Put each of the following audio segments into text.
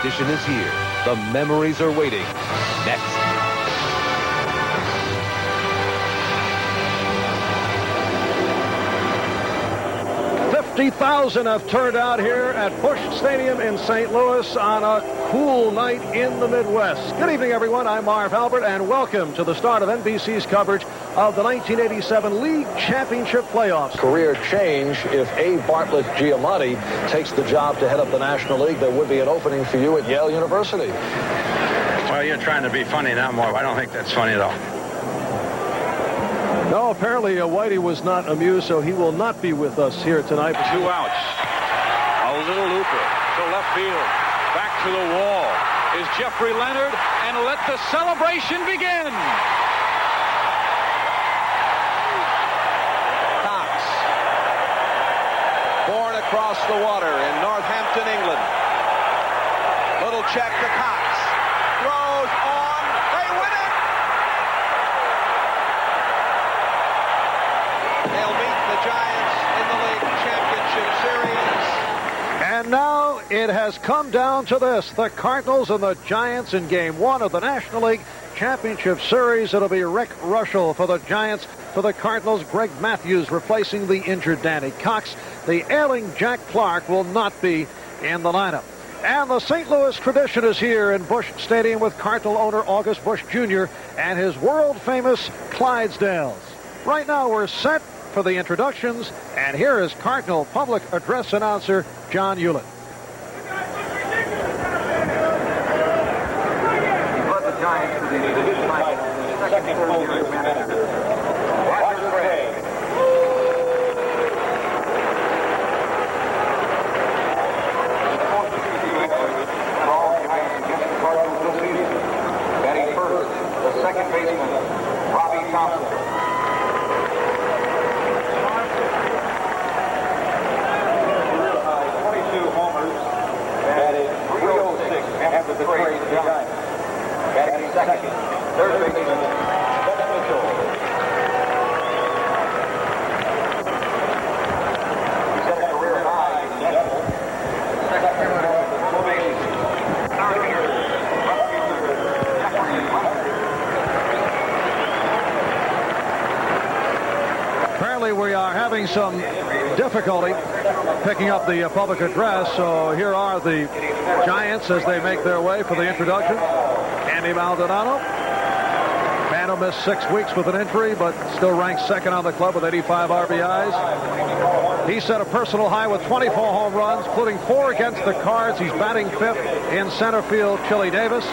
tradition is here. The memories are waiting. Next. 50,000 have turned out here at Busch Stadium in St. Louis on a cool night in the Midwest. Good evening, everyone. I'm Marv Albert, and welcome to the start of NBC's coverage of the 1987 League Championship playoffs. Career change. If A. Bartlett Giamatti takes the job to head up the National League, there would be an opening for you at Yale University. Well, you're trying to be funny now, Marv. I don't think that's funny at all. No, apparently Whitey was not amused, so he will not be with us here tonight. 2 outs. A little looper to left field. Back to the wall is Jeffrey Leonard, and let the celebration begin. Cox. Born across the water in Northampton, England. Little check to Cox. Throws on. They win it. They'll meet the Giants in the League Championship Series. And now it has come down to this. The Cardinals and the Giants in Game 1 of the National League Championship Series. It'll be Rick Russell for the Giants. For the Cardinals, Greg Matthews replacing the injured Danny Cox. The ailing Jack Clark will not be in the lineup. And the St. Louis tradition is here in Busch Stadium with Cardinal owner August Busch Jr. and his world-famous Clydesdales. Right now we're set for the introductions, and here is Cardinal public address announcer John Hewlett. He led the Giants to the division title, second full year as manager. Roger Craig. Batting first, the second baseman, Robbie Thompson. 22 homers, batted 306 after the trade to the Giants. Batting second, third baseman, Beth Mitchell. He set a career high in Nashville. Second hitter of the full base. Third hitter, Jeffrey Leonard. Apparently we are having some difficulty picking up the public address, so here are the Giants as they make their way for the introduction. Andy Maldonado, man who missed 6 weeks with an injury, but still ranks second on the club with 85 RBIs. He set a personal high with 24 home runs, including 4 against the Cards. He's batting fifth in center field, Chili Davis.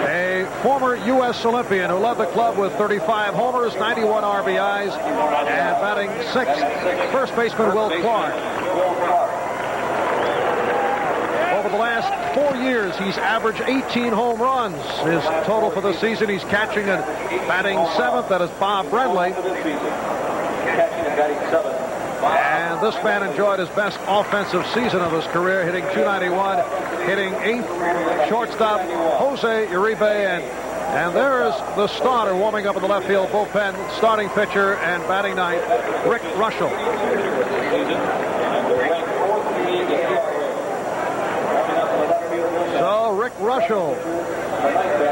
A former U.S. Olympian who led the club with 35 homers, 91 RBIs, and batting sixth, first baseman Will Clark. Over the last 4 years, he's averaged 18 home runs. His total for the season, he's catching and batting seventh. That is Bob Brenly. And this man enjoyed his best offensive season of his career, hitting .291, hitting eighth. Shortstop Jose Uribe, and there is the starter warming up in the left field bullpen, starting pitcher and batting ninth, Rick Russell. So Rick Russell,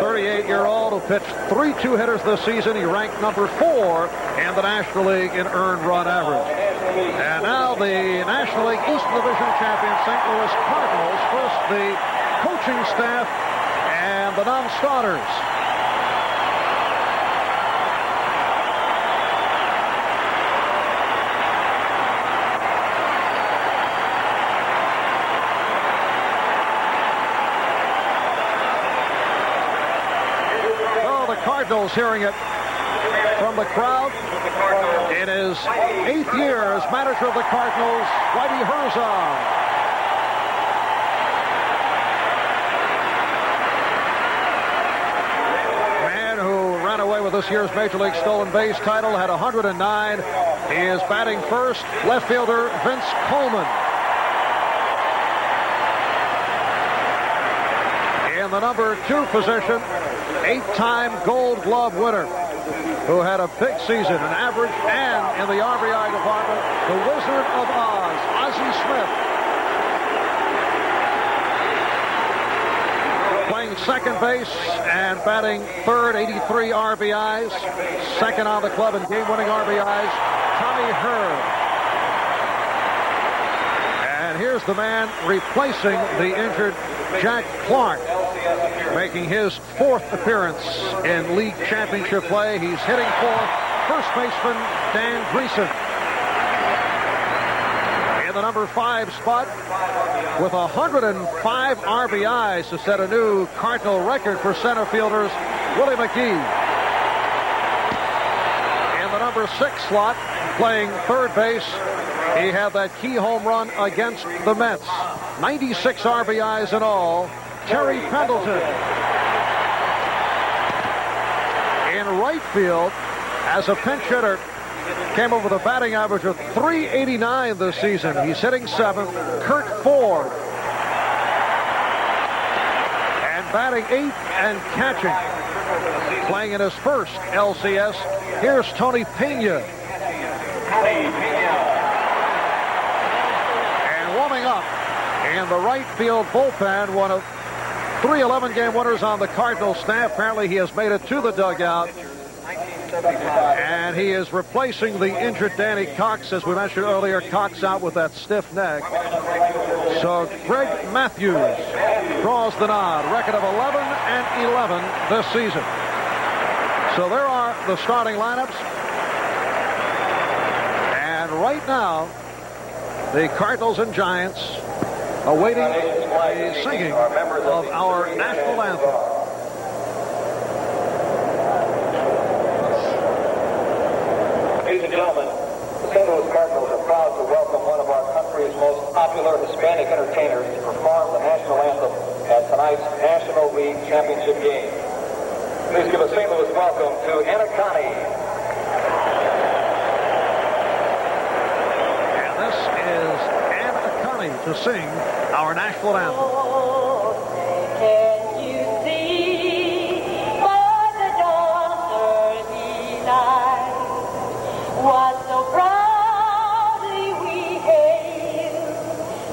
38-year-old who pitched 3 2-hitters this season. He ranked number 4 in the National League in earned run average. And now the National League Eastern Division champion St. Louis Cardinals. First the coaching staff and the non-starters. Cardinals hearing it from the crowd. In his 8th year as manager of the Cardinals, Whitey Herzog. Man who ran away with this year's Major League stolen base title, had 109. He is batting first, left fielder Vince Coleman. In the number 2 position, 8-time Gold Glove winner, who had a big season, an average, and in the RBI department, the Wizard of Oz, Ozzie Smith. second base and batting third, 83 RBIs. Second on the club in game-winning RBIs, Tommy Herb. And here's the man replacing the injured Jack Clark, making his fourth appearance in league championship play. He's hitting for first baseman Dan Dreesen in the number 5 spot with 105 RBIs to set a new Cardinal record for center fielders. Willie McGee in the number 6 slot, playing third base. He had that key home run against the Mets. 96 RBIs in all. Terry Pendleton in right field as a pinch hitter. Came over with a batting average of .389 this season. He's hitting 7th. Kurt Ford. And batting 8th and catching. Playing in his first LCS. Here's Tony Pena. And warming up in the right field bullpen, one of 3 11-game winners on the Cardinals staff. Apparently he has made it to the dugout. And he is replacing the injured Danny Cox. As we mentioned earlier, Cox out with that stiff neck. So Greg Matthews draws the nod. Record of 11-11 this season. So there are the starting lineups. And right now, the Cardinals and Giants awaiting the singing of our national anthem. Ladies and gentlemen, the St. Louis Cardinals are proud to welcome one of our country's most popular Hispanic entertainers to perform the national anthem at tonight's National League Championship game. Please give a St. Louis welcome to Anna Connie. And this is Anna Connie to sing our national anthem. Was so proudly we hailed,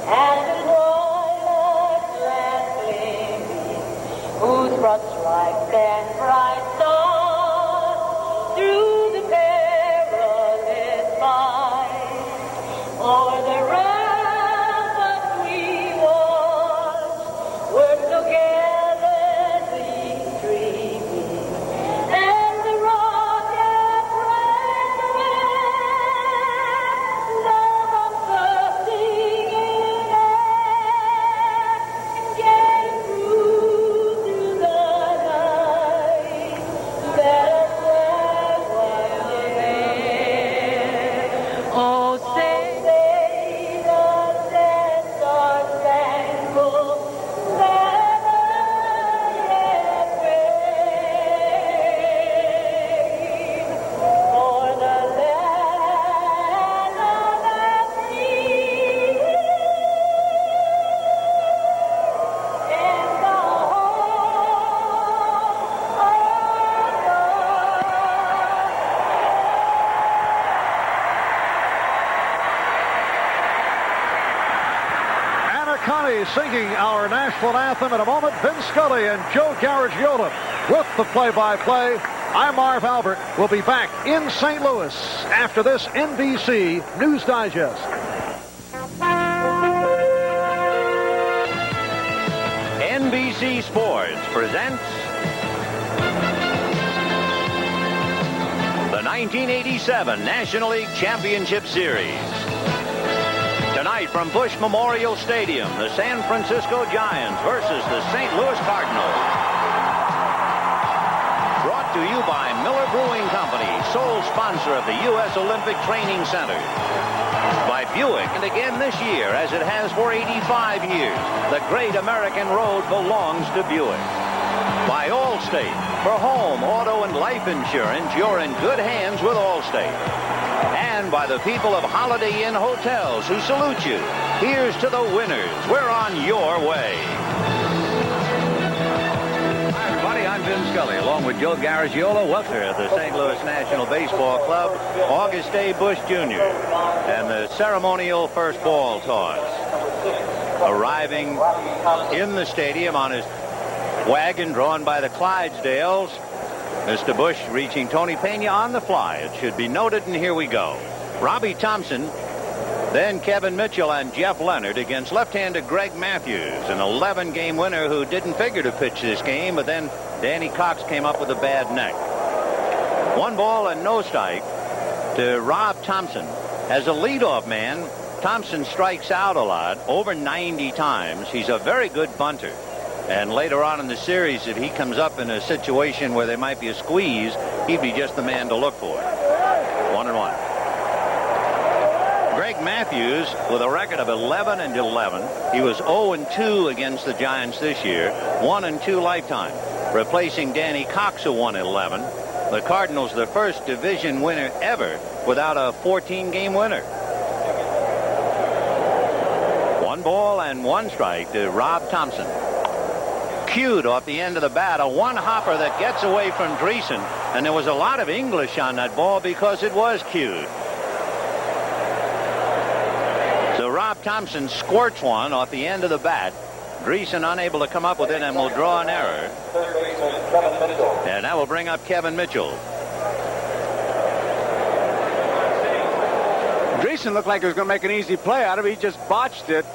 and the royal land whose broad stripes and bright stars through the perilous fight o'er the ramparts we watched were so gallantly streaming, and the rocket singing our national anthem. In a moment, Vin Scully and Joe Garagiola with the play-by-play. I'm Marv Albert. We'll be back in St. Louis after this NBC News Digest. NBC Sports presents the 1987 National League Championship Series. Tonight from Busch Memorial Stadium, the San Francisco Giants versus the St. Louis Cardinals. Brought to you by Miller Brewing Company, sole sponsor of the U.S. Olympic Training Center. By Buick, and again this year, as it has for 85 years, the great American road belongs to Buick. By Allstate, for home, auto, and life insurance, you're in good hands with Allstate. And by the people of Holiday Inn Hotels who salute you. Here's to the winners. We're on your way. Hi, everybody. I'm Vin Scully, along with Joe Garagiola, welcome of the St. Louis National Baseball Club, August A. Busch Jr., and the ceremonial first ball toss. Arriving in the stadium on his wagon drawn by the Clydesdales. Mr. Bush reaching Tony Pena on the fly. It should be noted, and here we go. Robbie Thompson, then Kevin Mitchell and Jeff Leonard against left-handed Greg Matthews, an 11-game winner who didn't figure to pitch this game, but then Danny Cox came up with a bad neck. 1 ball and no strike to Rob Thompson. As a leadoff man, Thompson strikes out a lot, over 90 times. He's a very good bunter. And later on in the series, if he comes up in a situation where there might be a squeeze, he'd be just the man to look for. 1-1. Greg Matthews with a record of 11-11. He was 0-2 against the Giants this year, 1-2 lifetime, replacing Danny Cox, who won 11. The Cardinals, the first division winner ever without a 14-game winner. 1 ball and 1 strike to Rob Thompson. Cued off the end of the bat, a one-hopper that gets away from Dreesen, and there was a lot of English on that ball because it was cued. So Rob Thompson squirts one off the end of the bat. Dreesen unable to come up with it and will draw an error. And that will bring up Kevin Mitchell. Dreesen looked like he was going to make an easy play out of it. He just botched it.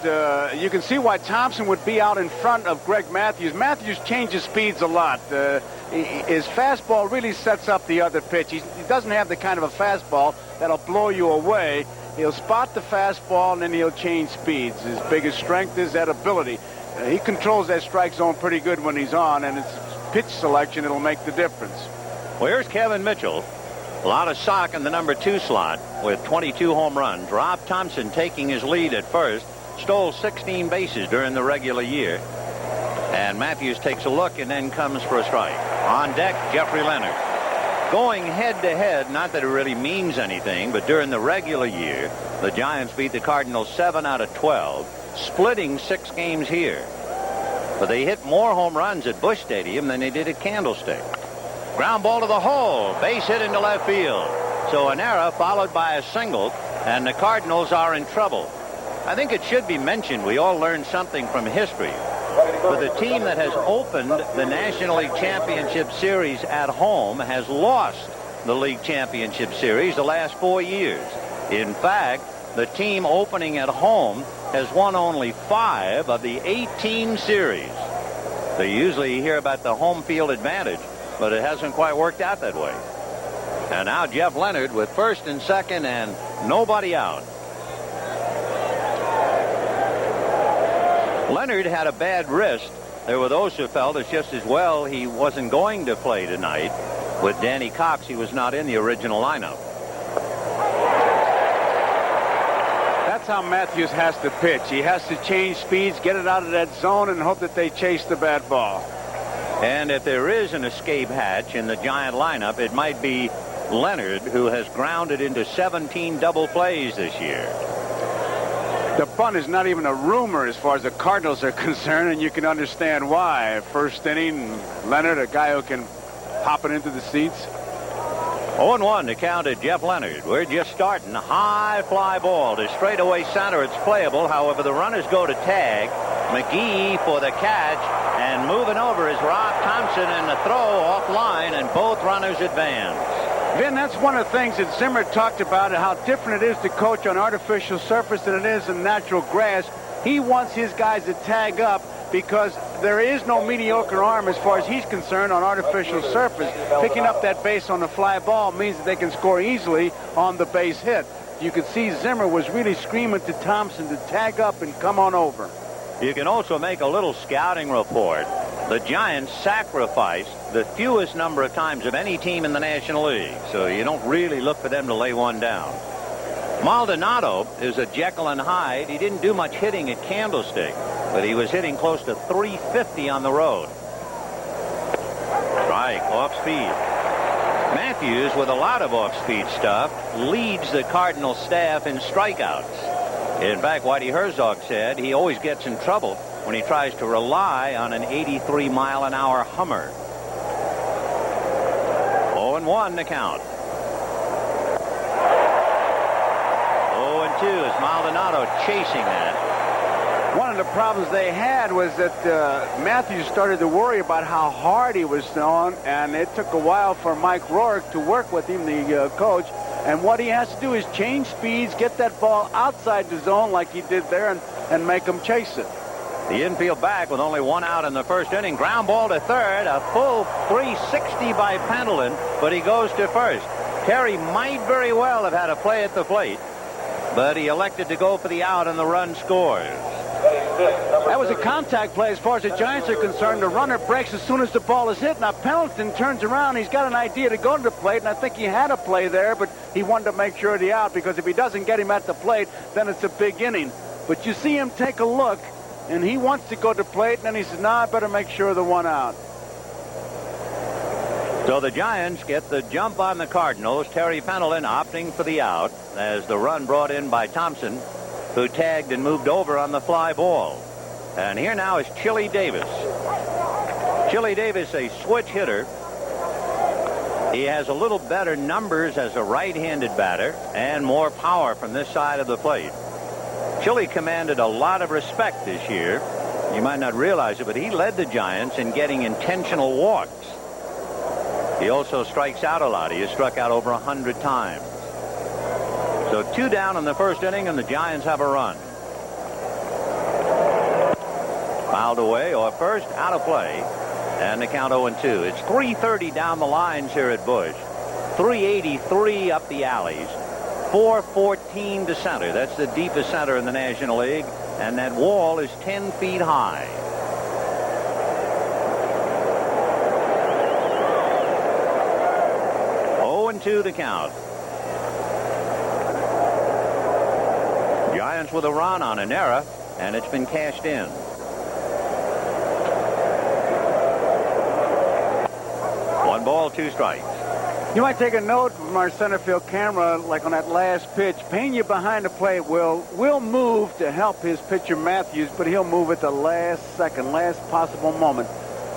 You can see why Thompson would be out in front of Greg Matthews. Matthews changes speeds a lot. His fastball really sets up the other pitch. He doesn't have the kind of a fastball that'll blow you away. He'll spot the fastball and then he'll change speeds. His biggest strength is that ability. He controls that strike zone pretty good when he's on, and it's pitch selection that'll make the difference. Well, here's Kevin Mitchell. A lot of sock in the number 2 slot with 22 home runs. Rob Thompson taking his lead at first. Stole 16 bases during the regular year. And Matthews takes a look and then comes for a strike. On deck, Jeffrey Leonard. Going head-to-head, not that it really means anything, but during the regular year, the Giants beat the Cardinals 7 out of 12, splitting 6 games here. But they hit more home runs at Busch Stadium than they did at Candlestick. Ground ball to the hole, base hit into left field. So an error followed by a single, and the Cardinals are in trouble. I think it should be mentioned we all learned something from history. For the team that has opened the National League Championship Series at home has lost the League Championship Series the last 4 years. In fact, the team opening at home has won only 5 of the 18 series. So you usually hear about the home field advantage, but it hasn't quite worked out that way. And now Jeff Leonard with first and second and nobody out. Leonard had a bad wrist. There were those who felt it's just as well he wasn't going to play tonight. With Danny Cox, he was not in the original lineup. That's how Matthews has to pitch. He has to change speeds, get it out of that zone, and hope that they chase the bad ball. And if there is an escape hatch in the Giant lineup, it might be Leonard, who has grounded into 17 double plays this year. The bunt is not even a rumor as far as the Cardinals are concerned, and you can understand why. First inning, Leonard, a guy who can hop it into the seats. 0-1 to count at Jeff Leonard. We're just starting. High fly ball to straightaway center. It's playable. However, the runners go to tag. McGee for the catch. And moving over is Rob Thompson, and the throw offline, and both runners advance. Vin, that's one of the things that Zimmer talked about, how different it is to coach on artificial surface than it is in natural grass. He wants his guys to tag up because there is no mediocre arm as far as he's concerned on artificial surface. Picking up that base on the fly ball means that they can score easily on the base hit. You can see Zimmer was really screaming to Thompson to tag up and come on over. You can also make a little scouting report. The Giants sacrificed the fewest number of times of any team in the National League, so you don't really look for them to lay one down. Maldonado is a Jekyll and Hyde. He didn't do much hitting at Candlestick, but he was hitting close to 350 on the road. Strike, off speed. Matthews, with a lot of off-speed stuff, leads the Cardinal staff in strikeouts. In fact, Whitey Herzog said he always gets in trouble when he tries to rely on an 83-mile-an-hour Hummer. 0-1 to count. 0-2 is Maldonado chasing that. One of the problems they had was that Matthews started to worry about how hard he was throwing, and it took a while for Mike Rourke to work with him, the coach. And what he has to do is change speeds, get that ball outside the zone like he did there, and make him chase it. The infield back with only one out in the first inning. Ground ball to third. A full 360 by Pendleton, but he goes to first. Terry might very well have had a play at the plate, but he elected to go for the out, and the run scores. That was a contact play as far as the Giants are concerned. The runner breaks as soon as the ball is hit. Now Pendleton turns around. He's got an idea to go to the plate, and I think he had a play there, but he wanted to make sure of the out, because if he doesn't get him at the plate, then it's a big inning. But you see him take a look, and he wants to go to the plate, and then he says, "No, I better make sure of the one out." So the Giants get the jump on the Cardinals. Terry Pendleton opting for the out as the run brought in by Thompson, who tagged and moved over on the fly ball. And here now is Chili Davis. Chili Davis, a switch hitter. He has a little better numbers as a right-handed batter and more power from this side of the plate. Chili commanded a lot of respect this year. You might not realize it, but he led the Giants in getting intentional walks. He also strikes out a lot. He has struck out over 100 times. So 2 down in the first inning, and the Giants have a run. Fouled away, or first, out of play, and the count 0-2. It's 330 down the lines here at Busch. 383 up the alleys. 414 to center. That's the deepest center in the National League, and that wall is 10 feet high. To the count. Giants with a run on an error, and it's been cashed in. 1 ball, 2 strikes. You might take a note from our center field camera, like on that last pitch. Pena behind the plate will move to help his pitcher Matthews, but he'll move at the last second, last possible moment.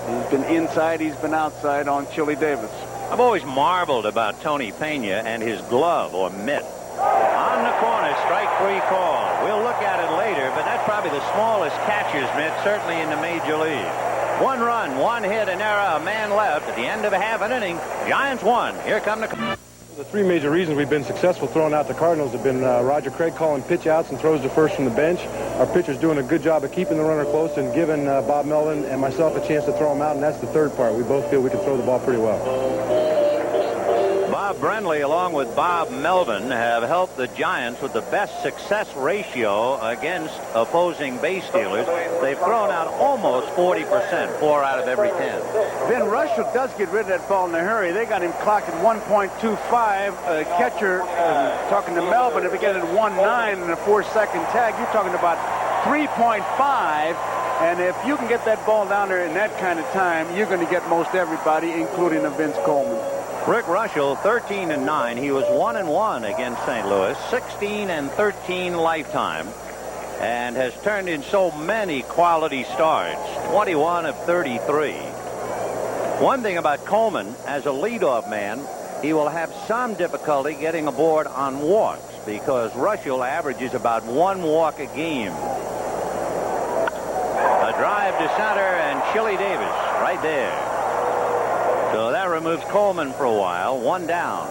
He's been inside, he's been outside on Chili Davis. I've always marveled about Tony Pena and his glove or mitt. On the corner, strike 3 call. We'll look at it later, but that's probably the smallest catcher's mitt, certainly in the major league. 1 run, 1 hit, an error, a man left at the end of a half an inning. Giants won. Here come the... The 3 major reasons we've been successful throwing out the Cardinals have been Roger Craig calling pitch outs and throws to first from the bench. Our pitcher's doing a good job of keeping the runner close and giving Bob Melvin and myself a chance to throw him out, and that's the third part. We both feel we can throw the ball pretty well. Bob Brenly, along with Bob Melvin, have helped the Giants with the best success ratio against opposing base stealers. They've thrown out almost 40%, 4 out of every 10. Ben Russell does get rid of that ball in a hurry. They got him clocked at 1.25. Catcher, talking to Melvin, if he gets it at 1.9 in a 4-second tag, you're talking about 3.5. And if you can get that ball down there in that kind of time, you're going to get most everybody, including a Vince Coleman. Rick Russell, 13-9. He was 1-1 against St. Louis, 16-13 lifetime, and has turned in so many quality starts, 21 of 33. One thing about Coleman, as a leadoff man, he will have some difficulty getting aboard on walks because Russell averages about 1 walk a game. A drive to center, and Chili Davis right there. So that removes Coleman for a while. 1 down.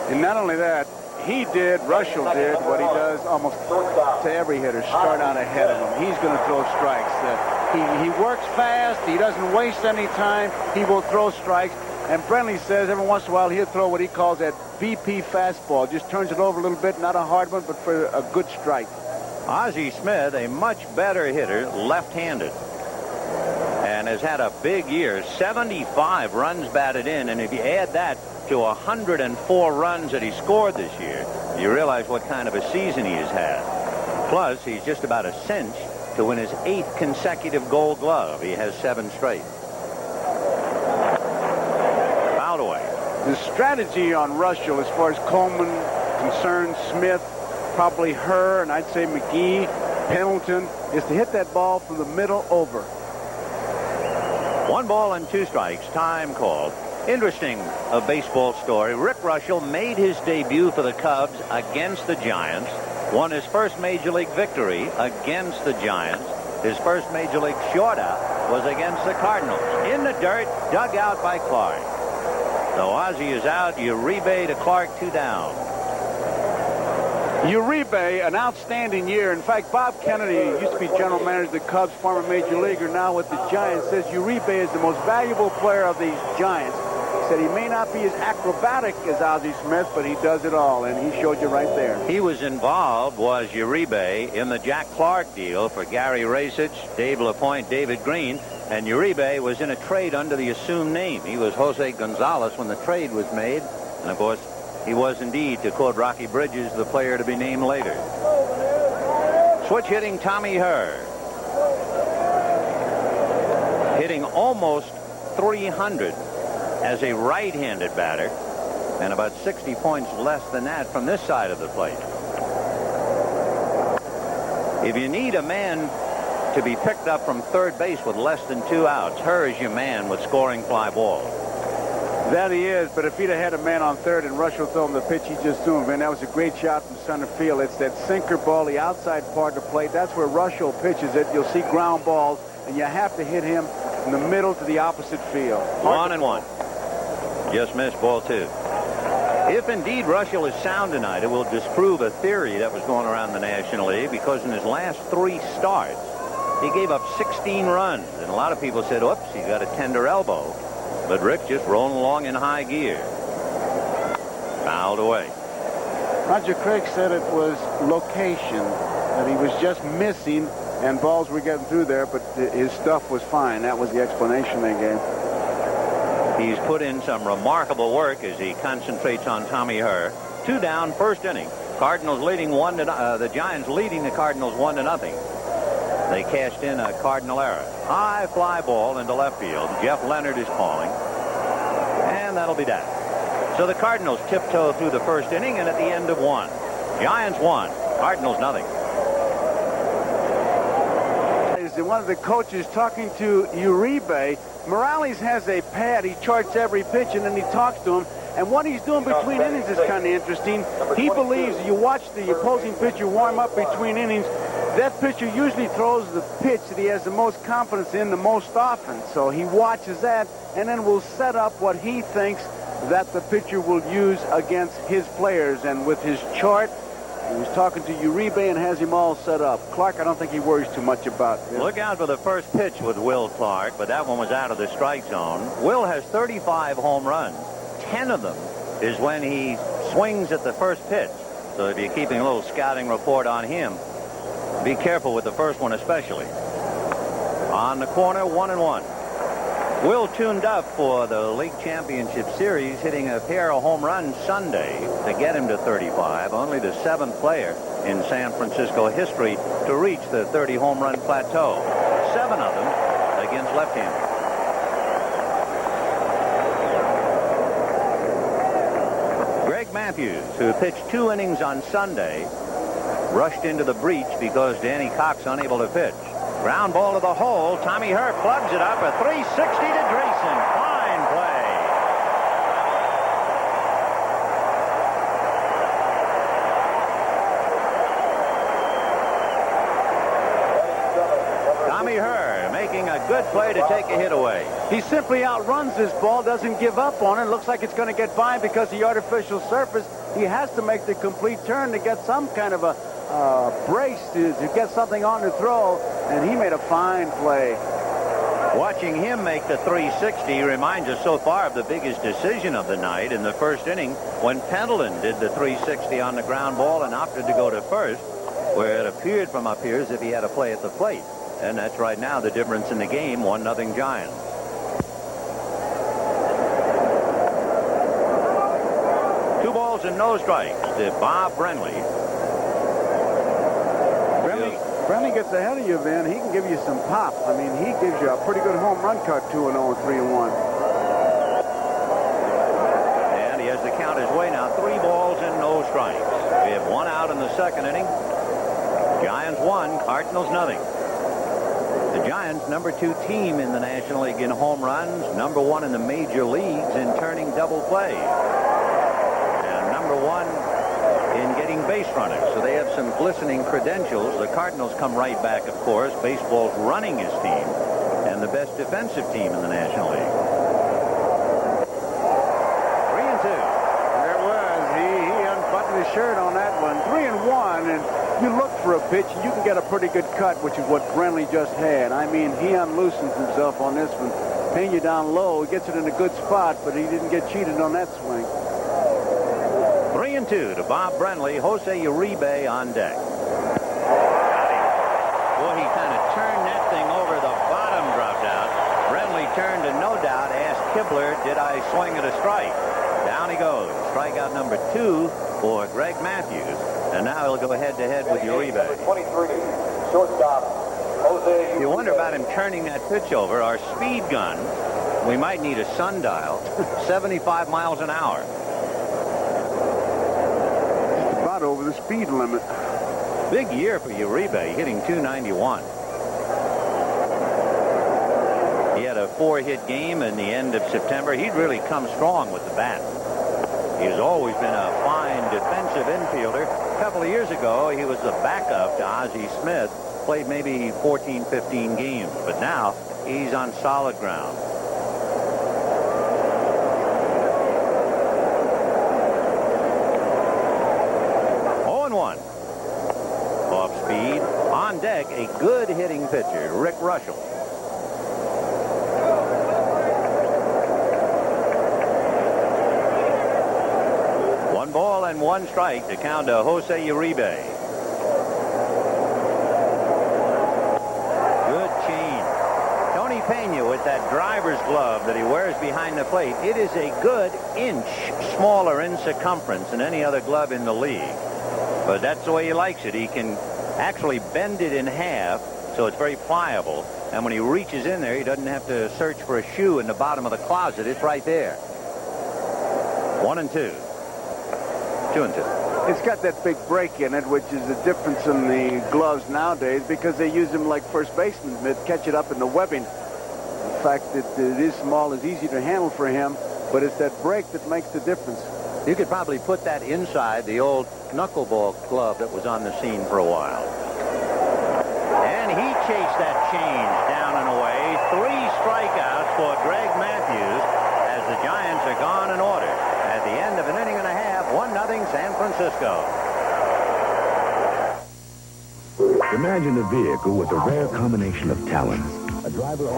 And not only that, Russell did what he does almost to every hitter, start out ahead of him. He's going to throw strikes. He works fast. He doesn't waste any time. He will throw strikes. And Brenly says every once in a while he'll throw what he calls that BP fastball. Just turns it over a little bit, not a hard one, but for a good strike. Ozzie Smith, a much better hitter, left-handed, and has had a big year. 75 runs batted in, and if you add that to 104 runs that he scored this year, you realize what kind of a season he has had. Plus, he's just about a cinch to win his 8th consecutive Gold Glove. He has 7 straight. Fouled away. The strategy on Russell, as far as Coleman concerned, Smith, probably her, and I'd say McGee, Pendleton, is to hit that ball from the middle over. 1 ball and 2 strikes. Time called. Interesting baseball story. Rick Russell made his debut for the Cubs against the Giants, won his first major league victory against the Giants, His first Major League shortout was against the Cardinals. In the dirt, dug out by Clark. So Ozzie is out. Uribe to Clark, 2 down. Uribe, an outstanding year. In fact, Bob Kennedy used to be general manager of the Cubs, former major leaguer, now with the Giants, says Uribe is the most valuable player of these Giants. He said he may not be as acrobatic as Ozzie Smith, but he does it all, and he showed you right there. He was involved, was Uribe, in the Jack Clark deal for Gary Racich, Dave LaPointe, David Green, and Uribe was in a trade under the assumed name. He was Jose Gonzalez when the trade was made, and of course, he was indeed, to quote Rocky Bridges, the player to be named later. Switch hitting Tommy Herr. Hitting almost 300 as a right-handed batter, and about 60 points less than that from this side of the plate. If you need a man to be picked up from third base with less than 2 outs, Herr is your man with scoring fly balls. That he is, but if he'd have had a man on third and Rush will throw him the pitch he just threw him, and that was a great shot from center field. It's that sinker ball, the outside part of the plate. That's where Russell pitches it. You'll see ground balls, and you have to hit him in the middle to the opposite field. 1-1. Just missed, ball 2. If indeed Russell is sound tonight, it will disprove a theory that was going around the National League, because in his last 3 starts, he gave up 16 runs, and a lot of people said, oops, he's got a tender elbow. But Rick just rolling along in high gear. Fouled away. Roger Craig said it was location, that he was just missing and balls were getting through there, but his stuff was fine. That was the explanation they gave. He's put in some remarkable work as he concentrates on Tommy Herr. 2 down, first inning. Cardinals leading the Giants leading the Cardinals 1-0. They cashed in a Cardinal error. High fly ball into left field. Jeff Leonard is calling. And that'll be that. So the Cardinals tiptoe through the first inning, and at the end of 1. Giants 1. Cardinals nothing. One of the coaches talking to Uribe. Morales has a pad. He charts every pitch, and then he talks to him. And what he's doing between innings is kind of interesting. He believes you watch the opposing pitcher warm up between innings. That pitcher usually throws the pitch that he has the most confidence in the most often. So he watches that and then will set up what he thinks that the pitcher will use against his players. And with his chart, he was talking to Uribe and has him all set up. Clark, I don't think he worries too much about this. Look out for the first pitch with Will Clark, but that one was out of the strike zone. Will has 35 home runs. 10 of them is when he swings at the first pitch. So if you're keeping a little scouting report on him, be careful with the first one especially. On the corner, 1-1. Will tuned up for the League Championship Series, hitting a pair of home runs Sunday to get him to 35. Only the 7th player in San Francisco history to reach the 30 home run plateau. 7 of them against left-handers. Greg Matthews, who pitched 2 innings on Sunday, rushed into the breach because Danny Cox unable to pitch. Ground ball to the hole. Tommy Herr plugs it up. A 360 to Drayson. Fine play. Tommy Herr making a good play to take a hit away. He simply outruns this ball, doesn't give up on it. Looks like it's going to get by because the artificial surface. He has to make the complete turn to get some kind of a brace to get something on the throw, and he made a fine play. Watching him make the 360 reminds us so far of the biggest decision of the night in the first inning when Pendleton did the 360 on the ground ball and opted to go to first, where it appeared from up here as if he had a play at the plate. And that's right now the difference in the game, 1-0 Giants. Two balls and no strikes to Bob Brenly. Brenly gets ahead of you, Vin. He can give you some pop. I mean, he gives you a pretty good home run cut, 2-0 and 3-1. And he has the count his way now. 3 balls and no strikes. We have 1 out in the second inning. Giants 1, Cardinals nothing. The Giants, number 2 team in the National League in home runs, number 1 in the major leagues in turning double plays, and number 1 in getting base runners, so they have some glistening credentials. The Cardinals come right back, of course. Baseball's runningest team and the best defensive team in the National League. 3-2. There was. He unbuttoned his shirt on that one. 3-1, and you look for a pitch, and you can get a pretty good cut, which is what Brenly just had. I mean, he unloosens himself on this one. Pena down low, he gets it in a good spot, but he didn't get cheated on that swing. 3-2 to Bob Brenly. Jose Uribe on deck. Boy, he kind of turned that thing over. The bottom dropped out. Brenly turned and no doubt asked Kibler, did I swing at a strike? Down he goes. Strikeout number 2 for Greg Matthews. And now he'll go head-to-head with Uribe. 23, shortstop, Jose. You wonder about him turning that pitch over. Our speed gun, we might need a sundial, 75 miles an hour. About over the speed limit. Big year for Uribe, hitting .291. He had a 4-hit game in the end of September. He'd really come strong with the bat. He has always been a fine defensive infielder. A couple of years ago, he was the backup to Ozzie Smith. Played maybe 14, 15 games, but now he's on solid ground. Off speed. On deck, a good hitting pitcher, Rick Russell. One ball and one strike to count to Jose Uribe. Good change. Tony Pena with that driver's glove that he wears behind the plate. It is a good inch smaller in circumference than any other glove in the league. But that's the way he likes it. He can actually bend it in half, so it's very pliable. And when he reaches in there, he doesn't have to search for a shoe in the bottom of the closet. It's right there. 1-2. 2-2. It's got that big break in it, which is the difference in the gloves nowadays, because they use them like first basemen that catch it up in the webbing. The fact that it is small is easy to handle for him, but it's that break that makes the difference. You could probably put that inside the old knuckleball glove that was on the scene for a while. And he chased that change down and away. 3 strikeouts for Greg Matthews as the Giants are gone in order. At the end of an inning and a half, 1-0 San Francisco. Imagine a vehicle with a rare combination of talents. A driver.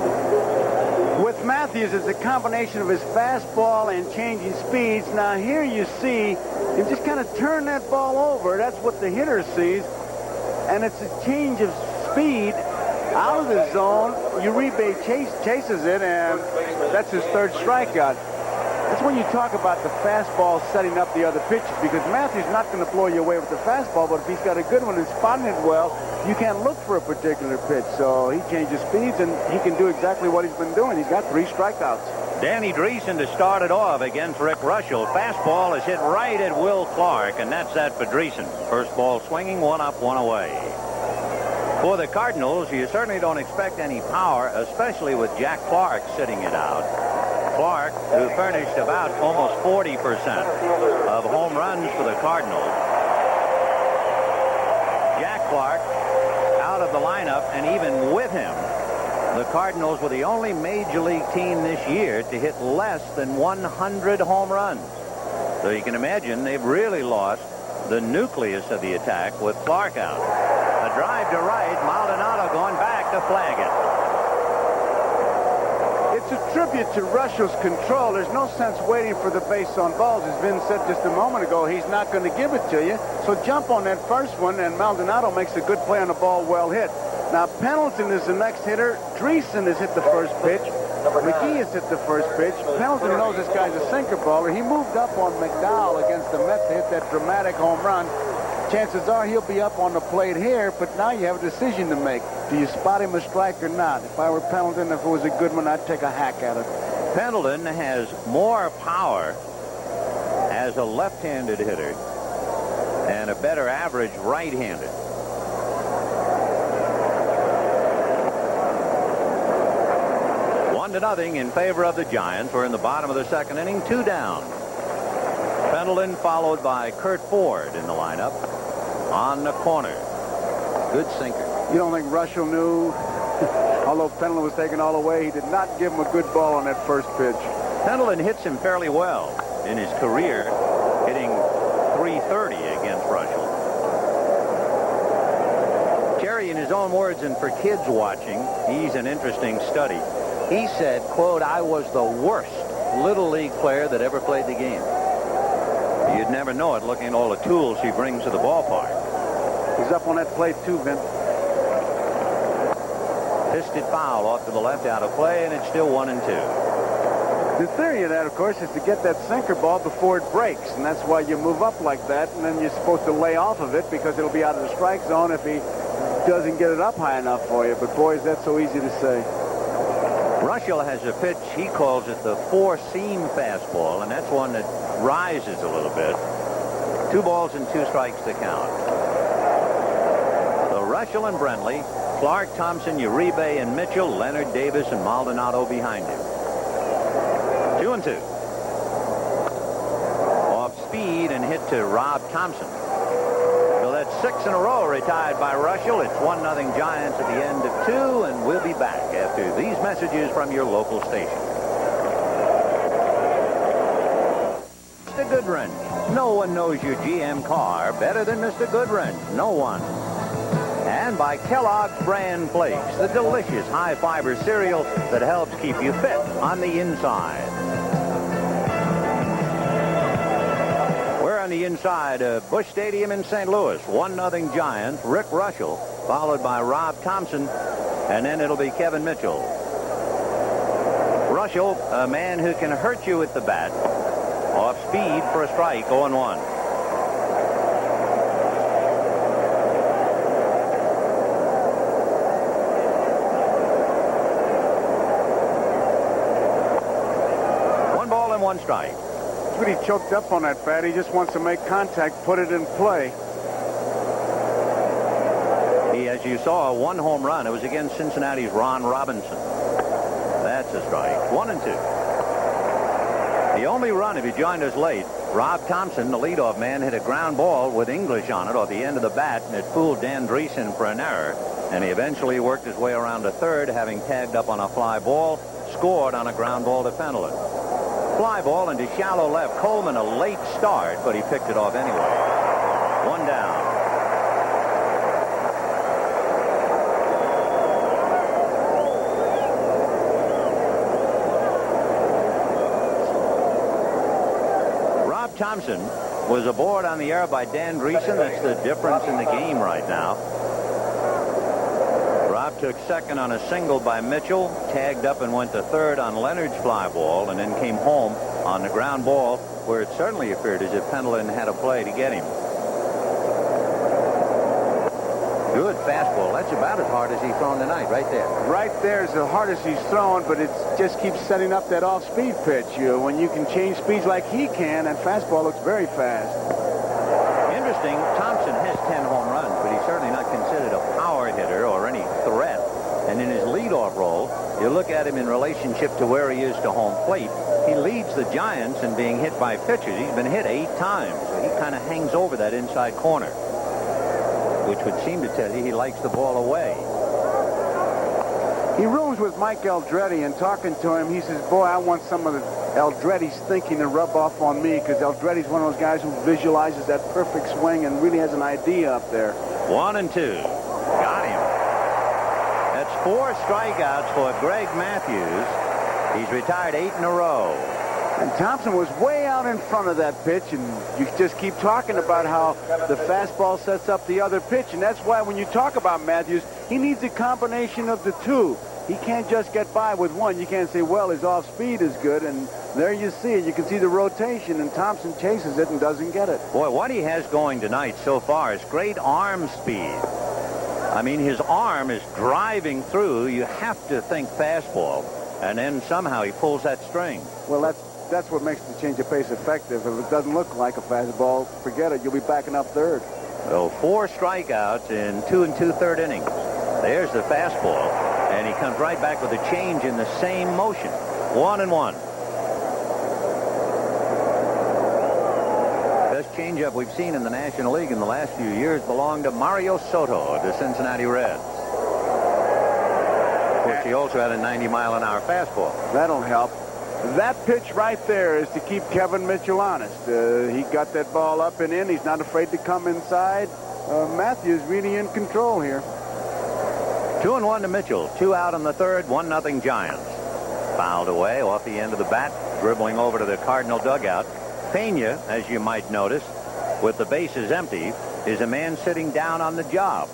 With Matthews, it's a combination of his fastball and changing speeds. Now here you see him just kind of turn that ball over. That's what the hitter sees. And it's a change of speed out of the zone. Uribe chases it, and that's his 3rd strikeout. That's when you talk about the fastball setting up the other pitches, because Matthews not going to blow you away with the fastball, but if he's got a good one and spotting it well, you can't look for a particular pitch. So he changes speeds, and he can do exactly what he's been doing. He's got 3 strikeouts. Danny Dreesen to start it off against Rick Russell. Fastball is hit right at Will Clark, and that's that for Dreesen. First ball swinging, 1 up, 1 away. For the Cardinals, you certainly don't expect any power, especially with Jack Clark sitting it out. Clark, who furnished about almost 40% of home runs for the Cardinals. Jack Clark out of the lineup, and even with him, the Cardinals were the only major league team this year to hit less than 100 home runs. So you can imagine they've really lost the nucleus of the attack with Clark out. A drive to right, Maldonado going back to flag it. It's a tribute to Russell's control. There's no sense waiting for the base on balls. As Vin said just a moment ago, he's not going to give it to you. So jump on that first one, and Maldonado makes a good play on the ball, well hit. Now, Pendleton is the next hitter. Dreesen has hit the first pitch. McGee has hit the first pitch. Pendleton knows this guy's a sinker baller. He moved up on McDowell against the Mets to hit that dramatic home run. Chances are he'll be up on the plate here, but now you have a decision to make. Do you spot him a strike or not? If I were Pendleton, if it was a good one, I'd take a hack at it. Pendleton has more power as a left-handed hitter and a better average right-handed. To nothing in favor of the Giants. We're in the bottom of the second inning, 2 down. Pendleton followed by Kurt Ford in the lineup. on the corner. Good sinker. You don't think Russell knew, although Pendleton was taken all away, he did not give him a good ball on that first pitch. Pendleton hits him fairly well in his career, hitting .330 against Russell. Jerry, in his own words, and for kids watching, he's an interesting study. He said, quote, "I was the worst Little League player that ever played the game." You'd never know it looking at all the tools he brings to the ballpark. He's up on that plate, too, Vince. Fisted foul off to the left, out of play, and it's still 1-2. The theory of that, of course, is to get that sinker ball before it breaks, and that's why you move up like that, and then you're supposed to lay off of it because it'll be out of the strike zone if he doesn't get it up high enough for you. But, boy, is that so easy to say. Russell has a pitch, he calls it the four-seam fastball, and that's one that rises a little bit. 2 balls and 2 strikes to count. So Russell and Brentley, Clark, Thompson, Uribe, and Mitchell, Leonard, Davis, and Maldonado behind him. 2-2. Off speed and hit to Rob Thompson. So that's 6 in a row retired by Russell. It's 1-0 Giants at the end of 2, and we'll be back after these messages from your local station. Mr. Goodwrench. No one knows your GM car better than Mr. Goodwrench. No one. And by Kellogg's Brand Flakes, the delicious high-fiber cereal that helps keep you fit on the inside. We're on the inside of Busch Stadium in St. Louis. 1-0 Giants. Rick Russell, followed by Rob Thompson, and then it'll be Kevin Mitchell. Russell, a man who can hurt you with the bat. Off speed for a strike, 0-1. One strike. He's pretty choked up on that bat. He just wants to make contact, put it in play. He, as you saw, 1 home run. It was against Cincinnati's Ron Robinson. That's a strike. 1-2. The only run, if you joined us late, Rob Thompson, the leadoff man, hit a ground ball with English on it off the end of the bat, and it fooled Dan Dreesen for an error. And he eventually worked his way around to third, having tagged up on a fly ball, scored on a ground ball to Pendleton. Fly ball into shallow left. Coleman, a late start, but he picked it off anyway. 1 down. Rob Thompson was aboard on the air by Dan Dreesen. That's the difference in the game right now. Rob took second on a single by Mitchell, tagged up and went to third on Leonard's fly ball, and then came home on the ground ball where it certainly appeared as if Pendleton had a play to get him. Good fastball. That's about as hard as he's thrown tonight, right there. Right there is the hardest he's thrown, but it just keeps setting up that off-speed pitch. When you can change speeds like he can, that fastball looks very fast. Interesting, Thompson has 10 home runs, but he's certainly not considered a power hitter or any threat. And in his leadoff role, you look at him in relationship to where he is to home plate. He leads the Giants in being hit by pitchers. He's been hit 8 times, so he kind of hangs over that inside corner, which would seem to tell you he likes the ball away. He rooms with Mike Eldreddy, and talking to him, he says, boy, I want some of Eldreddy's thinking to rub off on me, because Eldreddy's one of those guys who visualizes that perfect swing and really has an idea up there. 1-2. Got him. That's 4 strikeouts for Greg Matthews. He's retired 8 in a row. And Thompson was way out in front of that pitch, and you just keep talking about how the fastball sets up the other pitch, and that's why when you talk about Matthews, he needs a combination of the two. He can't just get by with one. You can't say, well, his off speed is good, and there you see it. You can see the rotation, and Thompson chases it and doesn't get it. Boy, what he has going tonight so far is great arm speed. I mean, his arm is driving through. You have to think fastball, and then somehow he pulls that string. Well, that's what makes the change of pace effective. If it doesn't look like a fastball, forget it. You'll be backing up third. So 4 strikeouts in 2 2/3 innings. There's the fastball, and he comes right back with a change in the same motion. 1-1. Best changeup we've seen in the National League in the last few years belonged to Mario Soto of the Cincinnati Reds. Of course, he also had a 90-mile-an-hour fastball. That'll help. That pitch right there is to keep Kevin Mitchell honest. He got that ball up and in. He's not afraid to come inside. Matthews really in control here. 2-1 to Mitchell. 2 out in the third. 1-0 Giants. Fouled away off the end of the bat, dribbling over to the Cardinal dugout. Pena, as you might notice, with the bases empty, is a man sitting down on the job.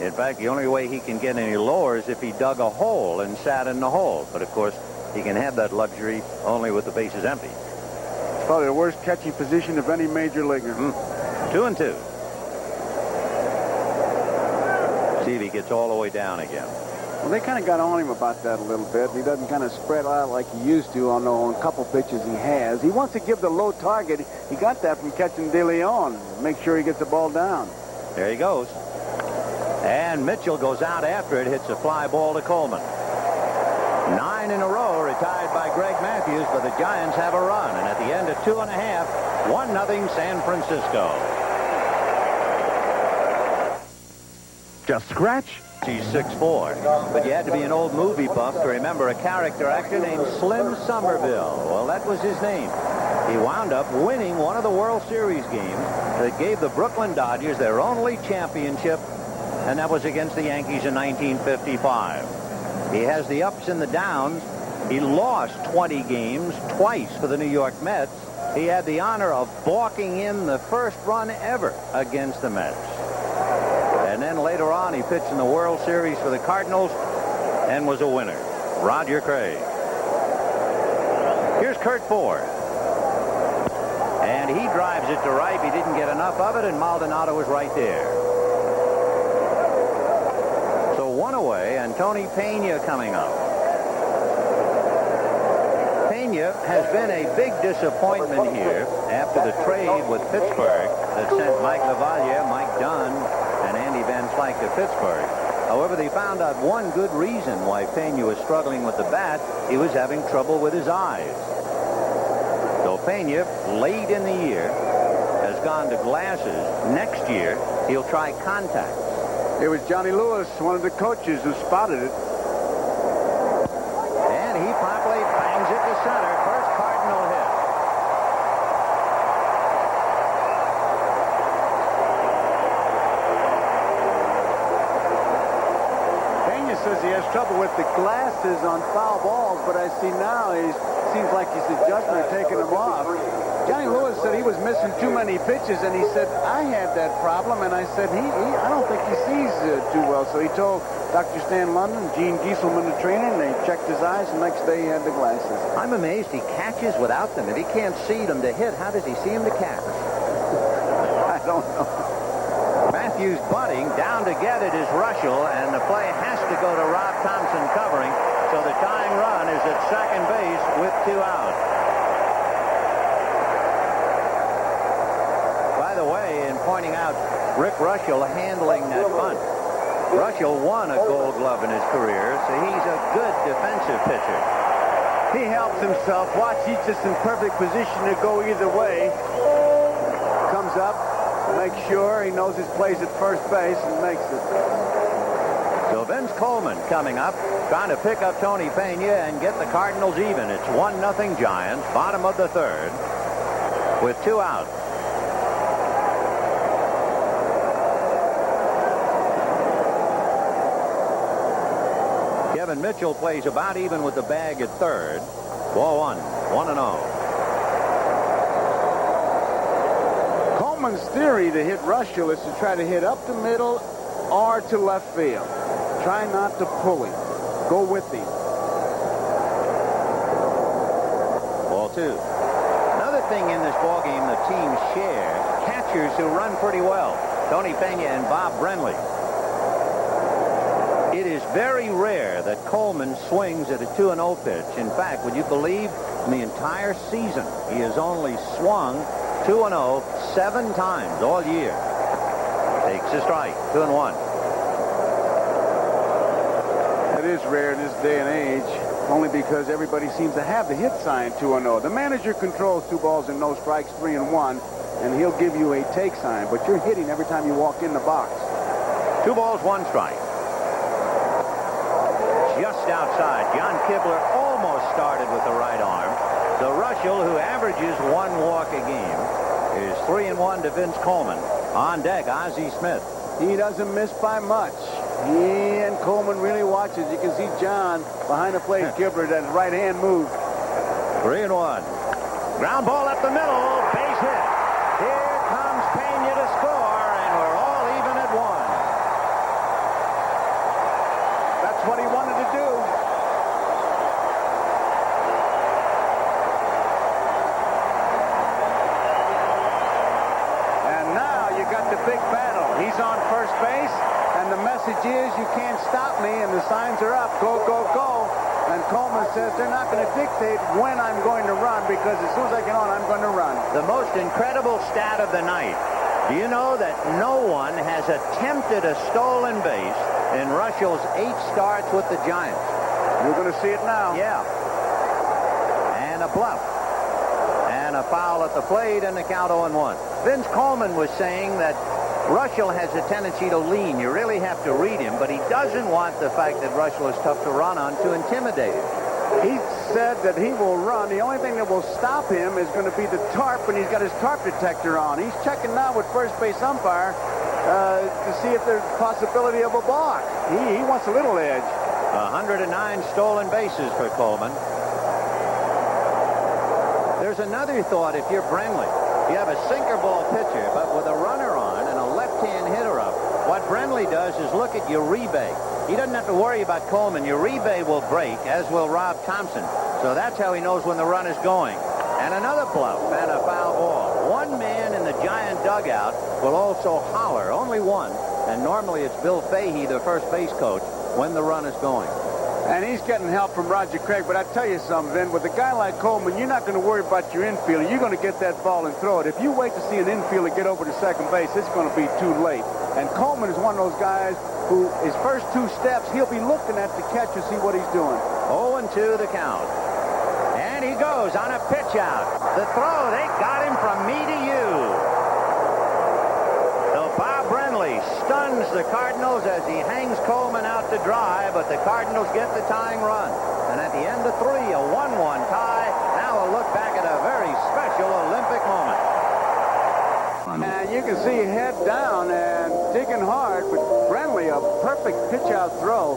In fact, the only way he can get any lower is if he dug a hole and sat in the hole. But, of course, he can have that luxury only with the bases empty. It's probably the worst catching position of any major leaguer. 2-2. See if he gets all the way down again. Well, they kind of got on him about that a little bit. He doesn't kind of spread out like he used to on a couple pitches he has. He wants to give the low target. He got that from catching De Leon. Make sure he gets the ball down. There he goes. And Mitchell goes out after it, hits a fly ball to Coleman. 9 in a row retired by Greg Matthews, but the Giants have a run. And at the end of 2.5, 1-0 San Francisco. Just scratch. He's 6'4", but you had to be an old movie buff to remember a character actor named Slim Somerville. Well, that was his name. He wound up winning one of the World Series games that gave the Brooklyn Dodgers their only championship, and that was against the Yankees in 1955. He has the ups and the downs. He lost 20 games twice for the New York Mets. He had the honor of balking in the first run ever against the Mets. And then later on, he pitched in the World Series for the Cardinals and was a winner. Roger Craig. Here's Kurt Ford. And he drives it to right. He didn't get enough of it, and Maldonado was right there. So 1 away, and Tony Pena coming up. Pena has been a big disappointment here after the trade with Pittsburgh that sent Mike LaValliere, Mike Dunn, and Andy Van Slyke to Pittsburgh. However, they found out one good reason why Pena was struggling with the bat. He was having trouble with his eyes. So Pena, late in the year, has gone to glasses. Next year, he'll try contacts. It was Johnny Lewis, one of the coaches, who spotted it. And he promptly bangs it to center. First Cardinal hit. Says he has trouble with the glasses on foul balls, but I see now he seems like he's adjusting or taking them off. Johnny Lewis said he was missing too many pitches, and he said, I had that problem, and I said, I don't think he sees too well. So he told Dr. Stan London, Gene Gieselman, the trainer, and they checked his eyes, and the next day he had the glasses. I'm amazed he catches without them. If he can't see them to hit, how does he see them to catch? I don't know. Matthews bunting. Down to get it is Russell, and the play has to go to Rob Thompson covering. So the tying run is at second base with 2 out. By the way, in pointing out Rick Russell handling that bunt, Russell won a Gold Glove in his career, so he's a good defensive pitcher. He helps himself. Watch, he's just in perfect position to go either way. Comes up. Make sure he knows his place at first base and makes it. So Vince Coleman coming up, trying to pick up Tony Pena and get the Cardinals even. It's 1-0 Giants, bottom of the third, with 2 out. Kevin Mitchell plays about even with the bag at third. Ball 1, 1-0. Coleman's theory to hit Russell is to try to hit up the middle or to left field. Try not to pull him. Go with him. Ball 2. Another thing in this ballgame the teams share, catchers who run pretty well. Tony Pena and Bob Brenly. It is very rare that Coleman swings at a 2-0 pitch. In fact, would you believe in the entire season he has only swung 2-0 7 times all year. Takes a strike. 2-1. That is rare in this day and age, only because everybody seems to have the hit sign 2-0. The manager controls 2 balls and no strikes, 3-1. and he'll give you a take sign, but you're hitting every time you walk in the box. 2 balls, 1 strike. Just outside. John Kibler almost started with the right arm. So Russell, who averages 1 walk a game, is 3-1 to Vince Coleman. On deck, Ozzie Smith. He doesn't miss by much. He and Coleman really watches. You can see John behind the plate. Kibler, that right hand move. 3-1. Ground ball up the middle. Base hit. Here comes Pena to score, and we're all even at 1. That's what he wanted to do. And now you got the big battle. He's on first base, and the message is you can't stop me, and the signs are up. Go, go, go. And Coleman says they're not going to dictate when I'm going to run, because as soon as I get on, I'm going to run. The most incredible stat of the night. Do you know that no one has attempted a stolen base in Russell's 8 starts with the Giants? You're going to see it now. Yeah. And a bluff. And a foul at the plate, and the count 0-1. Vince Coleman was saying that Russell has a tendency to lean. You really have to read him, but he doesn't want the fact that Russell is tough to run on to intimidate him. He said that he will run. The only thing that will stop him is going to be the tarp, and he's got his tarp detector on. He's checking now with first base umpire to see if there's a possibility of a balk. He wants a little edge. 109 stolen bases for Coleman. There's another thought if you're Brenly. You have a sinker ball pitcher, but with a runner on and a left-hand hitter up. What Brenly does is look at Uribe. He doesn't have to worry about Coleman. Uribe will break, as will Rob Thompson. So that's how he knows when the run is going. And another bluff and a foul ball. One man in the Giant dugout will also holler, only one. And normally it's Bill Fahey, the first base coach, when the run is going. And he's getting help from Roger Craig. But I tell you something, Vin, with a guy like Coleman, you're not going to worry about your infielder. You're going to get that ball and throw it. If you wait to see an infielder get over to second base, it's going to be too late. And Coleman is one of those guys who his first 2 steps, he'll be looking at the catcher, see what he's doing. 0-2 the count. And he goes on a pitch out. The throw, they got him from me to you. So Bob Brenly stuns the Cardinals as he hangs Coleman out to dry, but the Cardinals get the tying run. And at the end of 3, a 1-1 tie. Now a look back at a very special Olympic moment. And you can see head down and digging hard, but Brenly, a perfect pitch-out throw.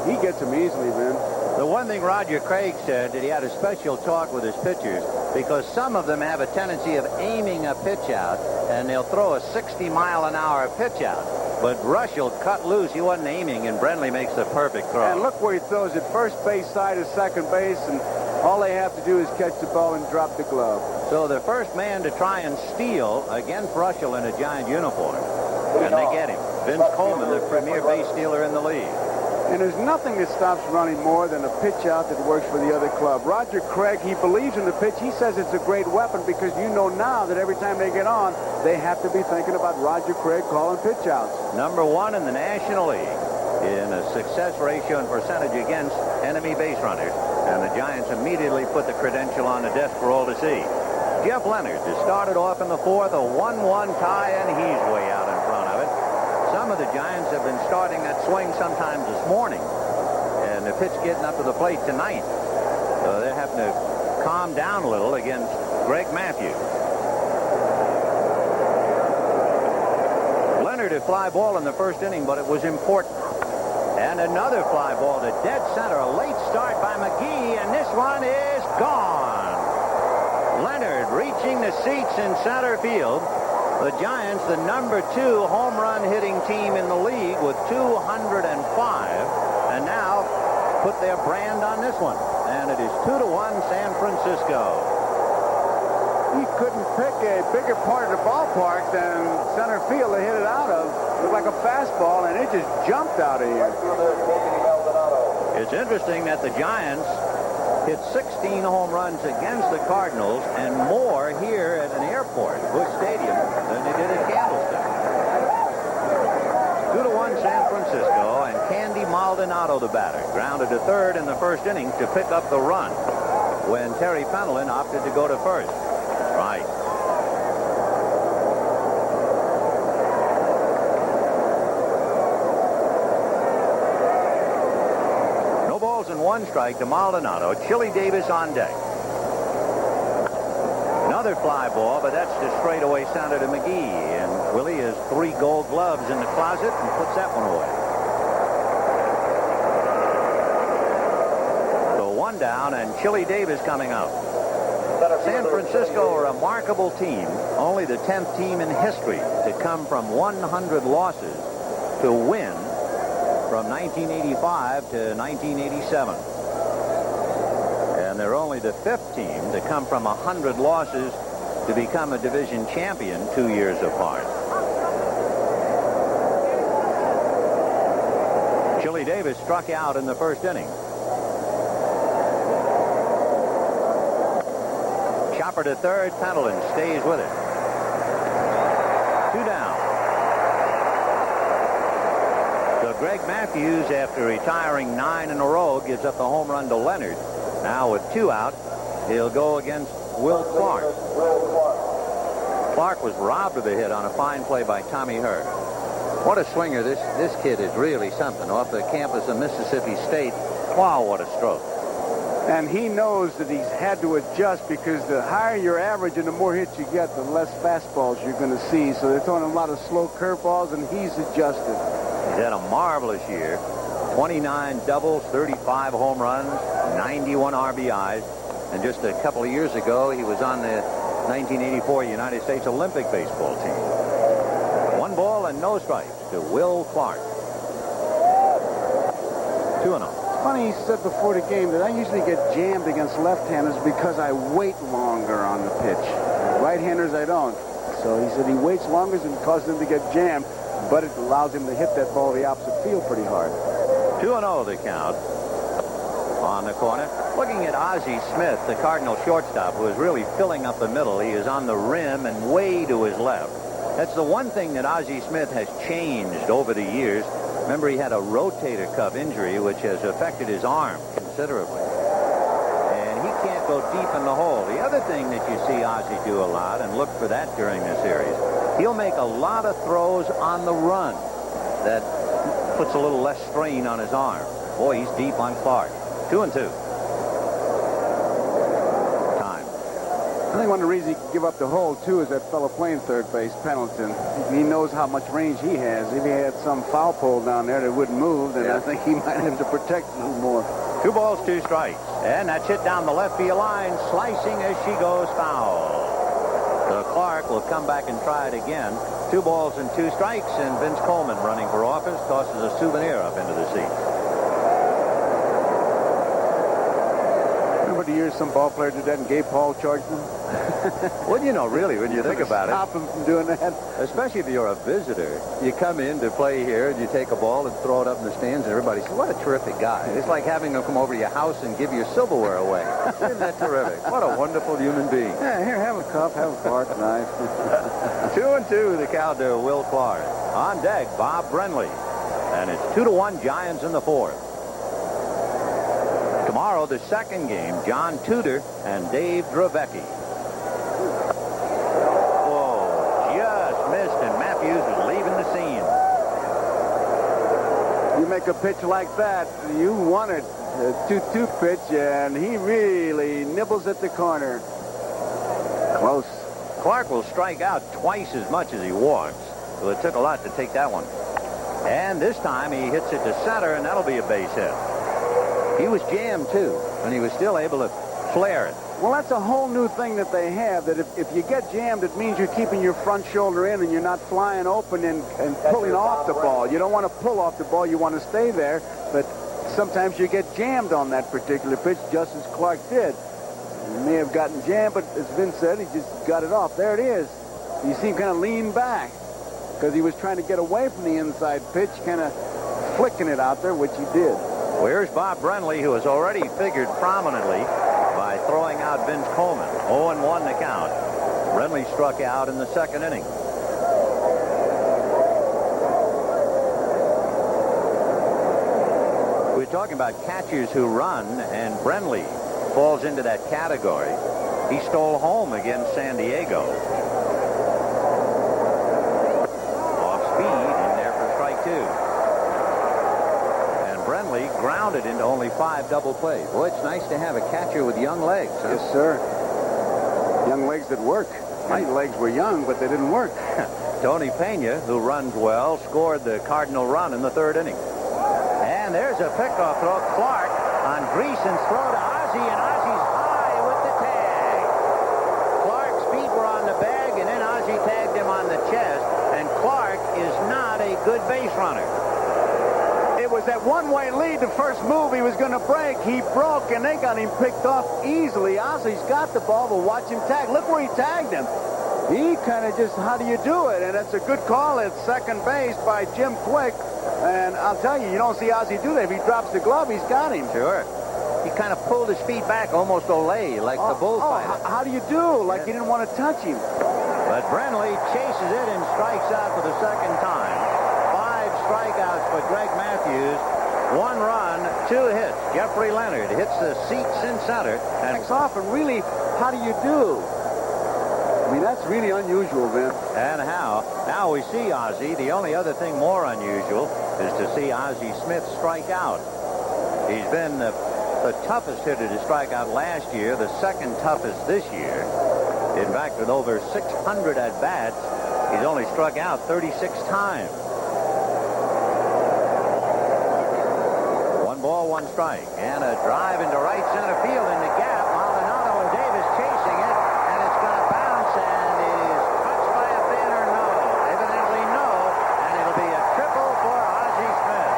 He gets him easily, Vin. The one thing Roger Craig said that he had a special talk with his pitchers because some of them have a tendency of aiming a pitch out, and they'll throw a 60-mile-an-hour pitch out. But Russell cut loose. He wasn't aiming, and Brenly makes the perfect throw. And look where he throws it. First base side of second base, and all they have to do is catch the ball and drop the glove. So the first man to try and steal against Russell in a Giant uniform. And they get him. Vince Coleman, the premier base stealer in the league. And there's nothing that stops running more than a pitch out that works for the other club. Roger Craig, he believes in the pitch. He says it's a great weapon because you know now that every time they get on, they have to be thinking about Roger Craig calling pitch outs. Number 1 in the National League in a success ratio and percentage against enemy base runners. And the Giants immediately put the credential on the desk for all to see. Jeff Leonard has started off in the 4th, a 1-1 tie, and he's way out in front of it. Some of the Giants have been starting that swing sometimes this morning, and the pitch getting up to the plate tonight. So they're having to calm down a little against Greg Matthews. Leonard a fly ball in the first inning, but it was important. And another fly ball to dead center. A late start by McGee, and this one is gone. Leonard reaching the seats in center field. The Giants, the number 2 home run hitting team in the league with 205, and now put their brand on this one. And it is 2-1 San Francisco. He couldn't pick a bigger part of the ballpark than center field to hit it out of. Looked like a fastball, and it just jumped out of here. It's interesting that the Giants hit 16 home runs against the Cardinals and more here at an airport, Busch Stadium, than they did at Candlestick. 2-1 San Francisco, and Candy Maldonado, the batter, grounded to third in the first inning to pick up the run when Terry Penelon opted to go to first. Right. one strike to Maldonado. Chili Davis on deck. Another fly ball, but that's to straightaway center to McGee. And Willie has 3 gold gloves in the closet and puts that one away. So 1 down, and Chili Davis coming up. San Francisco, a remarkable team. Only the 10th team in history to come from 100 losses to win from 1985 to 1987. And they're only the 5th team to come from 100 losses to become a division champion 2 years apart. Chili Davis struck out in the first inning. Chopper to third. Pendleton stays with it. 2 down. So Greg Matthews, after retiring 9 in a row, gives up the home run to Leonard. Now with 2 out, he'll go against Will Clark. Clark was robbed of a hit on a fine play by Tommy Hurd. What a swinger. This kid is really something. Off the campus of Mississippi State. Wow, what a stroke. And he knows that he's had to adjust, because the higher your average and the more hits you get, the less fastballs you're going to see. So they're throwing a lot of slow curveballs, and he's adjusted. He's had a marvelous year. 29 doubles, 35 home runs, 91 RBIs. And just a couple of years ago, he was on the 1984 United States Olympic baseball team. 1 ball and no strikes to Will Clark. 2-0. Funny, he said before the game that I usually get jammed against left-handers because I wait longer on the pitch. Right-handers, I don't. So he said he waits longer and causes him to get jammed, but it allows him to hit that ball the opposite field pretty hard. 2-0 the count on the corner. Looking at Ozzie Smith, the Cardinal shortstop, who is really filling up the middle. He is on the rim and way to his left. That's the one thing that Ozzie Smith has changed over the years. Remember, he had a rotator cuff injury, which has affected his arm considerably. And he can't go deep in the hole. The other thing that you see Ozzie do a lot, and look for that during the series, he'll make a lot of throws on the run that puts a little less strain on his arm. Boy, he's deep on Clark. 2-2. Time. I think one of the reasons he could give up the hole, too, is that fellow playing third base, Pendleton. He knows how much range he has. If he had some foul pole down there that wouldn't move, then I think he might have to protect a little more. 2 balls, 2 strikes. And that's hit down the left field line, slicing as she goes foul. So Clark will come back and try it again. 2 balls and 2 strikes, and Vince Coleman, running for office, tosses a souvenir up into the seats. Remember the years some ball player did that and Gabe Paul charged them? Well, you know, really, when you think about it. Stop him from doing that. Especially if you're a visitor. You come in to play here, and you take a ball and throw it up in the stands, and everybody says, what a terrific guy. It's like having him come over to your house and give your silverware away. Isn't that terrific? What a wonderful human being. Yeah, here, have a cup, have a fork, knife. 2-2, the count to Will Clark. On deck, Bob Brenly. And it's 2-1 Giants in the 4th. Tomorrow, the second game, John Tudor and Dave Dravecki. Whoa, just missed, and Matthews is leaving the scene. You make a pitch like that, you want it. A 2-2 pitch, and he really nibbles at the corner. Close. Clark will strike out twice as much as he walks. So it took a lot to take that one. And this time he hits it to center, and that'll be a base hit. He was jammed, too, and he was still able to flare it. Well, that's a whole new thing that they have, that if you get jammed, it means you're keeping your front shoulder in and you're not flying open and pulling off the ball. You don't want to pull off the ball. You want to stay there, but sometimes you get jammed on that particular pitch, just as Clark did. He may have gotten jammed, but as Vince said, he just got it off. There it is. You see him kind of lean back because he was trying to get away from the inside pitch, kind of flicking it out there, which he did. Well, here's Bob Brenly, who has already figured prominently by throwing out Vince Coleman. 0-1 the count. Brenly struck out in the second inning. We're talking about catchers who run, and Brenly falls into that category. He stole home against San Diego. Off speed, in there for strike 2. Brenly grounded into only 5 double plays. Boy, it's nice to have a catcher with young legs. Huh? Yes, sir. Young legs that work. My legs were young, but they didn't work. Tony Pena, who runs well, scored the Cardinal run in the 3rd inning. And there's a pickoff throw. Clark on Greason's throw to Ozzie, and Ozzie's high with the tag. Clark's feet were on the bag, and then Ozzie tagged him on the chest, and Clark is not a good base runner. It was that one-way lead, the first move he was going to break. He broke, and they got him picked off easily. Ozzie's got the ball, but watch him tag. Look where he tagged him. He kind of just, how do you do it? And it's a good call at second base by Jim Quick. And I'll tell you, you don't see Ozzie do that. If he drops the glove, he's got him. Sure. He kind of pulled his feet back, almost Olay, like the bullfighter. How do you do? Like he didn't want to touch him. But Brenly chases it and strikes out for the second time. 5 strikeouts for Greg Matthews. 1 run, 2 hits. Jeffrey Leonard hits the seats in center. And It's off, and really, how do you do? I mean, that's really unusual, Vince. And how? Now we see Ozzie. The only other thing more unusual is to see Ozzie Smith strike out. He's been the toughest hitter to strike out last year, the 2nd toughest this year. In fact, with over 600 at-bats, he's only struck out 36 times. 1 ball, 1 strike. And a drive into right center field in the gap. Maldonado and Davis chasing it. And it's going to bounce. And it is touched by a fan or no. Evidently no. And it'll be a triple for Ozzie Smith.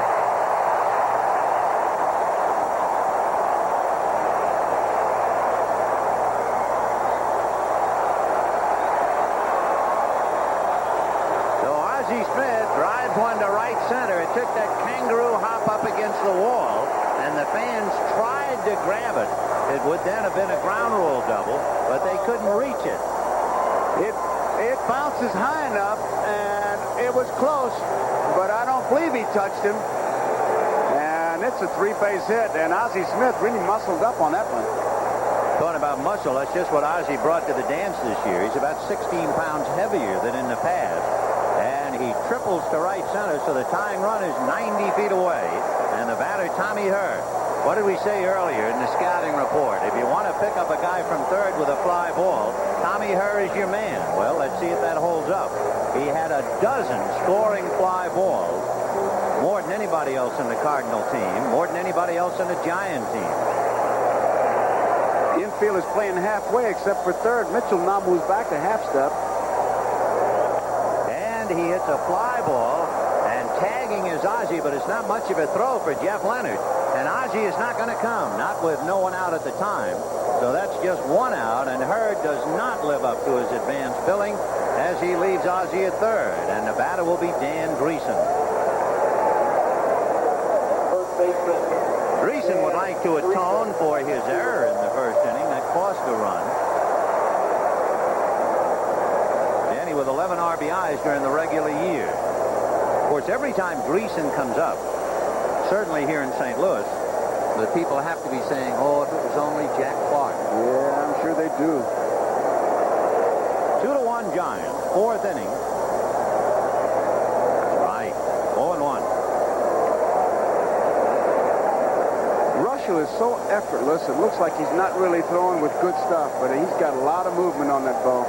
So Ozzie Smith drives 1 to right center. It took that kangaroo hop up against the wall, and the fans tried to grab it. It would then have been a ground rule double, but they couldn't reach it. It bounces high enough, and it was close, but I don't believe he touched him. And it's a 3-base hit, and Ozzie Smith really muscled up on that one. Talking about muscle, that's just what Ozzie brought to the dance this year. He's about 16 pounds heavier than in the past. And he triples to right center, so the tying run is 90 feet away. And the batter, Tommy Hurd. What did we say earlier in the scouting report? If you want to pick up a guy from third with a fly ball, Tommy Hurd is your man. Well, let's see if that holds up. He had a dozen scoring fly balls, more than anybody else in the Cardinal team, more than anybody else in the Giant team. The infield is playing halfway except for third. Mitchell now moves back to half step. And he hits a fly ball, and tagging is Ozzie, but it's not much of a throw for Jeff Leonard. And Ozzie is not going to come, not with no one out at the time. So that's just 1 out, and Hurd does not live up to his advanced billing as he leaves Ozzie at third. And the batter will be Dan Greason. Greason would like to atone for his error in the first inning that cost a run. Danny with 11 RBIs during the regular year. Of course, every time Greason comes up, certainly here in St. Louis, the people have to be saying, oh, if it was only Jack Clark. Yeah, I'm sure they do. 2-1 Giants, 4th inning. Right, 0-1. Russell is so effortless, it looks like he's not really throwing with good stuff, but he's got a lot of movement on that ball.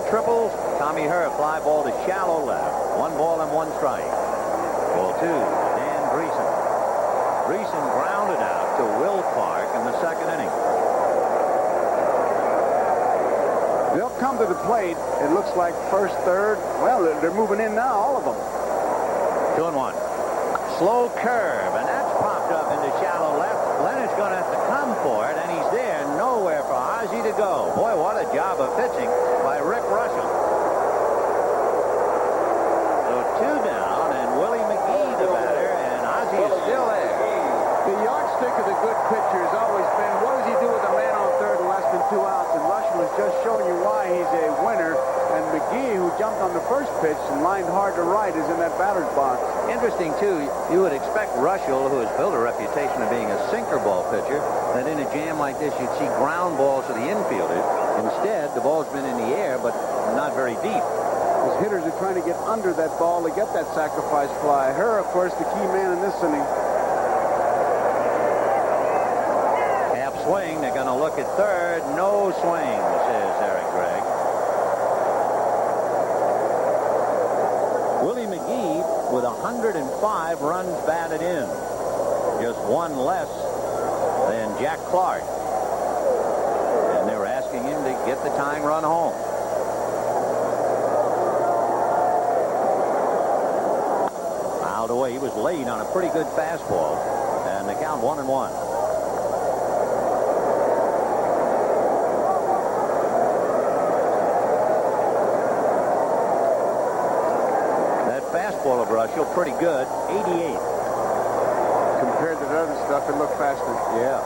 Triples. Tommy Hurd, fly ball to shallow left. 1 ball and 1 strike. Ball 2, Dan Greason. Greason grounded out to Will Clark in the 2nd inning. They'll come to the plate. It looks like first, third. Well, they're moving in now, all of them. 2-1. Slow curve, and that's popped up into shallow left. Leonard's going to have to come for it, and he's there. Nowhere for Ozzie to go. Boy, what a job of pitching by Rick Russell. So 2 down, and Willie McGee the batter, and Ozzie is still there. The yardstick of the good pitcher has always been, what does he do with a man on third and less than 2 outs, and Russell is just showing you why he's a winner. And McGee, who jumped on the first pitch and lined hard to right, is in that batter's box. Interesting, too, you would expect Russell, who has built a reputation of being a sinker ball pitcher, that in a jam like this you'd see ground balls to the infielders. Instead, the ball's been in the air, but not very deep. His hitters are trying to get under that ball to get that sacrifice fly. Her, of course, the key man in this inning. Half swing. They're going to look at third. No swing, says Eric Gregg. Willie McGee with 105 runs batted in. Just one less than Jack Clark. And they were asking him to get the tying run home. Fouled away. He was late on a pretty good fastball. And the count 1-1. Fastball of Russell, pretty good, 88. Compared to the other stuff, it looked faster. Yeah.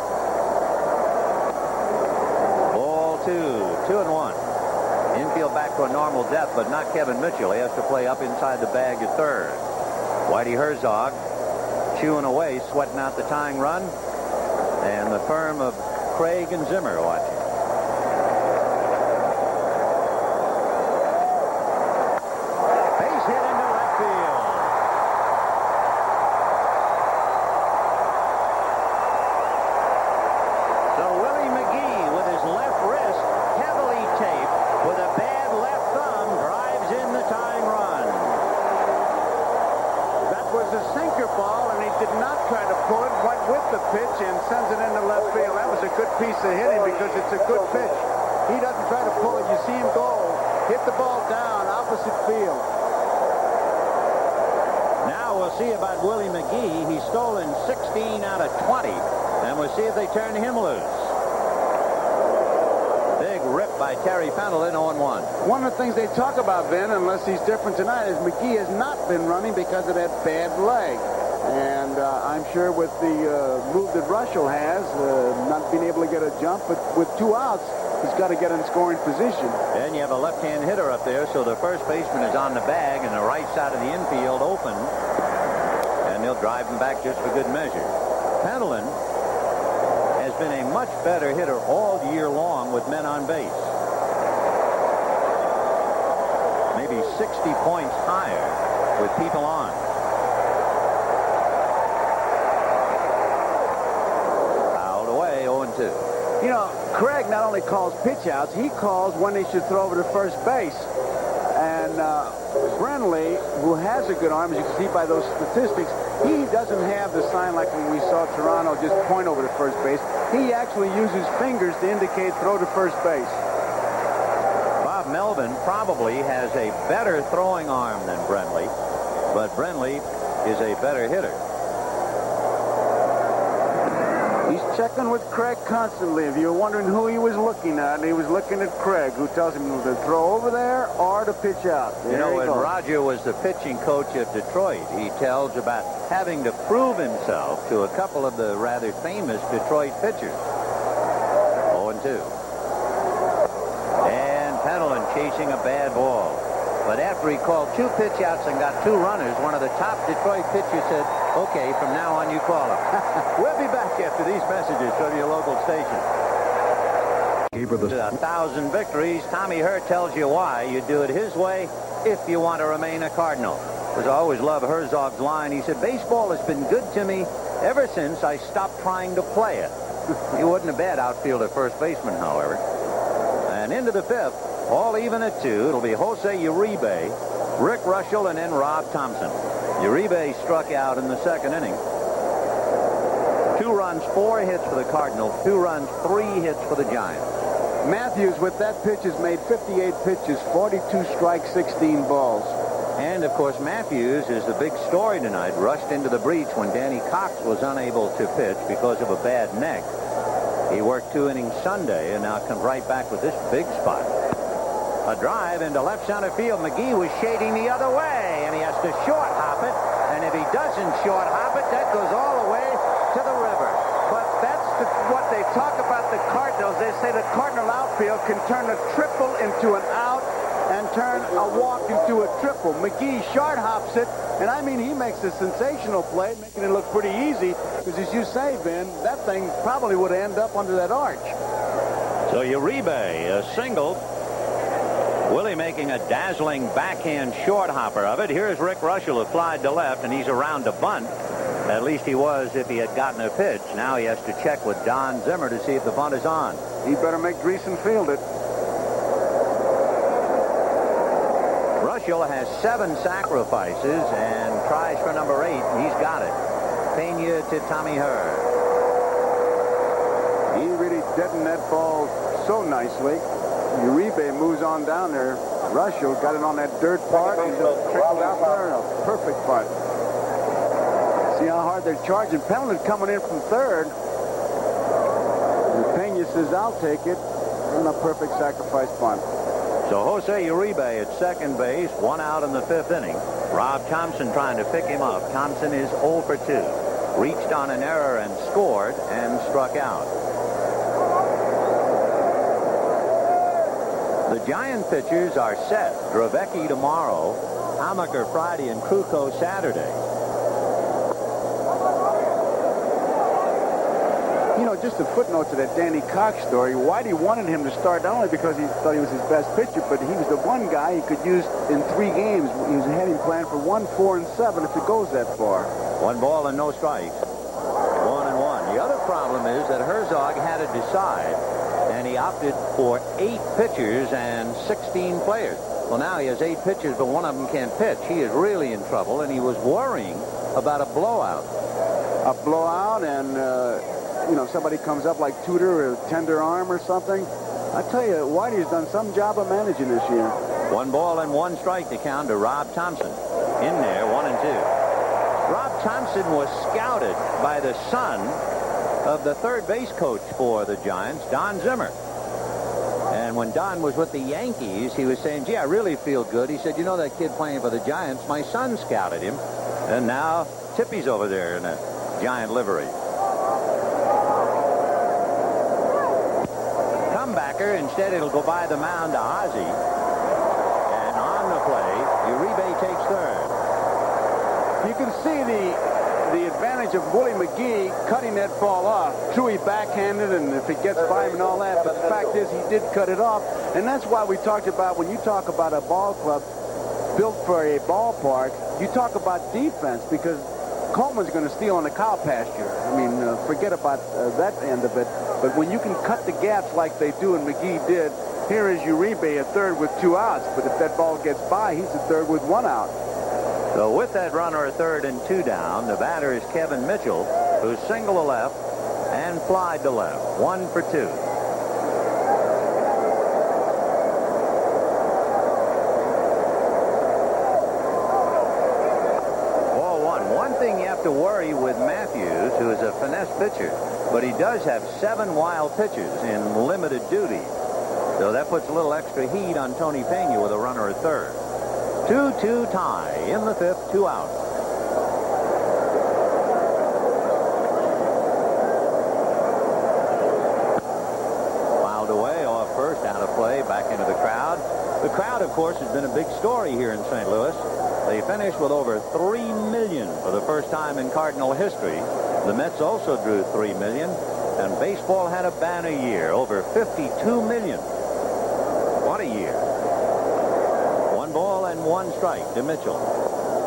Ball 2-1. Infield back to a normal depth, but not Kevin Mitchell. He has to play up inside the bag at third. Whitey Herzog chewing away, sweating out the tying run. And the firm of Craig and Zimmer watching. Piece of hitting because it's a good pitch. He doesn't try to pull it. You see him go, hit the ball down opposite field. Now we'll see about Willie McGee. He's stolen 16 out of 20, and we'll see if they turn him loose. Big rip by Terry Pendleton, 0-1. One of the things they talk about, Ben, unless he's different tonight, is McGee has not been running because of that bad leg. And I'm sure with the move that Russell has, not being able to get a jump, but with 2 outs, he's got to get in scoring position. And you have a left-hand hitter up there, so the first baseman is on the bag, and the right side of the infield open. And they'll drive him back just for good measure. Pendleton has been a much better hitter all year long with men on base. Maybe 60 points higher with people on. You know, Craig not only calls pitch outs, he calls when they should throw over to first base. And Brenly, who has a good arm, as you can see by those statistics, he doesn't have the sign like when we saw Toronto just point over to first base. He actually uses fingers to indicate throw to first base. Bob Melvin probably has a better throwing arm than Brenly, but Brenly is a better hitter. He's checking with Craig constantly. If you're wondering who he was looking at, he was looking at Craig, who tells him to throw over there or to pitch out. You know, when Roger was the pitching coach of Detroit, he tells about having to prove himself to a couple of the rather famous Detroit pitchers. 0-2. And Pendleton chasing a bad ball. But after he called 2 pitch outs and got 2 runners, one of the top Detroit pitchers said, "Okay, from now on you call him." We'll be back after these messages from your local station. 1,000 victories. Tommy Hurt tells you why. You do it his way if you want to remain a Cardinal. Because I always love Herzog's line. He said, "Baseball has been good to me ever since I stopped trying to play it." He wasn't a bad outfielder first baseman, however. And into the 5th. All even at 2. It'll be Jose Uribe, Rick Russell, and then Rob Thompson. Uribe struck out in the 2nd inning. 2 runs, 4 hits for the Cardinals. 2 runs, 3 hits for the Giants. Matthews, with that pitch, has made 58 pitches, 42 strikes, 16 balls. And, of course, Matthews is the big story tonight. Rushed into the breach when Danny Cox was unable to pitch because of a bad neck. He worked 2 innings Sunday and now comes right back with this big spot. A drive into left center field. McGee was shading the other way, and he has to short hop it. And if he doesn't short hop it, that goes all the way to the river. But that's what they talk about the Cardinals. They say the Cardinal outfield can turn a triple into an out and turn a walk into a triple. McGee short hops it, and I mean, he makes a sensational play, making it look pretty easy, because as you say, Ben, that thing probably would end up under that arch. So Uribe, a single. Willie making a dazzling backhand short hopper of it. Here's Rick Russell, who flied to left, and he's around to bunt. At least he was if he had gotten a pitch. Now he has to check with Don Zimmer to see if the bunt is on. He better make Greason field it. Russell has 7 sacrifices and tries for number 8. He's got it. Pena to Tommy Hurd. He really deadened that ball so nicely. Uribe moves on down there. Russell got it on that dirt part and just trickled out there. A perfect putt. See how hard they're charging. Pendleton coming in from third. And Pena says, I'll take it. And a perfect sacrifice bunt. So Jose Uribe at second base, 1 out in the 5th inning. Rob Thompson trying to pick him up. Thompson is 0 for 2. Reached on an error and scored and struck out. The Giant pitchers are set. Dravecki tomorrow, Hamaker Friday, and Kruko Saturday. You know, just a footnote to that Danny Cox story. Whitey wanted him to start not only because he thought he was his best pitcher, but he was the one guy he could use in 3 games. He was had him planned for 1, 4, and 7 if it goes that far. 1 ball and no strikes. 1-1. The other problem is that Herzog had to decide, and he opted for 8 pitchers and 16 players. Well, now he has 8 pitchers, but one of them can't pitch. He is really in trouble, and he was worrying about a blowout. A blowout, and you know, somebody comes up like Tudor or tender arm or something. I tell you, Whitey's done some job of managing this year. 1 ball and 1 strike to count to Rob Thompson. In there, 1-2. Rob Thompson was scouted by the son of the third base coach for the Giants, Don Zimmer. And when Don was with the Yankees, he was saying, gee, I really feel good. He said, you know that kid playing for the Giants? My son scouted him. And now Tippy's over there in a Giant livery. Comebacker. Instead, it'll go by the mound to Ozzie. And on the play, Uribe takes third. You can see the advantage of Willie McGee cutting that ball off. True, he backhanded, and if it gets by him and all that, but the fact is he did cut it off. And that's why we talked about, when you talk about a ball club built for a ballpark, you talk about defense, because Coleman's going to steal on the cow pasture. I mean, forget about that end of it. But when you can cut the gaps like they do and McGee did, here is Uribe at third with 2 outs. But if that ball gets by, he's at third with 1 out. So with that runner at third and 2 down, the batter is Kevin Mitchell, who singled to left and flied to left. 1 for 2. One thing you have to worry with Matthews, who is a finesse pitcher, but he does have 7 wild pitches in limited duty. So that puts a little extra heat on Tony Pena with a runner at third. 2-2 tie in the 5th, 2 outs. Fouled away off first, out of play, back into the crowd. The crowd, of course, has been a big story here in St. Louis. They finished with over 3 million for the first time in Cardinal history. The Mets also drew 3 million, and baseball had a banner year, over 52 million. What a year. 1 ball and 1 strike to Mitchell.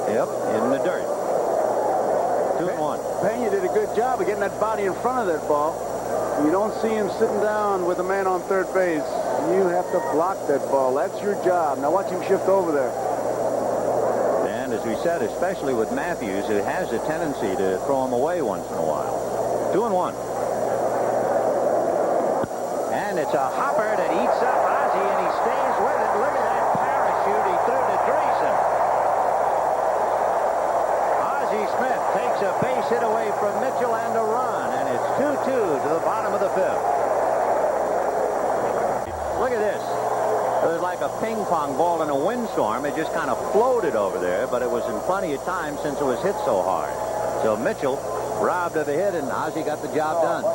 Yep, in the dirt. 2-1. Pena did a good job of getting that body in front of that ball. You don't see him sitting down with a man on third base. You have to block that ball. That's your job. Now watch him shift over there. And as we said, especially with Matthews, who has a tendency to throw him away once in a while. 2-1. And it's a hopper that eats up Ozzie, and he stays with it. Look at that parachute he threw to Greason. Ozzie Smith takes a base hit away from Mitchell and a run, and it's 2-2 to the bottom of the 5th. Look at this. It was like a ping pong ball in a windstorm. It just kind of floated over there, but it was in plenty of time since it was hit so hard. So Mitchell robbed of a hit, and Ozzie got the job done.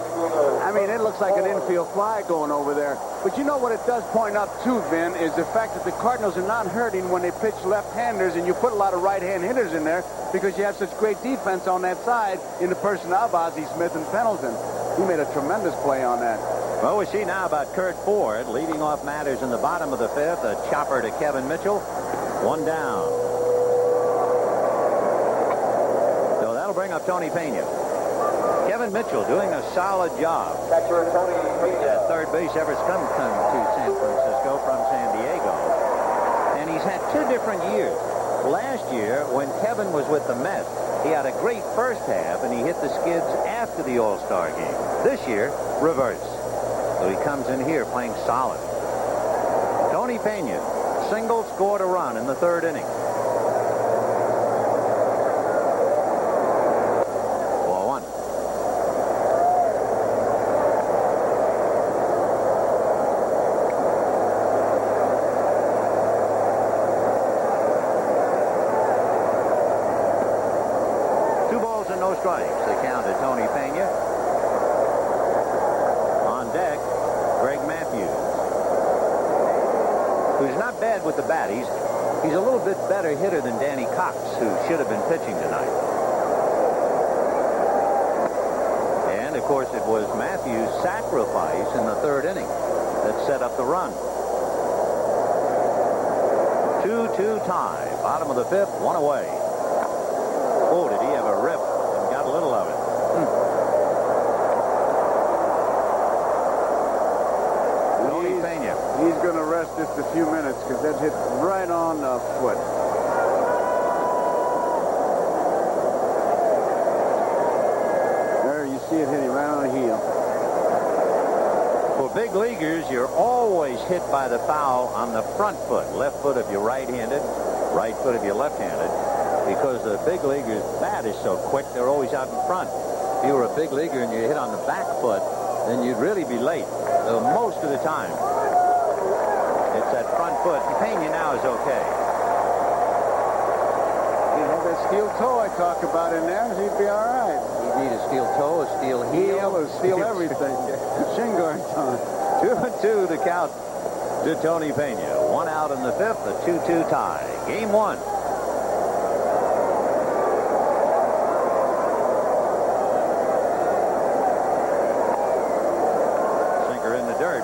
I mean, it looks like an infield fly going over there. But you know what it does point up, too, Vin, is the fact that the Cardinals are not hurting when they pitch left-handers, and you put a lot of right-hand hitters in there because you have such great defense on that side in the person of Ozzie Smith and Pendleton. He made a tremendous play on that. Well, we see now about Kurt Ford leading off matters in the bottom of the fifth. A chopper to Kevin Mitchell. One down. So that'll bring up Tony Pena. Kevin Mitchell doing a solid job. Catcher Tony Pena. At third base ever come to San Francisco from San Diego. And he's had 2 different years. Last year, when Kevin was with the Mets, he had a great first half, and he hit the skids after the All-Star game. This year, reverse. So he comes in here playing solid. Tony Pena, single, scored a run in the 3rd inning. 4-1. No strikes. They counted Tony Pena. On deck, Greg Matthews, who's not bad with the bat. He's a little bit better hitter than Danny Cox, who should have been pitching tonight. And, of course, it was Matthews' sacrifice in the 3rd inning that set up the run. 2-2 tie. Bottom of the 5th, 1 away. Oh, did he have a rip? Got a little of it. Tony Pena. He's going to rest just a few minutes because that hit right on the foot. There, you see it hitting right on the heel. For big leaguers, you're always hit by the foul on the front foot. Left foot if you're right-handed, right foot if you're left-handed. Because the big leaguer's bat is so quick, they're always out in front. If you were a big leaguer and you hit on the back foot, then you'd really be late most of the time. It's that front foot. Pena now is okay. You have that steel toe I talk about in there, he'd be all right. He'd need a steel toe, a steel heel, or steel everything. Shin guards on. 2-2 the count to Tony Pena. 1 out in the 5th, a 2-2 tie. Game 1.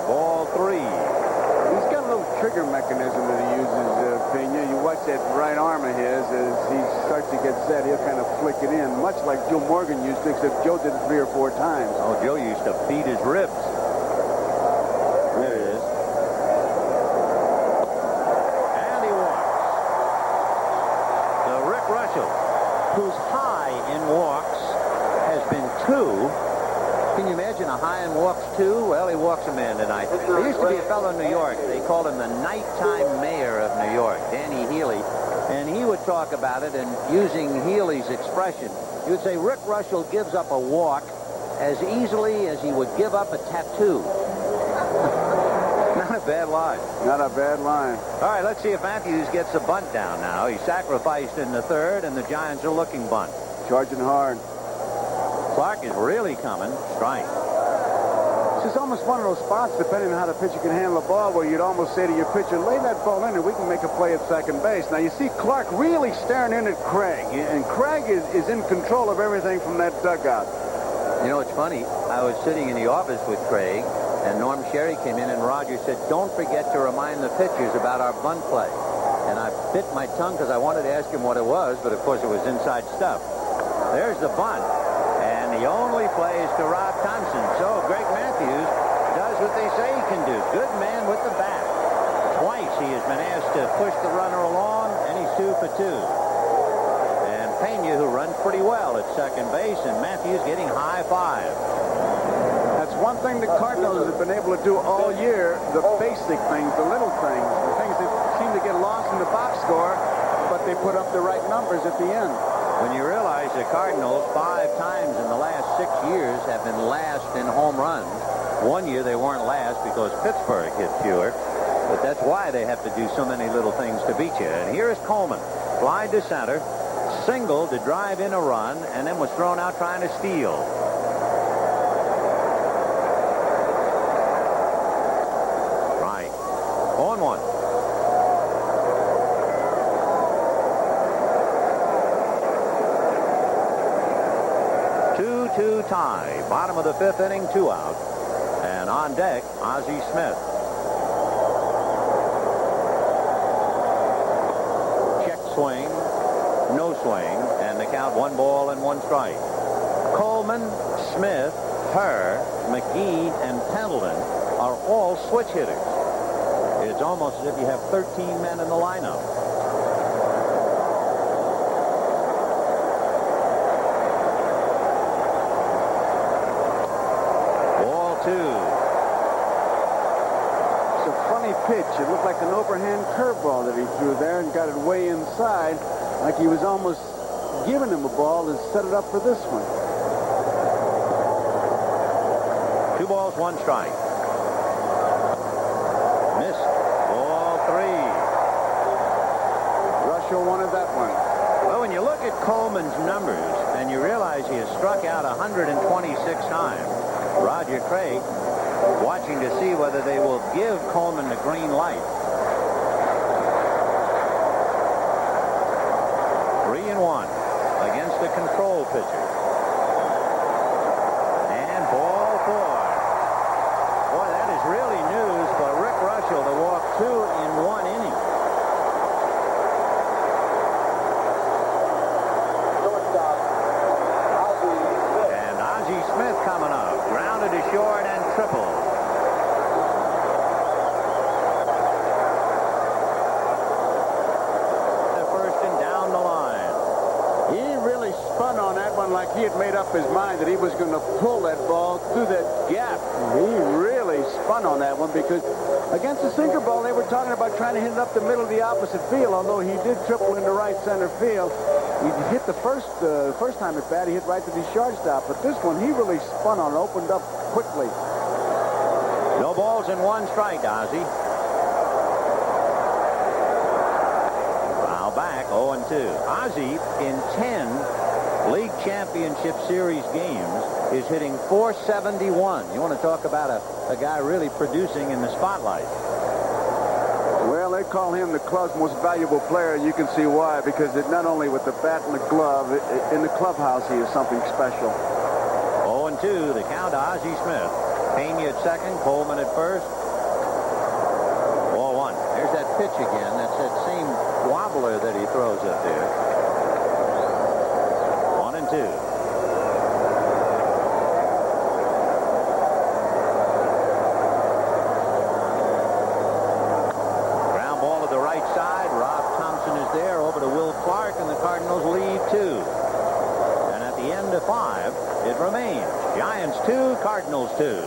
Ball 3. He's got a little trigger mechanism that he uses, Pena. You watch that right arm of his as he starts to get set. He'll kind of flick it in, much like Joe Morgan used to, except Joe did it 3 or 4 times. Oh, Joe used to feed his ribs. There it is. And he walks. So Rick Russell, whose high in walks has been 2. Can you imagine a high in walks 2? Well, he walks a man tonight. There used to be a fellow in New York. They called him the nighttime mayor of New York, Danny Healy. And he would talk about it, and using Healy's expression, he would say Rick Russell gives up a walk as easily as he would give up a tattoo. Not a bad line. Not a bad line. All right, let's see if Matthews gets the bunt down now. He sacrificed in the 3rd, and the Giants are looking bunt. Charging hard. Clark is really coming. Strike. This is almost one of those spots, depending on how the pitcher can handle the ball, where you'd almost say to your pitcher, lay that ball in and we can make a play at second base. Now, you see Clark really staring in at Craig, and Craig is in control of everything from that dugout. You know, it's funny. I was sitting in the office with Craig, and Norm Sherry came in, and Roger said, don't forget to remind the pitchers about our bunt play. And I bit my tongue because I wanted to ask him what it was, but, of course, it was inside stuff. There's the bunt. And the only play is to Rob Thompson. So Greg Matthews does what they say he can do. Good man with the bat. Twice he has been asked to push the runner along, and he's 2 for 2. And Pena, who runs pretty well at second base, and Matthews getting high 5. That's one thing the Cardinals have been able to do all year, the basic things, the little things, the things that seem to get lost in the box score, but they put up the right numbers at the end. When you realize the Cardinals 5 times in the last 6 years have been last in home runs. One year they weren't last because Pittsburgh hit fewer. But that's why they have to do so many little things to beat you. And here is Coleman. Fly to center. single to drive in a run, and then was thrown out trying to steal. Right. 0-1. 2-2 tie. Bottom of the 5th inning, 2 out. And on deck, Ozzie Smith. Check swing, no swing, and the count 1 ball and 1 strike. Coleman, Smith, Herr, McGee, and Pendleton are all switch hitters. It's almost as if you have 13 men in the lineup. Ball 2. It's a funny pitch. It looked like an overhand curveball that he threw there and got it way inside, like he was almost giving him a ball and set it up for this one. 2 balls, 1 strike. Missed. Ball 3. Russell wanted that one. Well, when you look at Coleman's numbers and you realize he has struck out 126 times, Roger Craig watching to see whether they will give Coleman the green light. 3-1 against the control pitcher. And ball 4. Boy, that is really news for Rick Russell to walk 2 in 1 inning. And Ozzie Smith coming up. Grounded to short and triple. The first and down the line. He really spun on that one like he had made up his mind that he was going to pull that ball through that gap. He really spun on that one because against the sinker ball, they were talking about trying to hit it up the middle of the opposite field, although he did triple into right center field. He hit the first time at bat, he hit right to the shortstop. But this one, he really spun on it, opened up quickly. No balls and 1 strike, Ozzie. Foul back, 0-2. Ozzie, in 10 League Championship Series games, is hitting .471. You want to talk about a guy really producing in the spotlight. Well, they call him the club's most valuable player. You can see why, because it not only with the bat and the glove, in the clubhouse he is something special. 0-2, the count to Ozzie Smith. Pena at second, Coleman at first. Ball 1. There's that pitch again. That's that same wobbler that he throws up there. 1-2. Ground ball to the right side. Rob Thompson is there. Over to Will Clark, and the Cardinals lead 2. And at the end of 5, it remains Giants 2, Cardinals 2.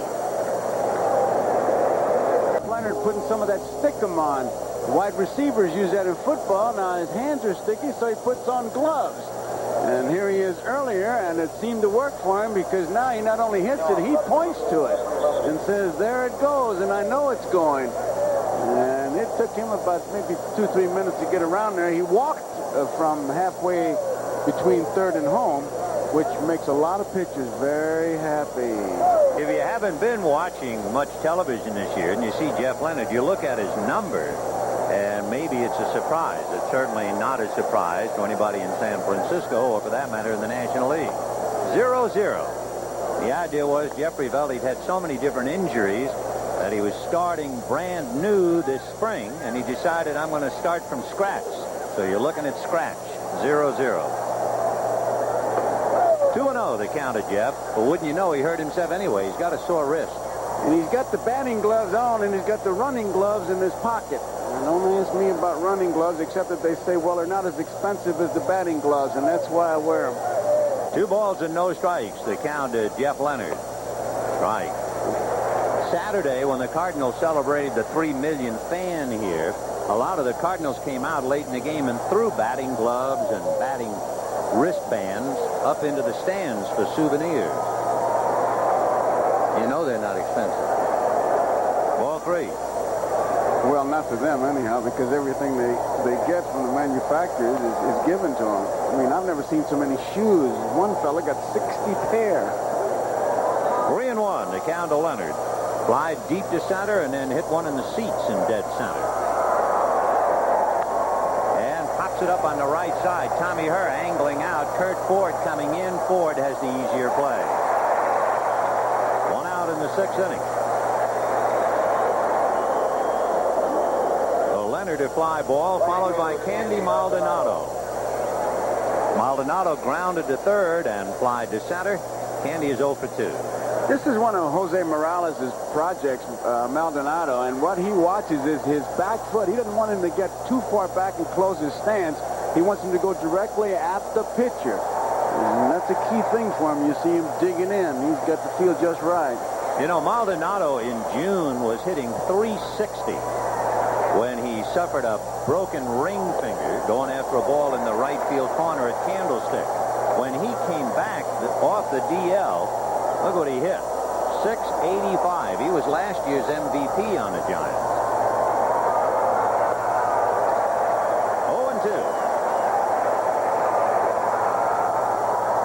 Leonard putting some of that stickum on. Wide receivers use that in football. Now his hands are sticky, so he puts on gloves. And here he is earlier, and it seemed to work for him because now he not only hits it, he points to it and says, there it goes, and I know it's going. And it took him about maybe 2-3 minutes to get around there. He walked from halfway between third and home, which makes a lot of pitchers very happy. If you haven't been watching much television this year and you see Jeff Leonard, you look at his number, and maybe it's a surprise. It's certainly not a surprise to anybody in San Francisco, or for that matter in the National League. 0-0. The idea was Jeffrey Veldy had so many different injuries that he was starting brand new this spring, and he decided, I'm going to start from scratch. So you're looking at scratch. 0-0. 2-0 the count of Jeff. But wouldn't you know, he hurt himself anyway. He's got a sore wrist. And he's got the batting gloves on, and he's got the running gloves in his pocket. And don't ask me about running gloves, except that they say, well, they're not as expensive as the batting gloves, and that's why I wear them. 2 balls and no strikes. The count to Jeff Leonard. Strike. Saturday, when the Cardinals celebrated the 3 million fan here, a lot of the Cardinals came out late in the game and threw batting gloves and batting wristbands up into the stands for souvenirs. You know they're not expensive. Ball 3. Well, not to them anyhow, because everything they get from the manufacturers is given to them. I mean, I've never seen so many shoes. One fella got 60 pair. 3-1 to count to Leonard. Fly deep to center and then hit one in the seats in dead center. And pops it up on the right side. Tommy Herr angling out. Kurt Ford coming in. Ford has the easier play. 1 out in the 6th inning. So Leonard a fly ball followed by Candy Maldonado. Maldonado grounded to third and flied to center. Candy is 0 for 2. This is one of Jose Morales' projects, Maldonado, and what he watches is his back foot. He doesn't want him to get too far back and close his stance. He wants him to go directly at the pitcher. And that's a key thing for him. You see him digging in. He's got the feel just right. You know, Maldonado in June was hitting .360 when he suffered a broken ring finger going after a ball in the right field corner at Candlestick. When he came back off the DL, look what he hit. .685. He was last year's MVP on the Giants. 0-2.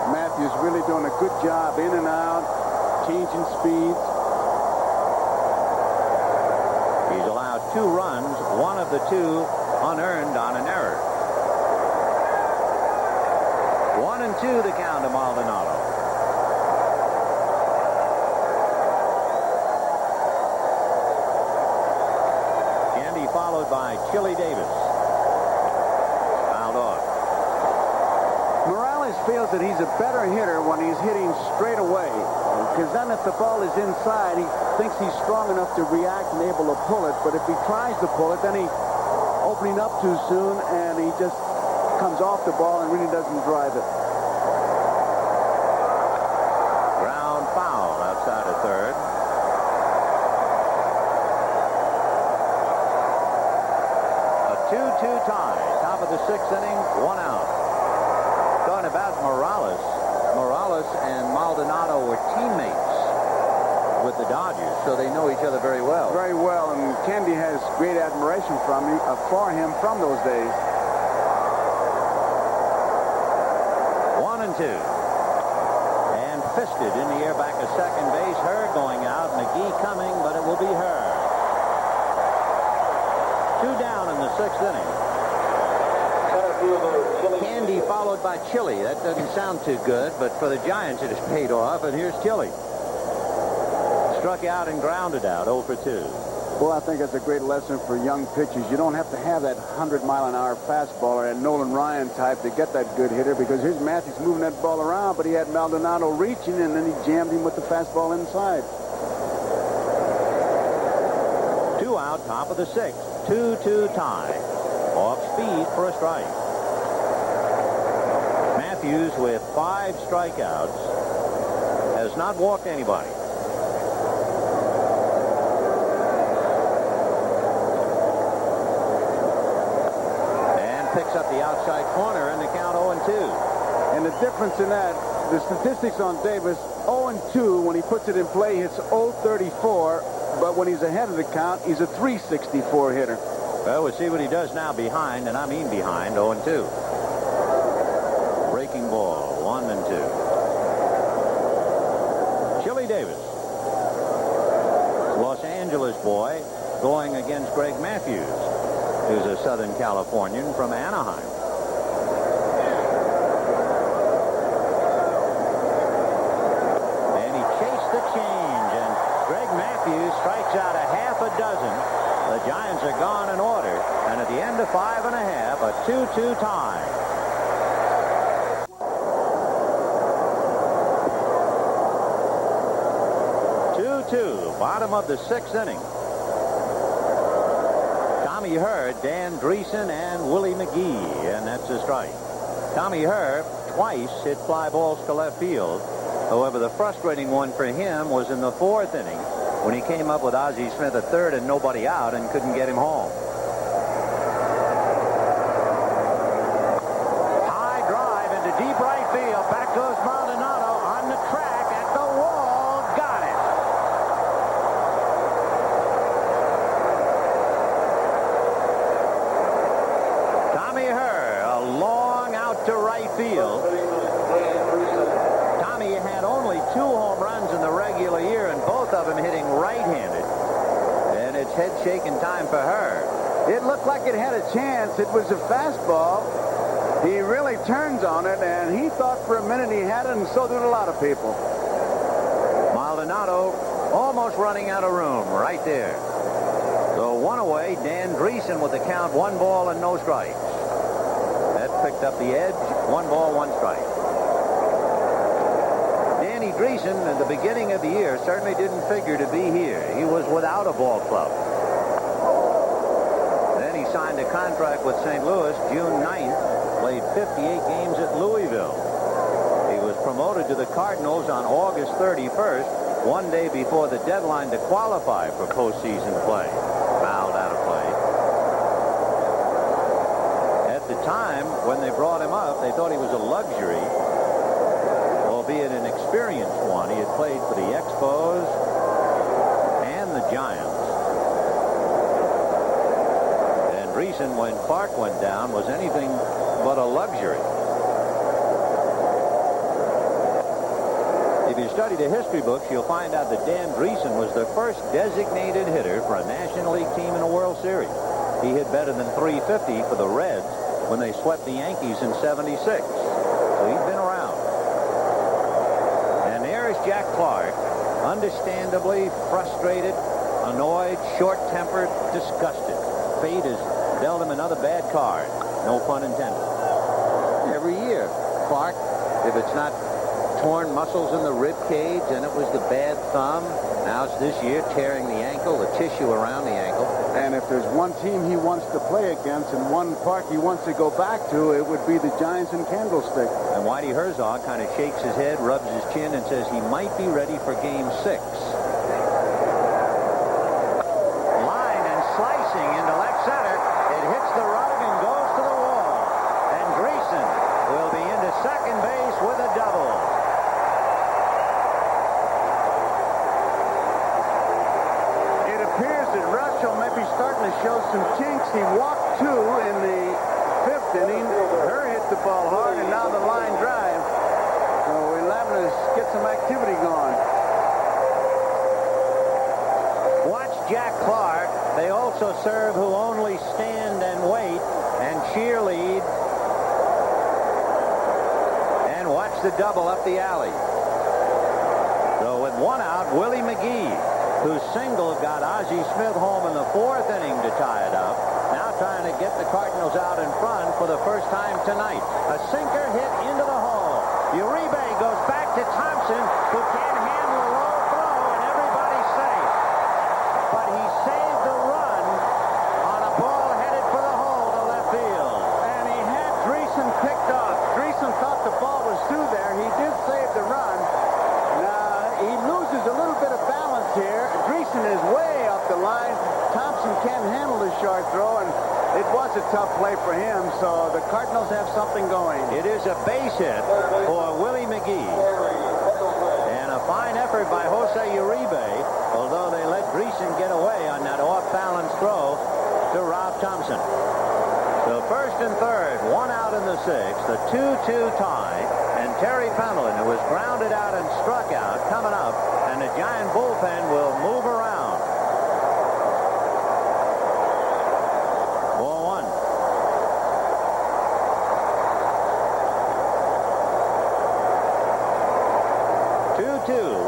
Matthews really doing a good job in and out, changing speeds. He's allowed 2 runs, one of the 2 unearned on an error. 1-2 the count to Maldonado. Candy followed by Chili Davis. Fouled off. Morales feels that he's a better hitter when he's hitting straight away. Because then if the ball is inside, he thinks he's strong enough to react and able to pull it. But if he tries to pull it, then he's opening up too soon, and he just comes off the ball and really doesn't drive it. Ground foul outside of third. A 2-2 tie. Top of the 6th inning, 1 out. Talking about Morales. Morales and Maldonado were teammates with the Dodgers, so they know each other very well. Very well, and Candy has great admiration for him from those days. 1-2. And fisted in the air back to second base. Herr going out. McGee coming, but it will be Herr. 2 down in the 6th inning. Candy followed by Chili. That doesn't sound too good, but for the Giants it has paid off, and here's Chili. Struck out and grounded out, 0 for 2. Well, I think that's a great lesson for young pitchers. You don't have to have that 100-mile-an-hour fastball or that Nolan Ryan type to get that good hitter, because here's Matthews moving that ball around, but he had Maldonado reaching, and then he jammed him with the fastball inside. 2 out, top of the 6th. 2-2 tie. Off speed for a strike. Matthews with 5 strikeouts has not walked anybody. Picks up the outside corner and the count 0-2. And the difference in that, the statistics on Davis, 0-2 when he puts it in play, hits .034, but when he's ahead of the count, he's a .364 hitter. Well, we'll see what he does now behind, and I mean behind, 0-2. Breaking ball, 1-2. Chili Davis, Los Angeles boy, going against Greg Matthews, who's a Southern Californian from Anaheim. And he chased the change, and Greg Matthews strikes out a half a dozen. The Giants are gone in order, and at the end of 5 1/2, a 2-2 tie. Bottom of the 6th inning. Tommy Herr, Dan Dreesen, and Willie McGee, and that's a strike. Tommy Herr twice hit fly balls to left field. However, the frustrating one for him was in the 4th inning when he came up with Ozzie Smith at third and nobody out and couldn't get him home. High drive into deep right field. Back goes Maldonado on the track at the wall. Got it. 2 home runs in the regular year, and both of them hitting right-handed. And it's head-shaking time for her. It looked like it had a chance. It was a fastball. He really turns on it, and he thought for a minute he had it, and so did a lot of people. Maldonado almost running out of room right there. So 1 away. Dan Dreesen with the count, 1 ball and no strikes. That picked up the edge. 1 ball, 1 strike. Danny Dreesen at the beginning of the year certainly didn't figure to be here. He was without a ball club. Then he signed a contract with St. Louis June 9th. Played 58 games at Louisville. He was promoted to the Cardinals on August 31st, 1 day before the deadline to qualify for postseason play. Fouled out of play. At the time when they brought him up, they thought he was a luxury, albeit an experienced one. He had played for the Expos and the Giants. And Dreesen, when Clark went down, was anything but a luxury. If you study the history books, you'll find out that Dan Dreesen was the first designated hitter for a National League team in a World Series. He hit better than .350 for the Reds when they swept the Yankees in '76. So he's been around. And there is Jack Clark, understandably frustrated, annoyed, short-tempered, disgusted. Fate has dealt him another bad card. No pun intended. Every year, Clark, if it's not torn muscles in the rib cage, and it was the bad thumb. Now it's this year tearing the ankle, the tissue around the ankle. And if there's one team he wants to play against and one park he wants to go back to, it would be the Giants and Candlestick. And Whitey Herzog kind of shakes his head, rubs his chin, and says he might be ready for Game 6. Line and slicing into left center. It hits the rug and goes to the wall. And Dreesen will be into second base with a double. It appears that Russell may be starting to show some kinks. He walked 2 in the 5th inning. Her hit the ball hard, and now the line drive. So we're having to get some activity going. Watch Jack Clark. They also serve who only stand and wait and cheerlead. And watch the double up the alley. So with 1 out, Willie McGee, whose single got Ozzie Smith home in the 4th inning to tie it up. Now trying to get the Cardinals out in front for the first time tonight. A sinker hit into the hole. Uribe goes back to Thompson, who can't handle a low throw, and everybody's safe. But he saved the run on a ball headed for the hole to left field. And he had Dreesen picked off. Dreesen thought the ball was through there. He did save the run. Now, he loses a little bit of balance here. Dreesen is way up the line. Thompson can't handle the short throw, and it was a tough play for him, so the Cardinals have something going. It is a base hit for Willie McGee. And a fine effort by Jose Uribe, although they let Dreesen get away on that off-balance throw to Rob Thompson. So first and third, 1 out in the 6th, a 2-2 tie, and Terry Pendleton, who was grounded out and struck out, coming up, and the Giant bullpen will move around. Ball 1.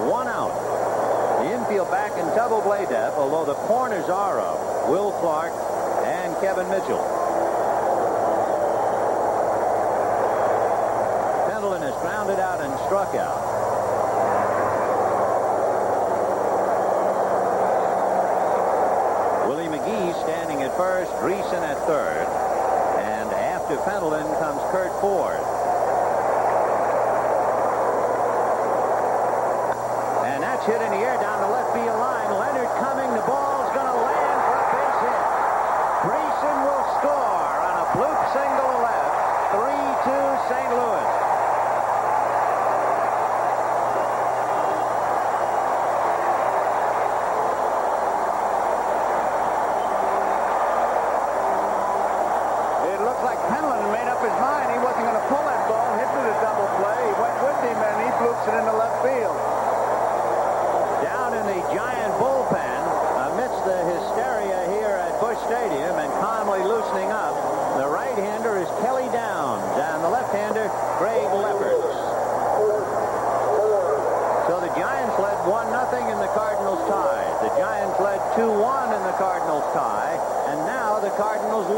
One out. The infield back in double play depth, although the corners are up. Will Clark and Kevin Mitchell. Pendleton is grounded out and struck out. Willie McGee standing at first, Dreesen at third. And after Pendleton comes Kurt Ford. Hit in the air down the left field line. Leonard coming. The ball's going to land for a base hit. Dreesen will score on a bloop single to left. 3-2 St. Louis. It looked like Pendleton made up his mind he wasn't going to pull that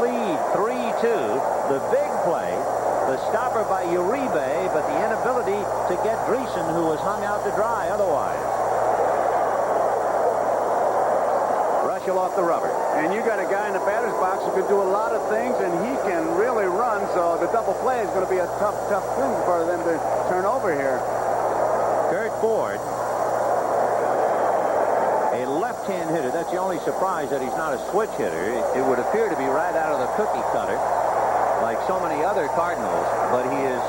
lead 3-2. The big play, the stopper by Uribe, but the inability to get Dreesen, who was hung out to dry otherwise. Russell off the rubber. And you got a guy in the batter's box who can do a lot of things, and he can really run, so the double play is going to be a tough thing for them to turn over here. Kurt Ford, a left-hand hitter. That's the only surprise that he's not a switch hitter. It would appear to be right out of the cookie cutter, like so many other Cardinals, but he is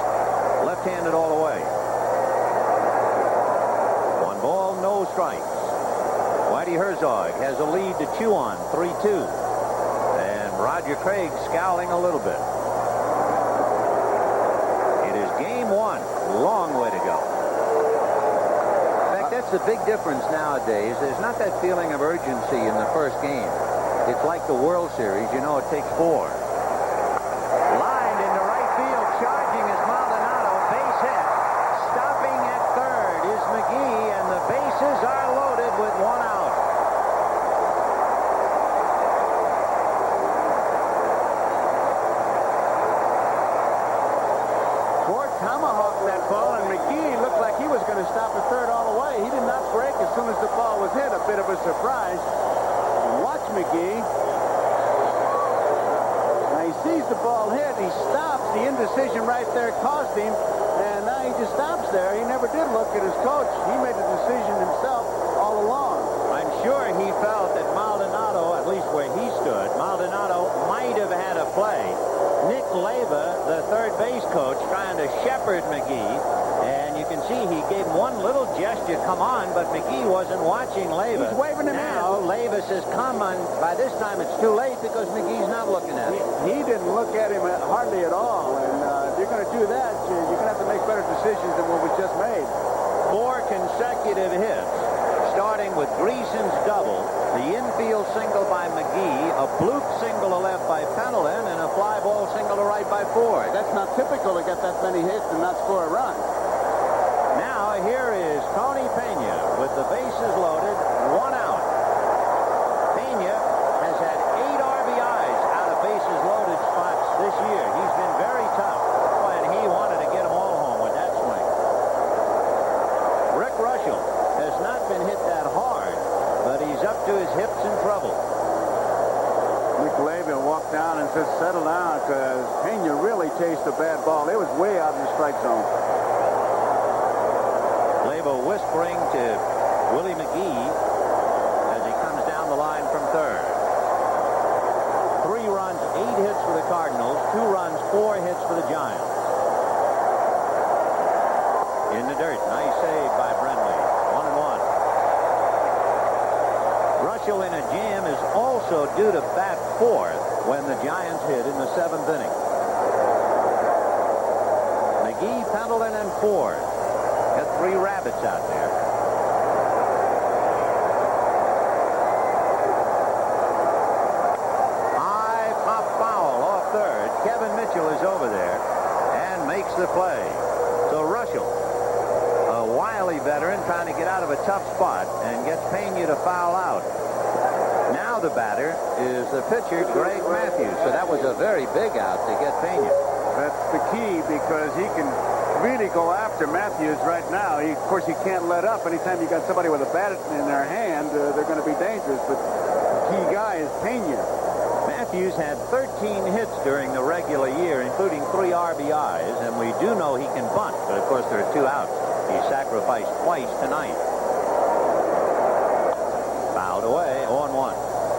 left-handed all the way. 1 ball, no strikes. Whitey Herzog has a lead to chew on, 3-2. And Roger Craig scowling a little bit. It is game 1. Long way to go. In fact, that's the big difference nowadays. There's not that feeling of urgency in the first game. It's like the World Series. You know, it takes 4. Lined into right field, charging is Maldonado. Base hit. Stopping at third is McGee, and the bases are loaded with 1 out. Tomahawked that ball, and McGee looked like he was going to stop at third all the way. He did not break as soon as the ball was hit. A bit of a surprise. Watch McGee. Now he sees the ball hit. He stops. The indecision right there cost him, and now he just stops there. He never did look at his coach. He made the decision himself all along. I'm sure he felt that Maldonado, at least where he stood, Maldonado might have had a play. Nick Leyva, the third base coach, trying to shepherd McGee, and you can see he gave him one little gesture, come on, but McGee wasn't watching Leyva. He's waving him now, in. Leyva says, come on. By this time, it's too late because McGee's not looking at him. He didn't look at him hardly at all, and if you're going to do that, you're going to have to make better decisions than what was just made. 4 consecutive hits, starting with Greason's double, the infield single by McGee, a bloop single to left by Pendleton, and a fly ball single to right by Ford. That's not typical to get that many hits and not score a run. Now here is Tony Pena with the bases loaded, 1 out. Pena has had 8 RBIs out of bases loaded spots this year. He's been very tough, and he wanted to get them all home with that swing. Rick Russell has not been hit that hard, but he's up to his hips in trouble. Nick Leyva walked down and said, settle down, because Pena really chased a bad ball. It was way out in the strike zone. Leyva whispering to Willie McGee as he comes down the line from third. 3 runs, 8 hits for the Cardinals, 2 runs, 4 hits for the Giants. In the dirt, nice save by Brentley. 1-1. Russell in a jam is also due to bat 4th when the Giants hit in the 7th inning. McGee, Pendleton, and Ford. Got 3 rabbits out there. High pop foul off third. Kevin Mitchell is over there and makes the play. So Russell, a wily veteran, trying to get out of a tough spot and gets Pena to foul out. Now the batter is the pitcher, Greg Matthews. So that was a very big out to get Pena. That's the key, because he can really go after Matthews right now. Of course, he can't let up. Anytime you got somebody with a bat in their hand, they're going to be dangerous. But the key guy is Pena. Matthews had 13 hits during the regular year, including 3 RBIs, and we do know he can bunt. But, of course, there are 2 outs. He sacrificed twice tonight. Fouled away, 0-1.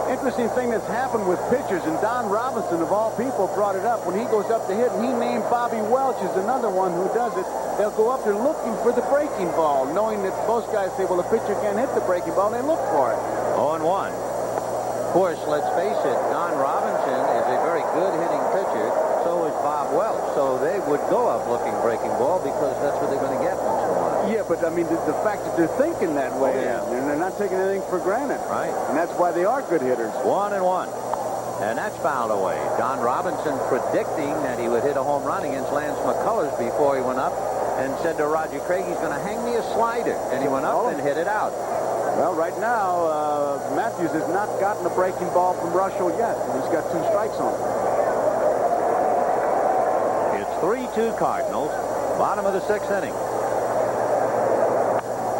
Interesting thing that's happened with pitchers, and Don Robinson, of all people, brought it up. When he goes up to hit, and he named Bobby Welch as another one who does it, they'll go up there looking for the breaking ball, knowing that most guys say, well, the pitcher can't hit the breaking ball, and they look for it. 0-1. Of course, let's face it, Don Robinson is a very good hitting pitcher. So is Bob Welch. So they would go up looking breaking ball because that's what they're going to get once in a while. Yeah, but I mean, the fact that they're thinking that way, and they're not taking anything for granted. Right. And that's why they are good hitters. 1-1. And that's fouled away. Don Robinson predicting that he would hit a home run against Lance McCullers before he went up and said to Roger Craig, he's going to hang me a slider. And he went up and hit it out. Well, right now, Matthews has not gotten a breaking ball from Russell yet. He's got 2 strikes on him. It's 3-2 Cardinals. Bottom of the 6th inning.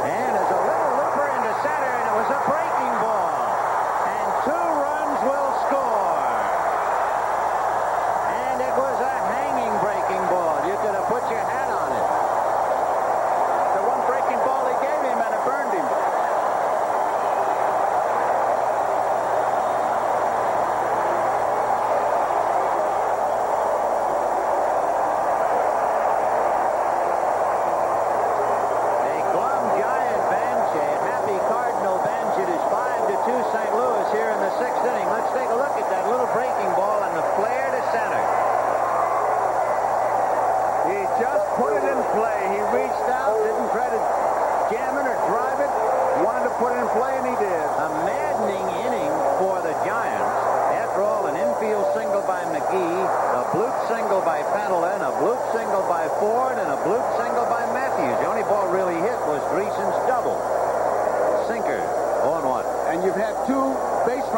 And it's a little looper into center, and it was a breaking ball. And 2 runs will score. And it was a hanging breaking ball. You could have put your hat on it. The one breaking ball he gave him, and it burned him.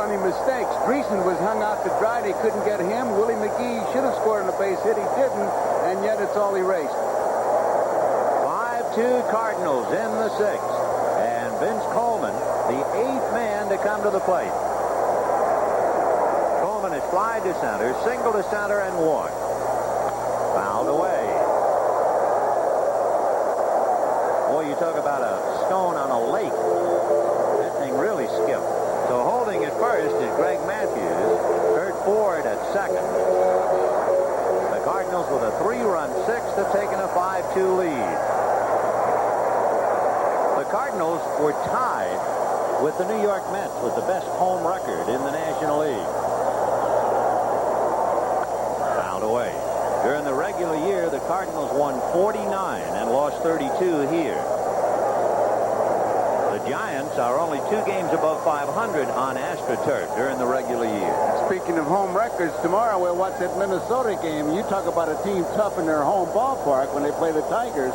Mistakes. Dreesen was hung out to dry. They couldn't get him. Willie McGee should have scored on a base hit. He didn't, and yet it's all erased. 5-2 Cardinals in the 6th. And Vince Coleman, the 8th man to come to the plate. Coleman is fly to center, single to center, and walk. Fouled away. Boy, you talk about a stone on a lake. That thing really skipped. So holding at first is Greg Matthews. Kurt Ford at second. The Cardinals with a 3-run 6th have taken a 5-2 lead. The Cardinals were tied with the New York Mets with the best home record in the National League. Fouled away. During the regular year, the Cardinals won 49 and lost 32 here. The Giants are only 2 games above 500 on AstroTurf during the regular year. Speaking of home records, tomorrow we'll watch that Minnesota game. You talk about a team tough in their home ballpark when they play the Tigers.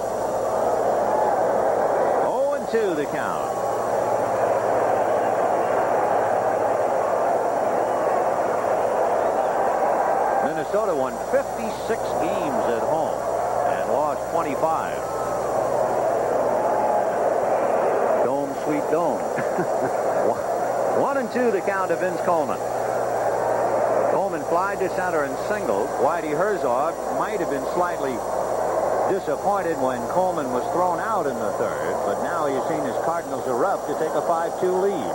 0-2 the count. Minnesota won 56 games at home and lost 25. Sweet dome. 1-2 the count of Vince Coleman. Coleman flied to center and singled. Whitey Herzog might have been slightly disappointed when Coleman was thrown out in the 3rd, but now he's seen his Cardinals erupt to take a 5-2 lead.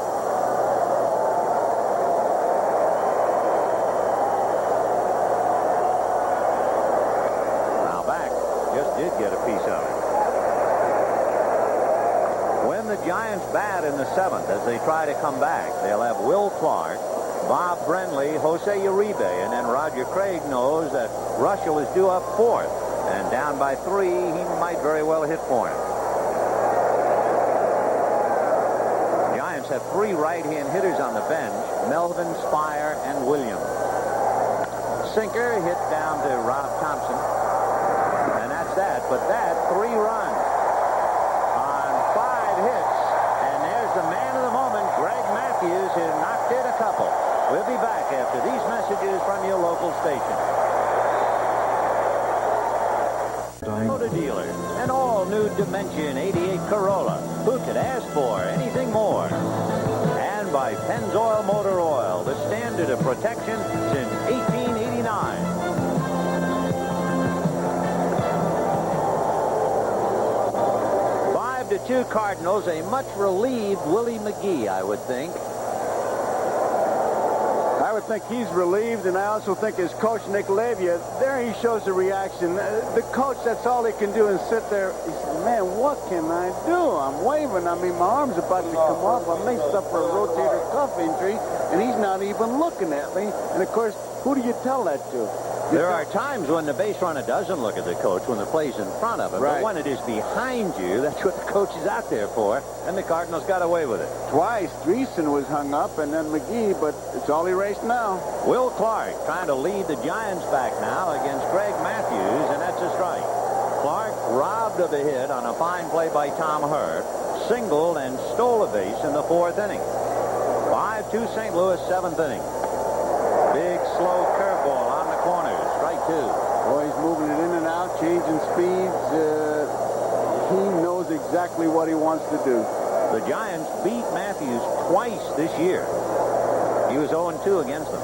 Now back just did get a piece of it. The Giants bat in the 7th as they try to come back. They'll have Will Clark, Bob Brenly, Jose Uribe, and then Roger Craig knows that Russell is due up 4th, and down by 3 he might very well hit for him. Giants have 3 right-hand hitters on the bench: Melvin, Spire, and Williams. Sinker hit down to Rob Thompson, and that's that. But that 3 runs hits, and there's the man of the moment, Greg Matthews, who knocked in a couple. We'll be back after these messages from your local station. Motor dealer, an all-new Dimension 88 Corolla. Who could ask for anything more? And by Pennzoil Motor Oil, the standard of protection since 1889. 5-2 Cardinals, a much relieved Willie McGee, I would think. I would think he's relieved, and I also think his coach, Nick Lavia, there he shows a reaction. The coach, that's all he can do is sit there. He said, man, what can I do? I'm waving. I mean, my arm's about to come off. I may suffer a rotator cuff injury, and he's not even looking at me. And, of course, who do you tell that to? There are times when the base runner doesn't look at the coach when the play's in front of him. Right. But when it is behind you, that's what the coach is out there for. And the Cardinals got away with it. Twice, Dreesen was hung up, and then McGee, but it's all erased now. Will Clark trying to lead the Giants back now against Greg Matthews, and that's a strike. Clark robbed of a hit on a fine play by Tom Hurt. singled and stole a base in the 4th inning. 5-2 St. Louis, 7th inning. Big, slow curveball on the corner. Strike 2. Boy, he's moving it in and out, changing speeds. He knows exactly what he wants to do. The Giants beat Matthews twice this year. He was 0-2 against them.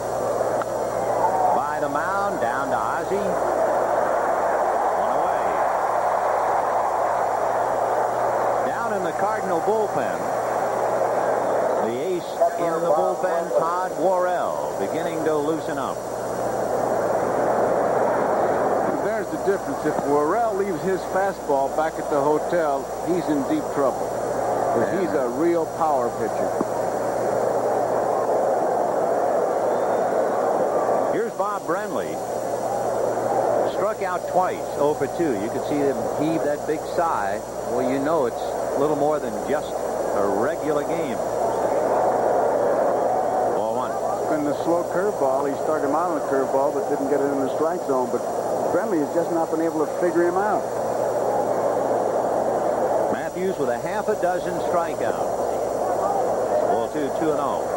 By the mound, down to Ozzie. One away. Down in the Cardinal bullpen, the ace in the bullpen, Todd Worrell, beginning to loosen up. There's the difference. If Worrell leaves his fastball back at the hotel, he's in deep trouble. Because he's a real power pitcher. Here's Bob Brenly. Struck out twice, 0 for 2. You could see him heave that big sigh. Well, you know it's a little more than just a regular game. Ball 1. In the slow curveball, he started him out on the curveball, but didn't get it in the strike zone. But Brenly has just not been able to figure him out. Matthews with a half a dozen strikeouts. Ball 2, 2-0.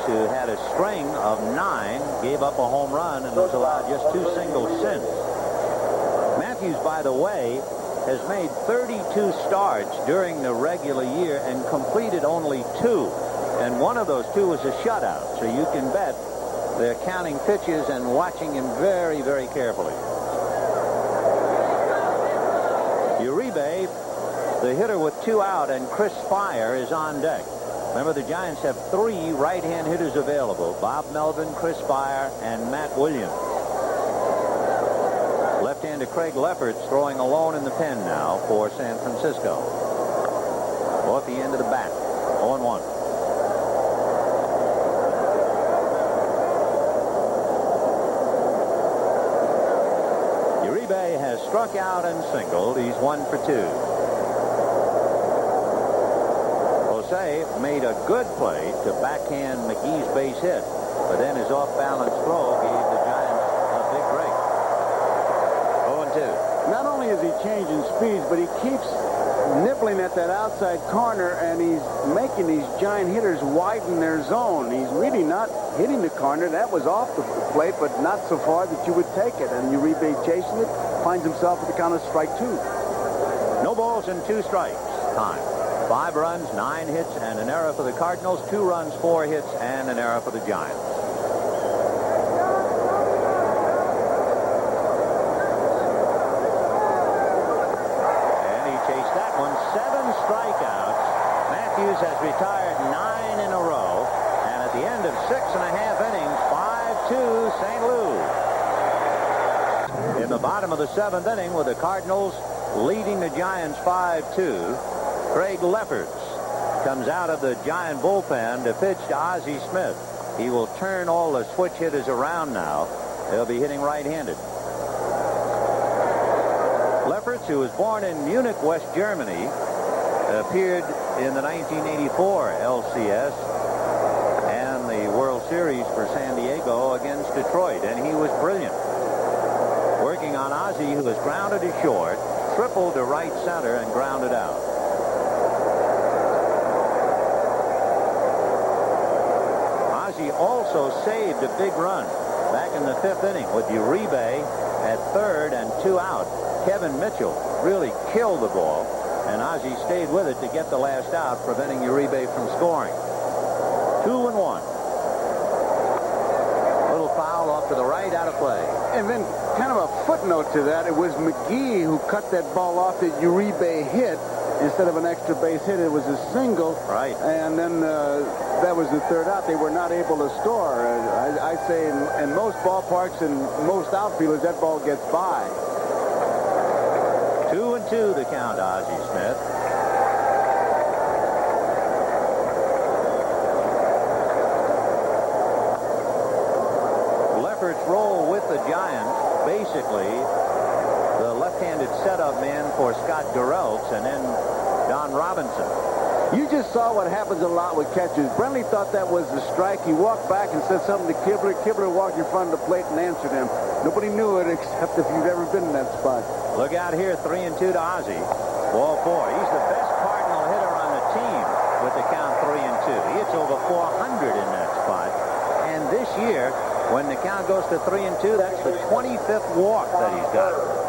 Who had a string of 9, gave up a home run and was allowed just 2 singles since. Matthews, by the way, has made 32 starts during the regular year and completed only 2. And one of those 2 was a shutout. So you can bet they're counting pitches and watching him very, very carefully. Uribe, the hitter with 2 out, and Chris Spire is on deck. Remember, the Giants have 3 right-hand hitters available. Bob Melvin, Chris Spire, and Matt Williams. Left-hander Craig Lefferts throwing alone in the pen now for San Francisco. Off the end of the bat. 0-1. Uribe has struck out and singled. He's 1 for 2. Made a good play to backhand McGee's base hit, but then his off-balance throw gave the Giants a big break. 0-2. Not only is he changing speeds, but he keeps nibbling at that outside corner, and he's making these Giant hitters widen their zone. He's really not hitting the corner. That was off the plate, but not so far that you would take it. And Uribe chasing it, finds himself at the count of strike 2. No balls and 2 strikes. Time. 5 runs, 9 hits, and an error for the Cardinals. 2 runs, 4 hits, and an error for the Giants. And he chased that one. 7 strikeouts. Matthews has retired 9 in a row. And at the end of 6.5 innings, 5-2 St. Louis. In the bottom of the 7th inning with the Cardinals leading the Giants 5-2. Craig Lefferts comes out of the Giant bullpen to pitch to Ozzie Smith. He will turn all the switch hitters around now. They'll be hitting right-handed. Lefferts, who was born in Munich, West Germany, appeared in the 1984 LCS and the World Series for San Diego against Detroit, and he was brilliant. Working on Ozzie, who was grounded to short, tripled to right center and grounded out. Also saved a big run back in the 5th inning with Uribe at 3rd and 2 out. Kevin Mitchell really killed the ball, and Ozzie stayed with it to get the last out, preventing Uribe from scoring. 2-1. Little foul off to the right, out of play. And then kind of a footnote to that, it was McGee who cut that ball off that Uribe hit. Instead of an extra base hit, it was a single. Right. And then that was the 3rd out. They were not able to score. I say in most ballparks and most outfielders, that ball gets by. 2-2 the count, Ozzie Smith. Lefferts roll with the Giants, basically the left-handed setup man for Scott Gerelts and then Don Robinson. You just saw what happens a lot with catchers. Brenly thought that was the strike. He walked back and said something to Kibler. Kibler walked in front of the plate and answered him. Nobody knew it except if you've ever been in that spot. Look out here, 3-2 to Ozzie. Ball 4. He's the best Cardinal hitter on the team with the count 3-2. He hits over 400 in that spot. And this year, when the count goes to 3-2, that's the 25th walk that he's got.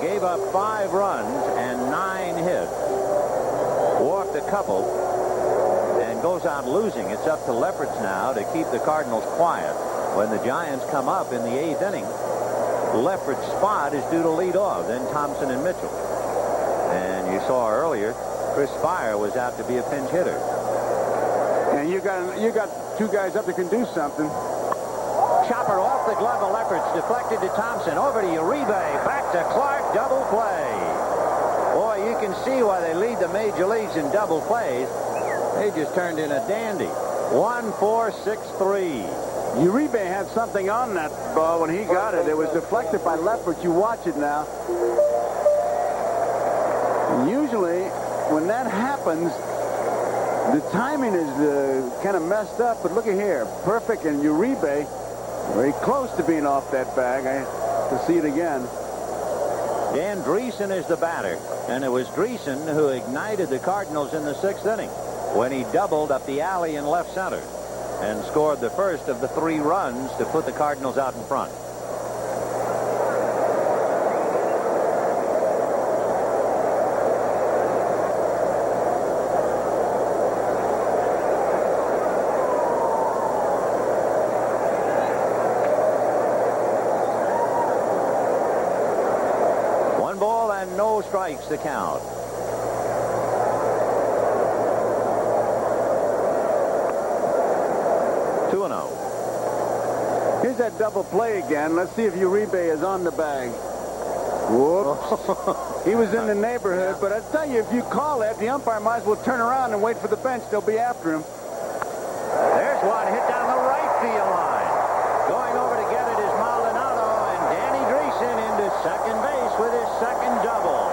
Gave up 5 runs and 9 hits. Walked a couple and goes out losing. It's up to Lefferts now to keep the Cardinals quiet. When the Giants come up in the 8th inning, Lefferts' spot is due to lead off, then Thompson and Mitchell. And you saw earlier, Chris Spire was out to be a pinch hitter. And you got 2 guys up that can do something. Chopper off the glove of Lefferts, deflected to Thompson, over to Uribe, back to Clark, double play. Boy, you can see why they lead the major leagues in double plays. They just turned in a dandy. 1-4-6-3. Uribe had something on that ball when he got it. It was deflected by Lefferts. You watch it now. Usually, when that happens, the timing is kind of messed up. But look at here, perfect, and Uribe very close to being off that bag. I have to see it again. Dan Dreesen is the batter, and it was Dreesen who ignited the Cardinals in the 6th inning when he doubled up the alley in left center and scored the first of the 3 runs to put the Cardinals out in front. No strikes to count. Here's that double play again. Let's see if Uribe is on the bag. Whoops. He was in the neighborhood, but I tell you, if you call that, the umpire might as well turn around and wait for the bench. They'll be after him. There's one hit down the right field line. Going over to get it is Maldonado, and Danny Dreesen into second base with his second double.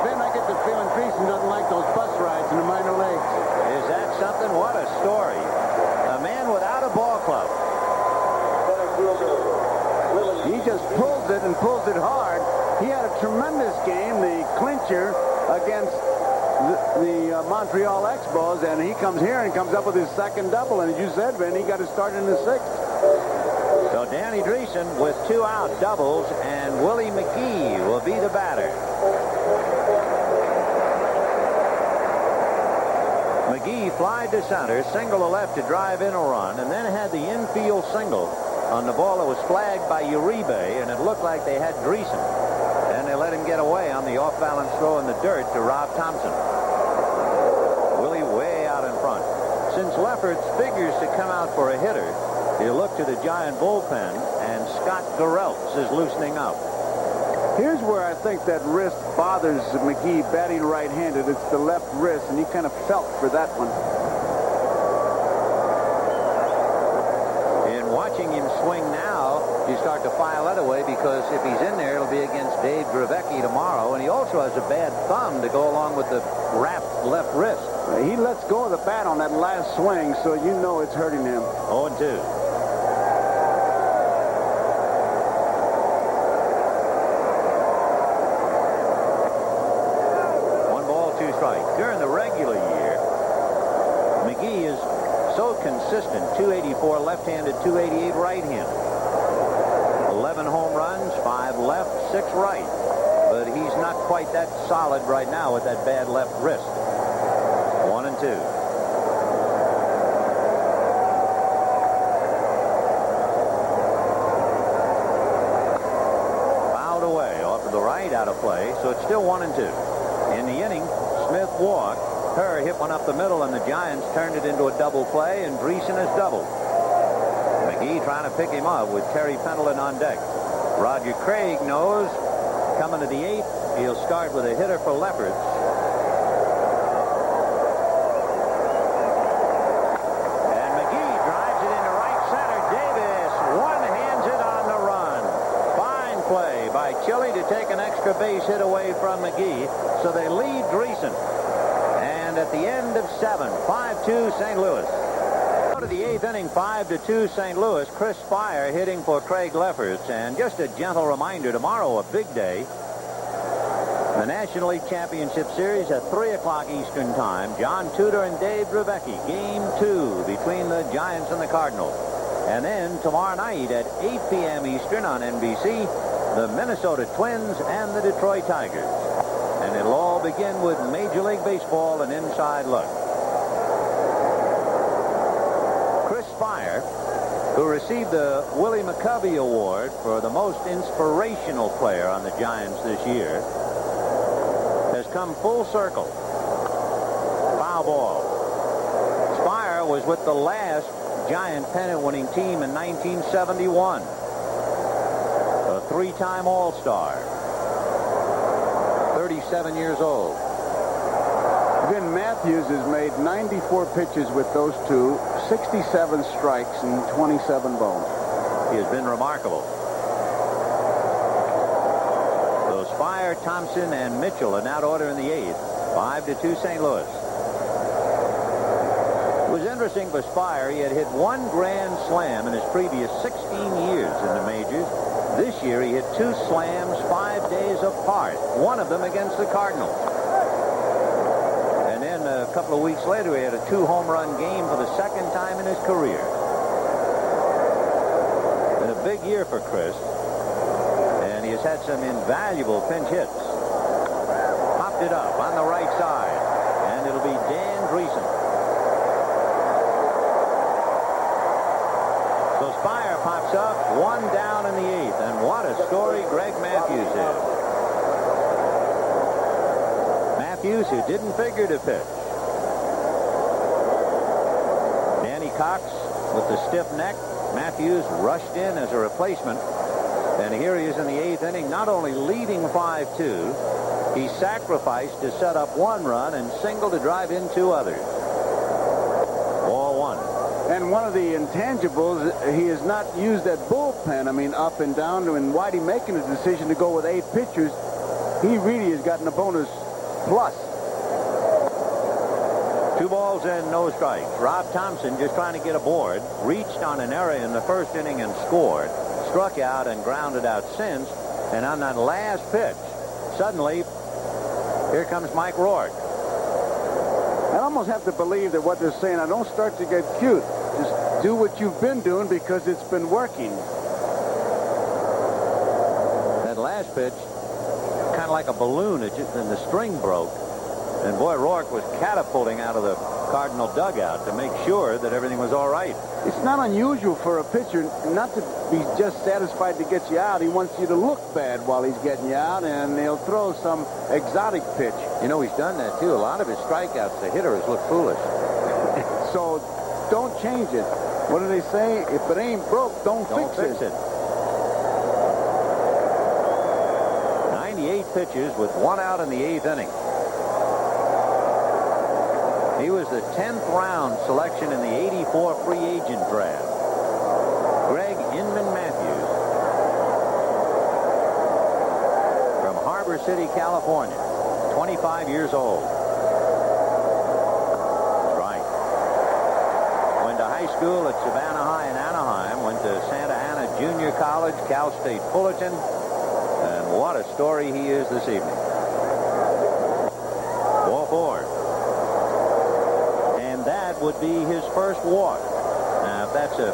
Ben, I get the feeling Dreesen doesn't like those bus rides in the minor leagues. Is that something? What a story. A man without a ball club. He just pulls it and pulls it hard. He had a tremendous game, the clincher against the Montreal Expos, and he comes here and comes up with his second double. And as you said, Ben, he got to start in the 6th. So Danny Dreesen with 2 out doubles, and Willie McGee will be the batter. McGee flied to center, single to left to drive in a run, and then had the infield single on the ball that was flagged by Uribe, and it looked like they had Dreesen. And they let him get away on the off-balance throw in the dirt to Rob Thompson. Willie way out in front. Since Lefferts figures to come out for a hitter, you look to the Giant bullpen, and Scott Gerelts is loosening up. Here's where I think that wrist bothers McGee, batting right-handed. It's the left wrist, and he kind of felt for that one. In watching him swing now, you start to file that away, because if he's in there, it'll be against Dave Gravecki tomorrow, and he also has a bad thumb to go along with the wrapped left wrist. He lets go of the bat on that last swing, so you know it's hurting him. 0-2. During the regular year, McGee is so consistent. 284 left-handed, 288 right-handed. 11 home runs, 5 left, 6 right. But he's not quite that solid right now with that bad left wrist. 1-2. Fouled away off to the right, out of play. So it's still 1-2. In the inning, Smith walked. Kerr hit one up the middle, and the Giants turned it into a double play, and Dreesen has doubled. McGee trying to pick him up with Terry Pendleton on deck. Roger Craig knows coming to the 8th, he'll start with a hitter for Lefferts. Chile to take an extra base hit away from McGee. So they lead Greason. And at the end of 7, 5-2 St. Louis. Go to the 8th inning, 5-2 St. Louis. Chris Spire hitting for Craig Lefferts. And just a gentle reminder, tomorrow a big day. The National League Championship Series at 3 o'clock Eastern Time. John Tudor and Dave Dravecky. Game 2 between the Giants and the Cardinals. And then tomorrow night at 8 p.m. Eastern on NBC, the Minnesota Twins and the Detroit Tigers. And it'll all begin with Major League Baseball, an inside look. Chris Spire, who received the Willie McCovey Award for the most inspirational player on the Giants this year, has come full circle. Foul ball. Spire was with the last Giant pennant-winning team in 1971. A 3-time All-Star. 37 years old. Vin Matthews has made 94 pitches with those two, 67 strikes and 27 balls. He has been remarkable. So Spire, Thompson, and Mitchell in that order in the 8th. 5-2 St. Louis. It was interesting for Spire. He had hit 1 grand slam in his previous 16 years in the majors. This year he hit 2 slams 5 days apart, one of them against the Cardinals. And then a couple of weeks later he had a 2-home run game for the 2nd time in his career. Been a big year for Chris, and he has had some invaluable pinch hits. Popped it up on the right side, and it'll be Dan Greason. So Spire pops up, 1 down in the 8th, and what a story Greg Matthews is. Matthews, who didn't figure to pitch. Danny Cox with the stiff neck. Matthews rushed in as a replacement, and here he is in the 8th inning, not only leading 5-2, he sacrificed to set up 1 run and singled to drive in 2 others. Ball 1. And one of the intangibles, he has not used that bullpen, I mean, up and down. And Whitey making a decision to go with 8 pitchers, he really has gotten a bonus plus. 2 balls and no strikes. Rob Thompson, just trying to get aboard, reached on an error in the 1st inning and scored. Struck out and grounded out since. And on that last pitch, suddenly, here comes Mike Rourke. I almost have to believe that what they're saying, I don't start to get cute. Just do what you've been doing because it's been working. That last pitch, kind of like a balloon, and the string broke. And boy, Rourke was catapulting out of the Cardinal dugout to make sure that everything was all right. It's not unusual for a pitcher not to be just satisfied to get you out. He wants you to look bad while he's getting you out, and he'll throw some exotic pitch. You know, he's done that, too. A lot of his strikeouts, the hitter has looked foolish. So don't change it. What do they say? If it ain't broke, don't fix it. 98 pitches with 1 out in the 8th inning. He was the 10th round selection in the 84 free agent draft. Greg Inman Matthews from Harbor City, California, 25 years old. That's right. Went to high school at Savannah High in Anaheim, went to Santa Ana Junior College, Cal State Fullerton, and what a story he is this evening. Ball 4. Would be his first walk. Now, if that's a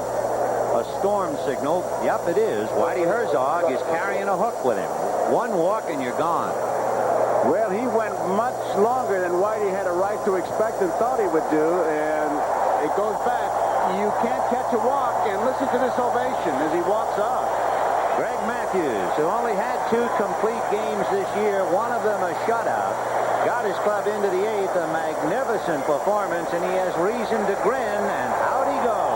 storm signal, yep, it is. Whitey Herzog is carrying a hook with him. 1 walk and you're gone. Well, he went much longer than Whitey had a right to expect and thought he would do, and it goes back. You can't catch a walk, and listen to this ovation as he walks off. Greg Matthews, who only had 2 complete games this year, one of them a shutout, got his club into the 8th, a magnificent performance, and he has reason to grin, and out he goes.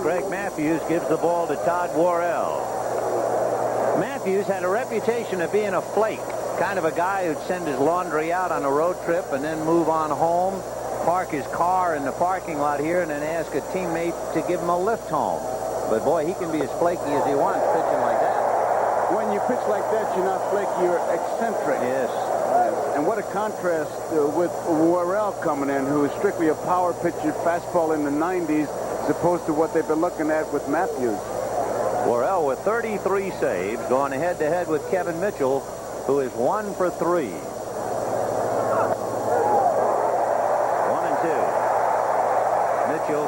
Greg Matthews gives the ball to Todd Worrell. Matthews had a reputation of being a flake, kind of a guy who'd send his laundry out on a road trip and then move on home, park his car in the parking lot here, and then ask a teammate to give him a lift home. But boy, he can be as flaky as he wants pitching like that. When you pitch like that, you're not flaky, you're eccentric. Yes. And what a contrast with Worrell coming in, who is strictly a power pitcher, fastball in the 90s, as opposed to what they've been looking at with Matthews. Worrell with 33 saves, going head-to-head with Kevin Mitchell, who is 1 for 3. 1-2. Mitchell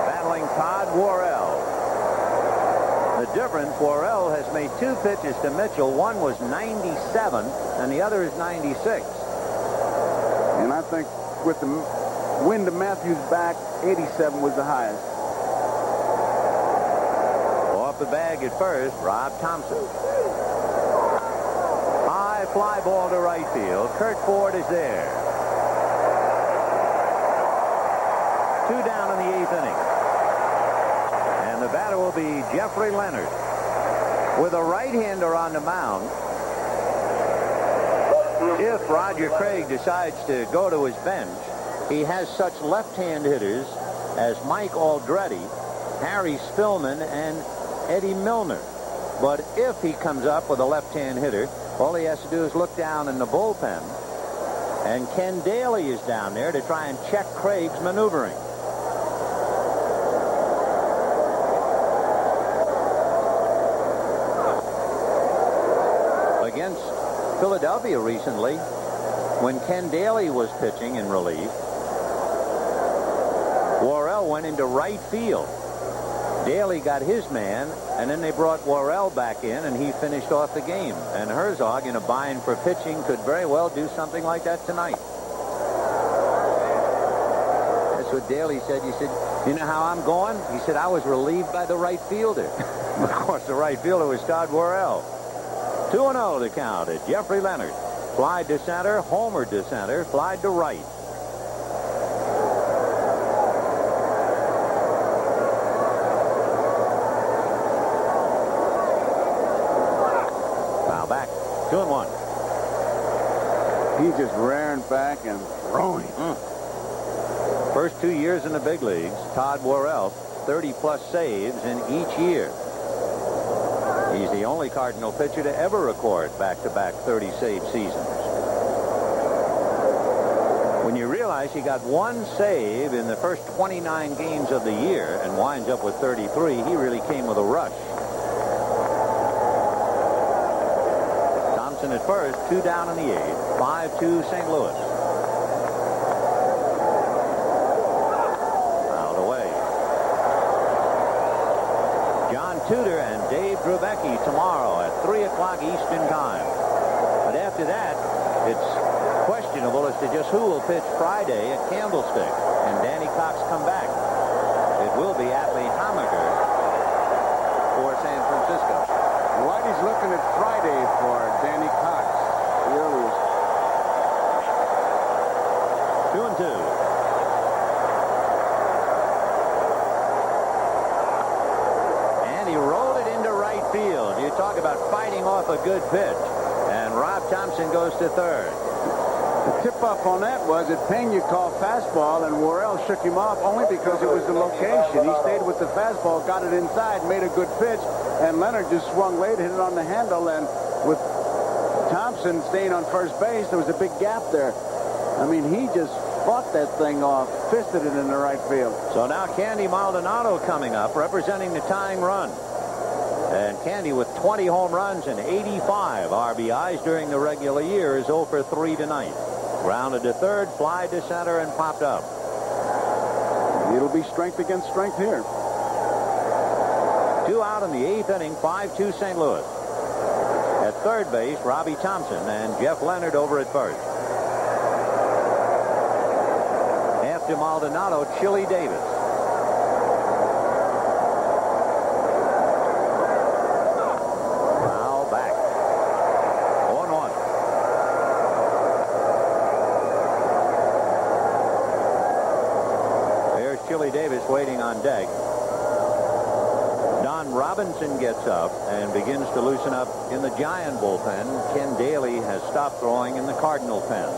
battling Todd Worrell. The difference, Worrell has made 2 pitches to Mitchell. One was 97, and the other is 96. And I think with the wind to Matthews back, 87 was the highest. Off the bag at first, Rob Thompson. High fly ball to right field. Kurt Ford is there. 2 down in the 8th inning. And the batter will be Jeffrey Leonard. With a right-hander on the mound, if Roger Craig decides to go to his bench, he has such left-hand hitters as Mike Aldretti, Harry Spillman, and Eddie Milner. But if he comes up with a left-hand hitter, all he has to do is look down in the bullpen, and Ken Daly is down there to try and check Craig's maneuvering. Against Philadelphia recently, when Ken Daly was pitching in relief, Worrell went into right field. Daly got his man, and then they brought Worrell back in, and he finished off the game. And Herzog, in a bind for pitching, could very well do something like that tonight. That's what Daly said. He said, you know how I'm going? He said, I was relieved by the right fielder. Of course, the right fielder was Todd Worrell. 2-0 the count at Jeffrey Leonard. Fly to center, homered to center, fly to right. Foul back. 2-1. He's just rearing back and throwing. First 2 years in the big leagues, Todd Worrell, 30-plus saves in each year. He's the only Cardinal pitcher to ever record back-to-back 30-save seasons. When you realize he got 1 save in the first 29 games of the year and winds up with 33, he really came with a rush. Thompson at first, 2 down in the 8th, 5-2 St. Louis. Fouled away. John Tudor and Dave Drubecki tomorrow at 3 o'clock Eastern Time. But after that, it's questionable as to just who will pitch Friday at Candlestick. And Danny Cox come back. It will be Atlee Hammaker for San Francisco. Whitey's looking at Friday for Danny Cox. The earliest. 2-2. And he rolled it into right field. You talk about fighting off a good pitch. And Rob Thompson goes to third. The tip-off on that was that Pena called fastball, and Worrell shook him off only because it was the location. He stayed with the fastball, got it inside, made a good pitch, and Leonard just swung late, hit it on the handle, and with Thompson staying on first base, there was a big gap there. I mean, he just fought that thing off, fisted it in the right field. So now Candy Maldonado coming up, representing the tying run. And Candy, with 20 home runs and 85 RBIs during the regular year, is 0 for 3 tonight. Grounded to third, fly to center, and popped up. It'll be strength against strength here. 2 out in the 8th inning, 5-2 St. Louis. At third base, Robbie Thompson and Jeff Leonard over at first. After Maldonado, Chili Davis. Now back. 1-1. There's Chili Davis waiting on deck. Robinson gets up and begins to loosen up in the Giant bullpen. Ken Daly has stopped throwing in the Cardinal pen.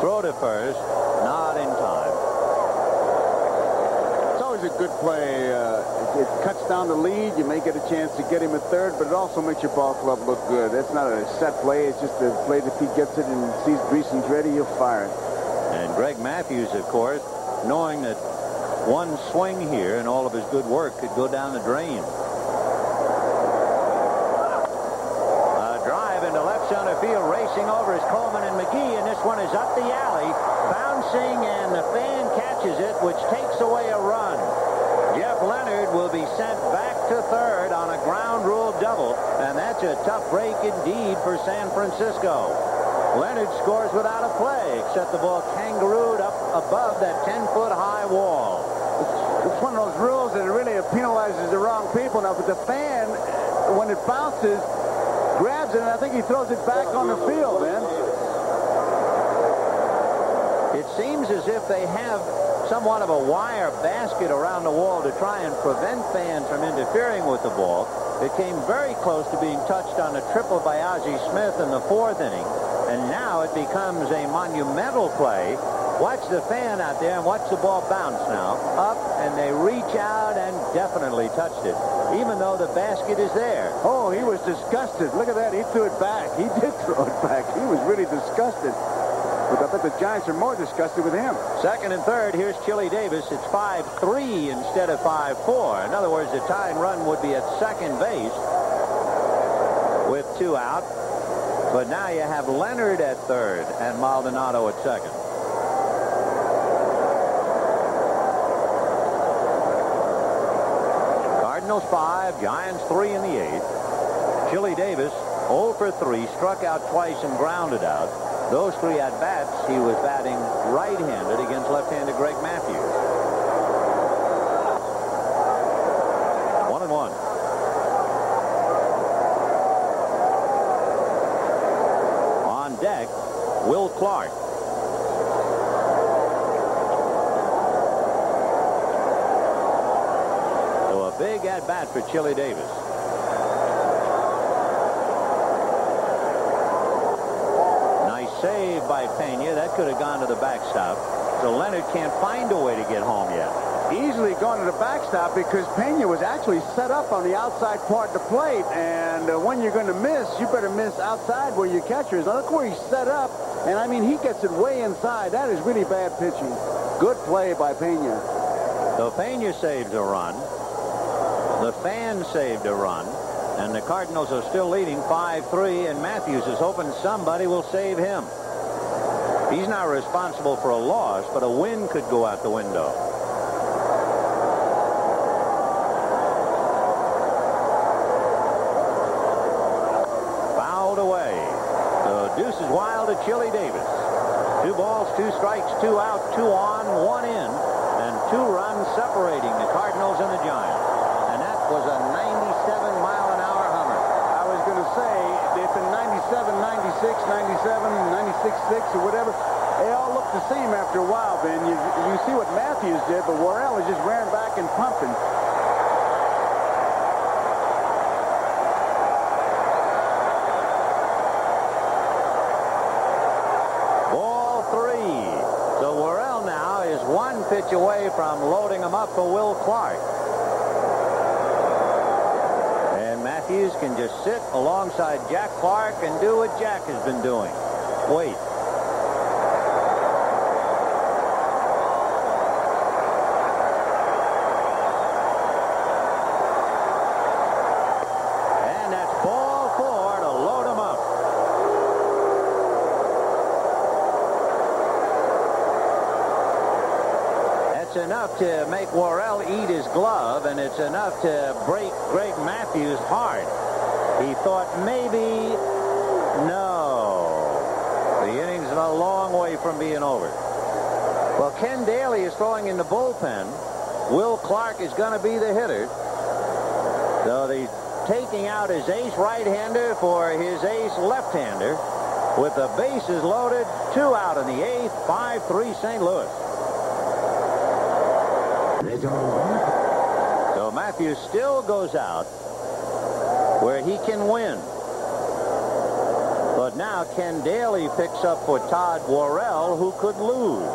Throw to first, not in time. It's always a good play. It cuts down the lead. You may get a chance to get him at third, but it also makes your ball club look good. That's not a set play. It's just a play that if he gets it and sees Greason's ready, he'll fire it. And Greg Matthews, of course, knowing that one swing here and all of his good work could go down the drain. A drive into left center field, racing over is Coleman and McGee, and this one is up the alley, bouncing, and the fan catches it, which takes away a run. Jeff Leonard will be sent back to third on a ground rule double, and that's a tough break indeed for San Francisco. Leonard scores without a play, except the ball kangarooed up above that 10-foot high wall. It's one of those rules that really penalizes the wrong people. Now, but the fan, when it bounces, grabs it, and I think he throws it back on the field, man. It seems as if they have somewhat of a wire basket around the wall to try and prevent fans from interfering with the ball. It came very close to being touched on a triple by Ozzie Smith in the 4th inning, and now it becomes a monumental play. Watch the fan out there and watch the ball bounce now. Up, and they reach out and definitely touched it, even though the basket is there. Oh, he was disgusted. Look at that. He threw it back. He did throw it back. He was really disgusted. But I bet the Giants are more disgusted with him. Second and third, here's Chili Davis. It's 5-3 instead of 5-4. In other words, the tying run would be at second base with 2 out. But now you have Leonard at third and Maldonado at second. Cardinals 5, Giants 3 in the 8th. Chili Davis 0 for 3, struck out twice and grounded out. Those 3 at-bats, he was batting right-handed against left-handed Greg Matthews. 1-1. On deck, Will Clark. So a big at-bat for Chili Davis. Save by Pena. That could have gone to the backstop. So Leonard can't find a way to get home yet. Easily gone to the backstop because Pena was actually set up on the outside part of the plate. And when you're going to miss, you better miss outside where your catcher is. Now look where he's set up. And I mean, he gets it way inside. That is really bad pitching. Good play by Pena. So Pena saves a run. The fan saved a run. And the Cardinals are still leading 5-3, and Matthews is hoping somebody will save him. He's not responsible for a loss, but a win could go out the window. Fouled away. So deuce is wild to Chili Davis. 2 balls, 2 strikes, 2 out, 2 on, 1 in, and 2 runs separating the Cardinals and the Giants. And that was a 97-mile-an-hour hummer. I was going to say, if in 97, 96, 97, 96.6 or whatever, they all look the same after a while, Ben. You see what Matthews did, but Worrell is just rearing back and pumping. Ball 3. So Worrell now is 1 pitch away from loading him up for Will Clark. Matthews can just sit alongside Jack Clark and do what Jack has been doing. Wait. And that's ball 4 to load him up. That's enough to make Worrell eat his glove, and it's enough to break Greg Matthews' heart. He thought maybe, no. The inning's a long way from being over. Well, Ken Daly is throwing in the bullpen. Will Clark is going to be the hitter. So the taking out his ace right-hander for his ace left-hander. With the bases loaded, 2 out in the 8th, 5-3 St. Louis. So Matthews still goes out where he can win. But now Ken Daly picks up for Todd Worrell, who could lose.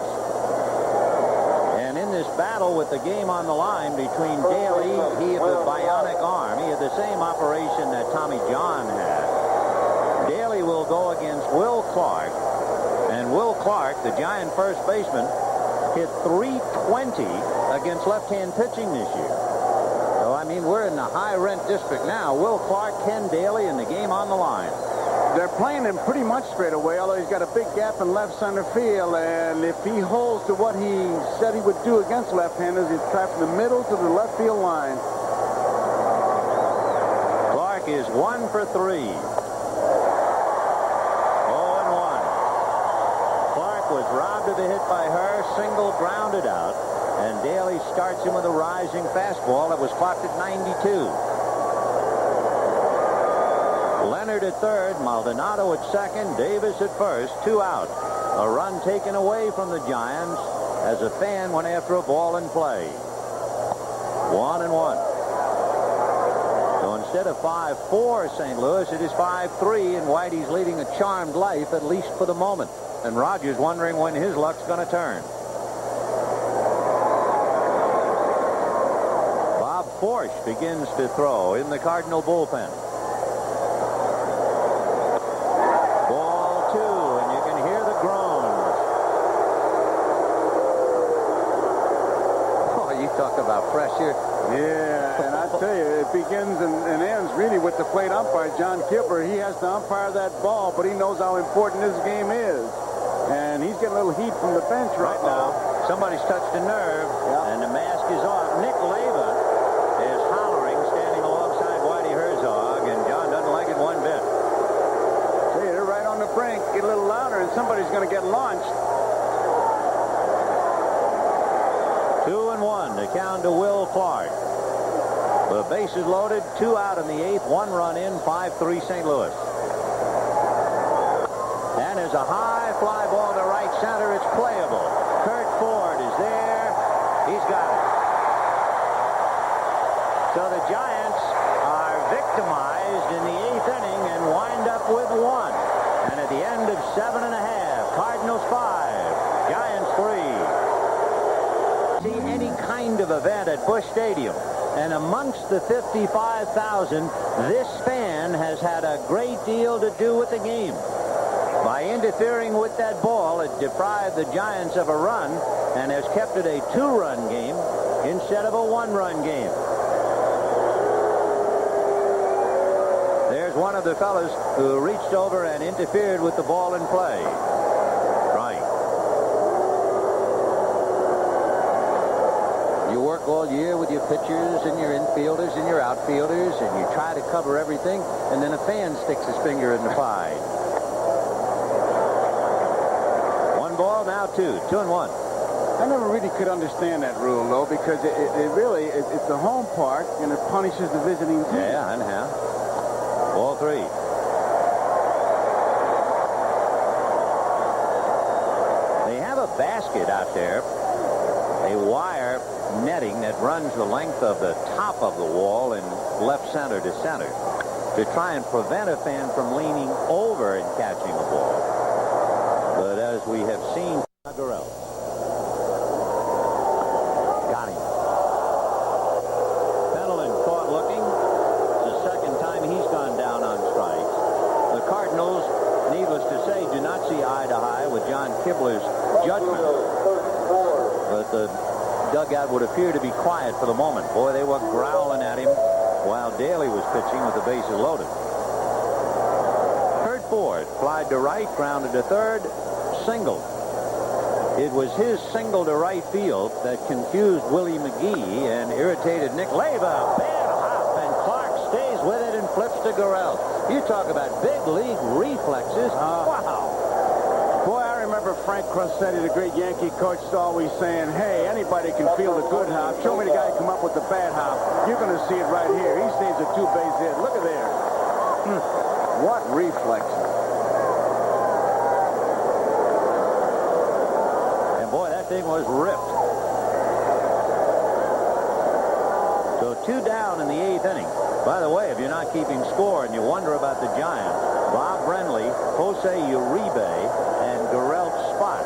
And in this battle with the game on the line between Daly, he had the bionic arm. He had the same operation that Tommy John had. Daly will go against Will Clark. And Will Clark, the Giant first baseman, hit .320 against left-hand pitching this year. So, I mean, we're in the high-rent district now. Will Clark, Ken Daly, and the game on the line. They're playing him pretty much straight away, although he's got a big gap in left center field. And if he holds to what he said he would do against left-handers, he's trapped in the middle to the left field line. Clark is 1 for 3. 0-1. Clark was robbed of the hit by her, single grounded out. And Daly starts him with a rising fastball that was clocked at 92. Leonard at third, Maldonado at second, Davis at first, 2 out. A run taken away from the Giants as a fan went after a ball in play. 1-1. So instead of 5-4 St. Louis, it is 5-3, and Whitey's leading a charmed life, at least for the moment. And Rogers wondering when his luck's going to turn. Bob Forsch begins to throw in the Cardinal bullpen. About pressure. Yeah, and I tell you, it begins and ends really with the plate umpire, John Kibler. He has to umpire that ball, but he knows how important this game is. And he's getting a little heat from the bench right now. Somebody's touched a nerve, and the mask is off. Nick Leyva is hollering, standing alongside Whitey Herzog, and John doesn't like it one bit. See, they're right on the brink. Get a little louder, and somebody's going to get launched. 2-1 to count to Will Clark. The bases loaded, 2 out in the 8th, 1 run in, 5-3 St. Louis. And as a high fly ball to right center, it's playable. Kurt Ford is there. He's got it. So the Giants are victimized in the 8th inning and wind up with 1. And at the end of 7.5, Cardinals 5, Giants 3. See any kind of event at Busch Stadium, and amongst the 55,000, this fan has had a great deal to do with the game. By interfering with that ball, it deprived the Giants of a run and has kept it a 2-run game instead of a 1-run game. There's one of the fellas who reached over and interfered with the ball in play. Right. You work all year with your pitchers and your infielders and your outfielders, and you try to cover everything, and then a fan sticks his finger in the pie. 1 ball, now 2. 2-1. I never really could understand that rule, though, because it's a home park, and it punishes the visiting team. Yeah, and half. Ball 3. They have a basket out there, a wire netting that runs the length of the top of the wall in left center to center to try and prevent a fan from leaning over and catching a ball. But as we have seen, Garrell got him. Penelon caught looking. It's the second time he's gone down on strikes. The Cardinals, needless to say, do not see eye to eye with John Kibler's judgment. But the dugout would appear to be quiet for the moment. Boy, they were growling at him while Daly was pitching with the bases loaded. Kurt Ford flied to right, grounded to third, single. It was his single to right field that confused Willie McGee and irritated Nick Leyva. Bad hop, and Clark stays with it and flips to Garrell. You talk about big league reflexes. Wow. Boy, I remember remember Frank Crosetti, the great Yankee coach, always saying, hey, anybody can feel the good hop. Show me the guy who come up with the bad hop. You're going to see it right here. He saves a two-base hit. Look at there. What reflexes. And boy, that thing was ripped. So 2 down in the 8th inning. By the way, if you're not keeping score and you wonder about the Giants, Bob Brenly, Jose Uribe, and Garrett Spot.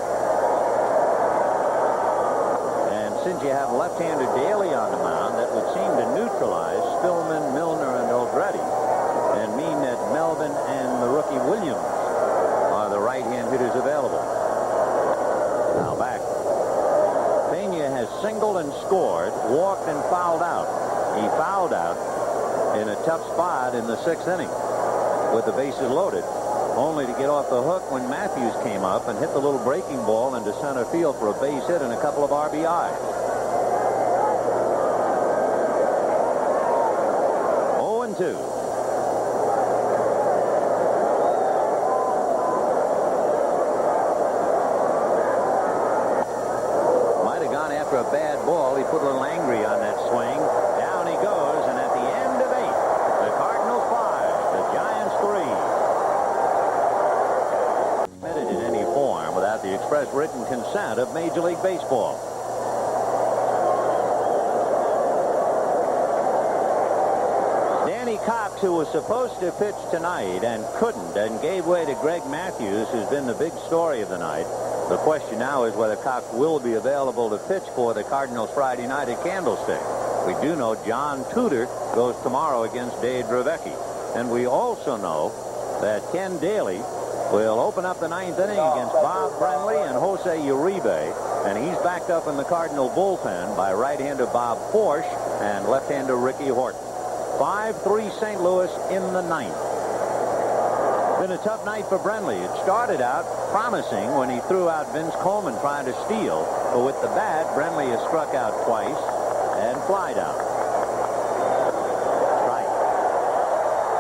And since you have left-hander Daly on the mound, that would seem to neutralize Spillman, Milner, and Aldrete, and mean that Melvin and the rookie Williams are the right-hand hitters available. Now back. Pena has singled and scored, walked and fouled out. He fouled out in a tough spot in the 6th inning with the bases loaded, only to get off the hook when Matthews came up and hit the little breaking ball into center field for a base hit and a couple of RBIs. 0-2. Might have gone after a bad ball. He put a little angry on that swing. Down he goes, and at the end of 8, the Cardinals 5, the Giants 3. Permitted in any form without the express written consent of Major League Baseball. Danny Cox, who was supposed to pitch tonight and couldn't, and gave way to Greg Matthews, who's been the big story of the night. The question now is whether Cox will be available to pitch for the Cardinals Friday night at Candlestick. We do know John Tudor goes tomorrow against Dave Dravecki. And we also know that Ken Daly will open up the 9th inning against Bob Brenly and Jose Uribe. And he's backed up in the Cardinal bullpen by right-hander Bob Forsch and left-hander Ricky Horton. 5-3 St. Louis in the 9th. Been a tough night for Brenly. It started out promising when he threw out Vince Coleman trying to steal. But with the bat, Brenly has struck out twice and flied out. Strike.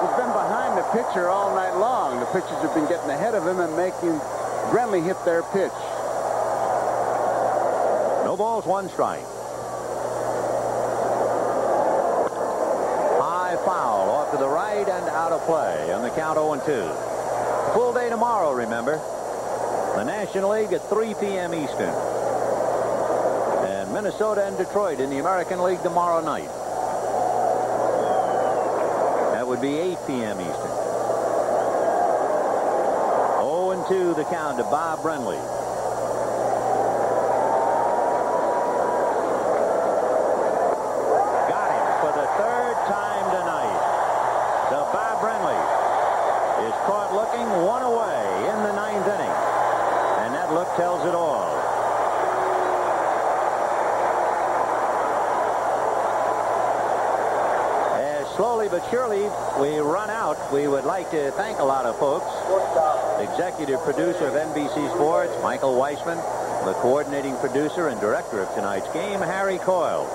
He's been behind the pitcher all night long. The pitchers have been getting ahead of him and making Brenly hit their pitch. No balls, 1 strike. High foul off to the right and out of play on the count 0-2. Full day tomorrow, remember. The National League at 3 p.m. Eastern. And Minnesota and Detroit in the American League tomorrow night. That would be 8 p.m. Eastern. 0-2 the count to Bob Brenly. Got him for the 3rd time tonight. So Bob Brenly is caught looking one away in the 9th inning. And that look tells it all. As slowly but surely we run out, we would like to thank a lot of folks. Executive producer of NBC Sports, Michael Weissman. The coordinating producer and director of tonight's game, Harry Coyle.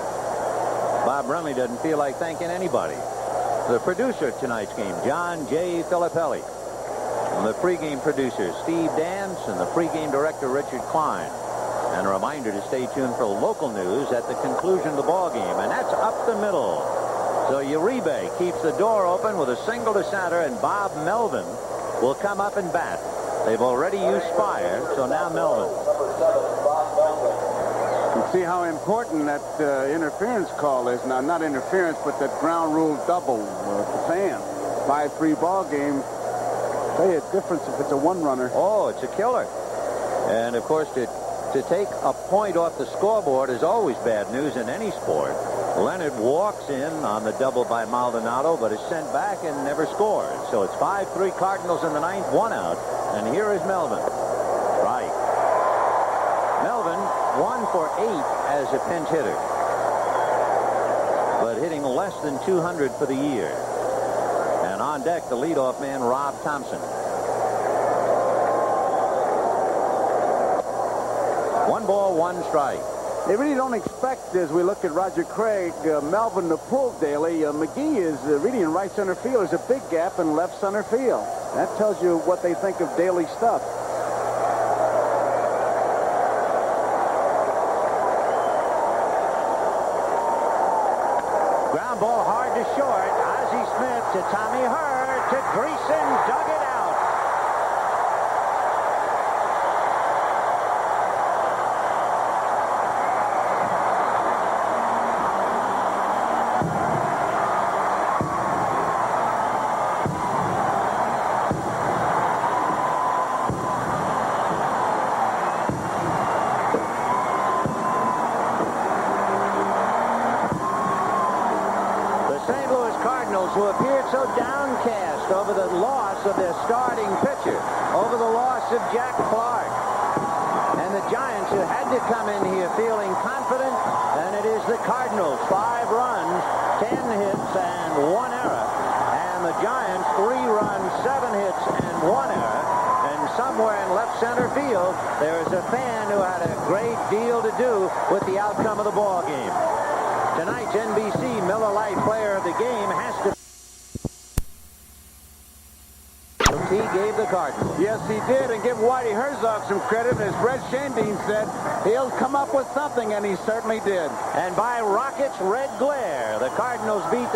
Bob Brenly doesn't feel like thanking anybody. The producer of tonight's game, John J. Filippelli. And the pregame producer, Steve Dance, and the pregame director, Richard Klein. And a reminder to stay tuned for local news at the conclusion of the ball game. And that's up the middle. So Uribe keeps the door open with a single to center, and Bob Melvin will come up and bat. They've already used fire, so now Melvin. You see how important that interference call is. Now, not interference, but that ground rule double for fans. 5-3 ball game. Tell you a difference if it's a 1-runner. Oh, it's a killer. And, of course, to take a point off the scoreboard is always bad news in any sport. Leonard walks in on the double by Maldonado, but is sent back and never scores. So it's 5-3 Cardinals in the 9th, 1 out. And here is Melvin. Right. Melvin, 1 for 8 as a pinch hitter. But hitting less than 200 for the year. And on deck, the leadoff man, Rob Thompson. 1 ball, 1 strike. They really don't expect, as we look at Roger Craig, Melvin to pull Daly. McGee is really in right center field. There's a big gap in left center field. That tells you what they think of Daly stuff. Ground ball hard to short. Ozzie Smith to Tommy Hurt to Greason. Dug it out. Who appeared so downcast over the loss of their starting pitcher, over the loss of Jack Clark. And the Giants, who had to come in here feeling confident, and it is the Cardinals. 5 runs, 10 hits, and 1 error. And the Giants, 3 runs, 7 hits, and 1 error. And somewhere in left center field, there is a fan who had a great deal to do with the outcome of the ball game. Tonight's NBC Miller Lite Player of the Game has to. He gave the Cardinals. Yes, he did, and give Whitey Herzog some credit. As Brett Shandine said, he'll come up with something, and he certainly did. And by Rockets' red glare, the Cardinals beat the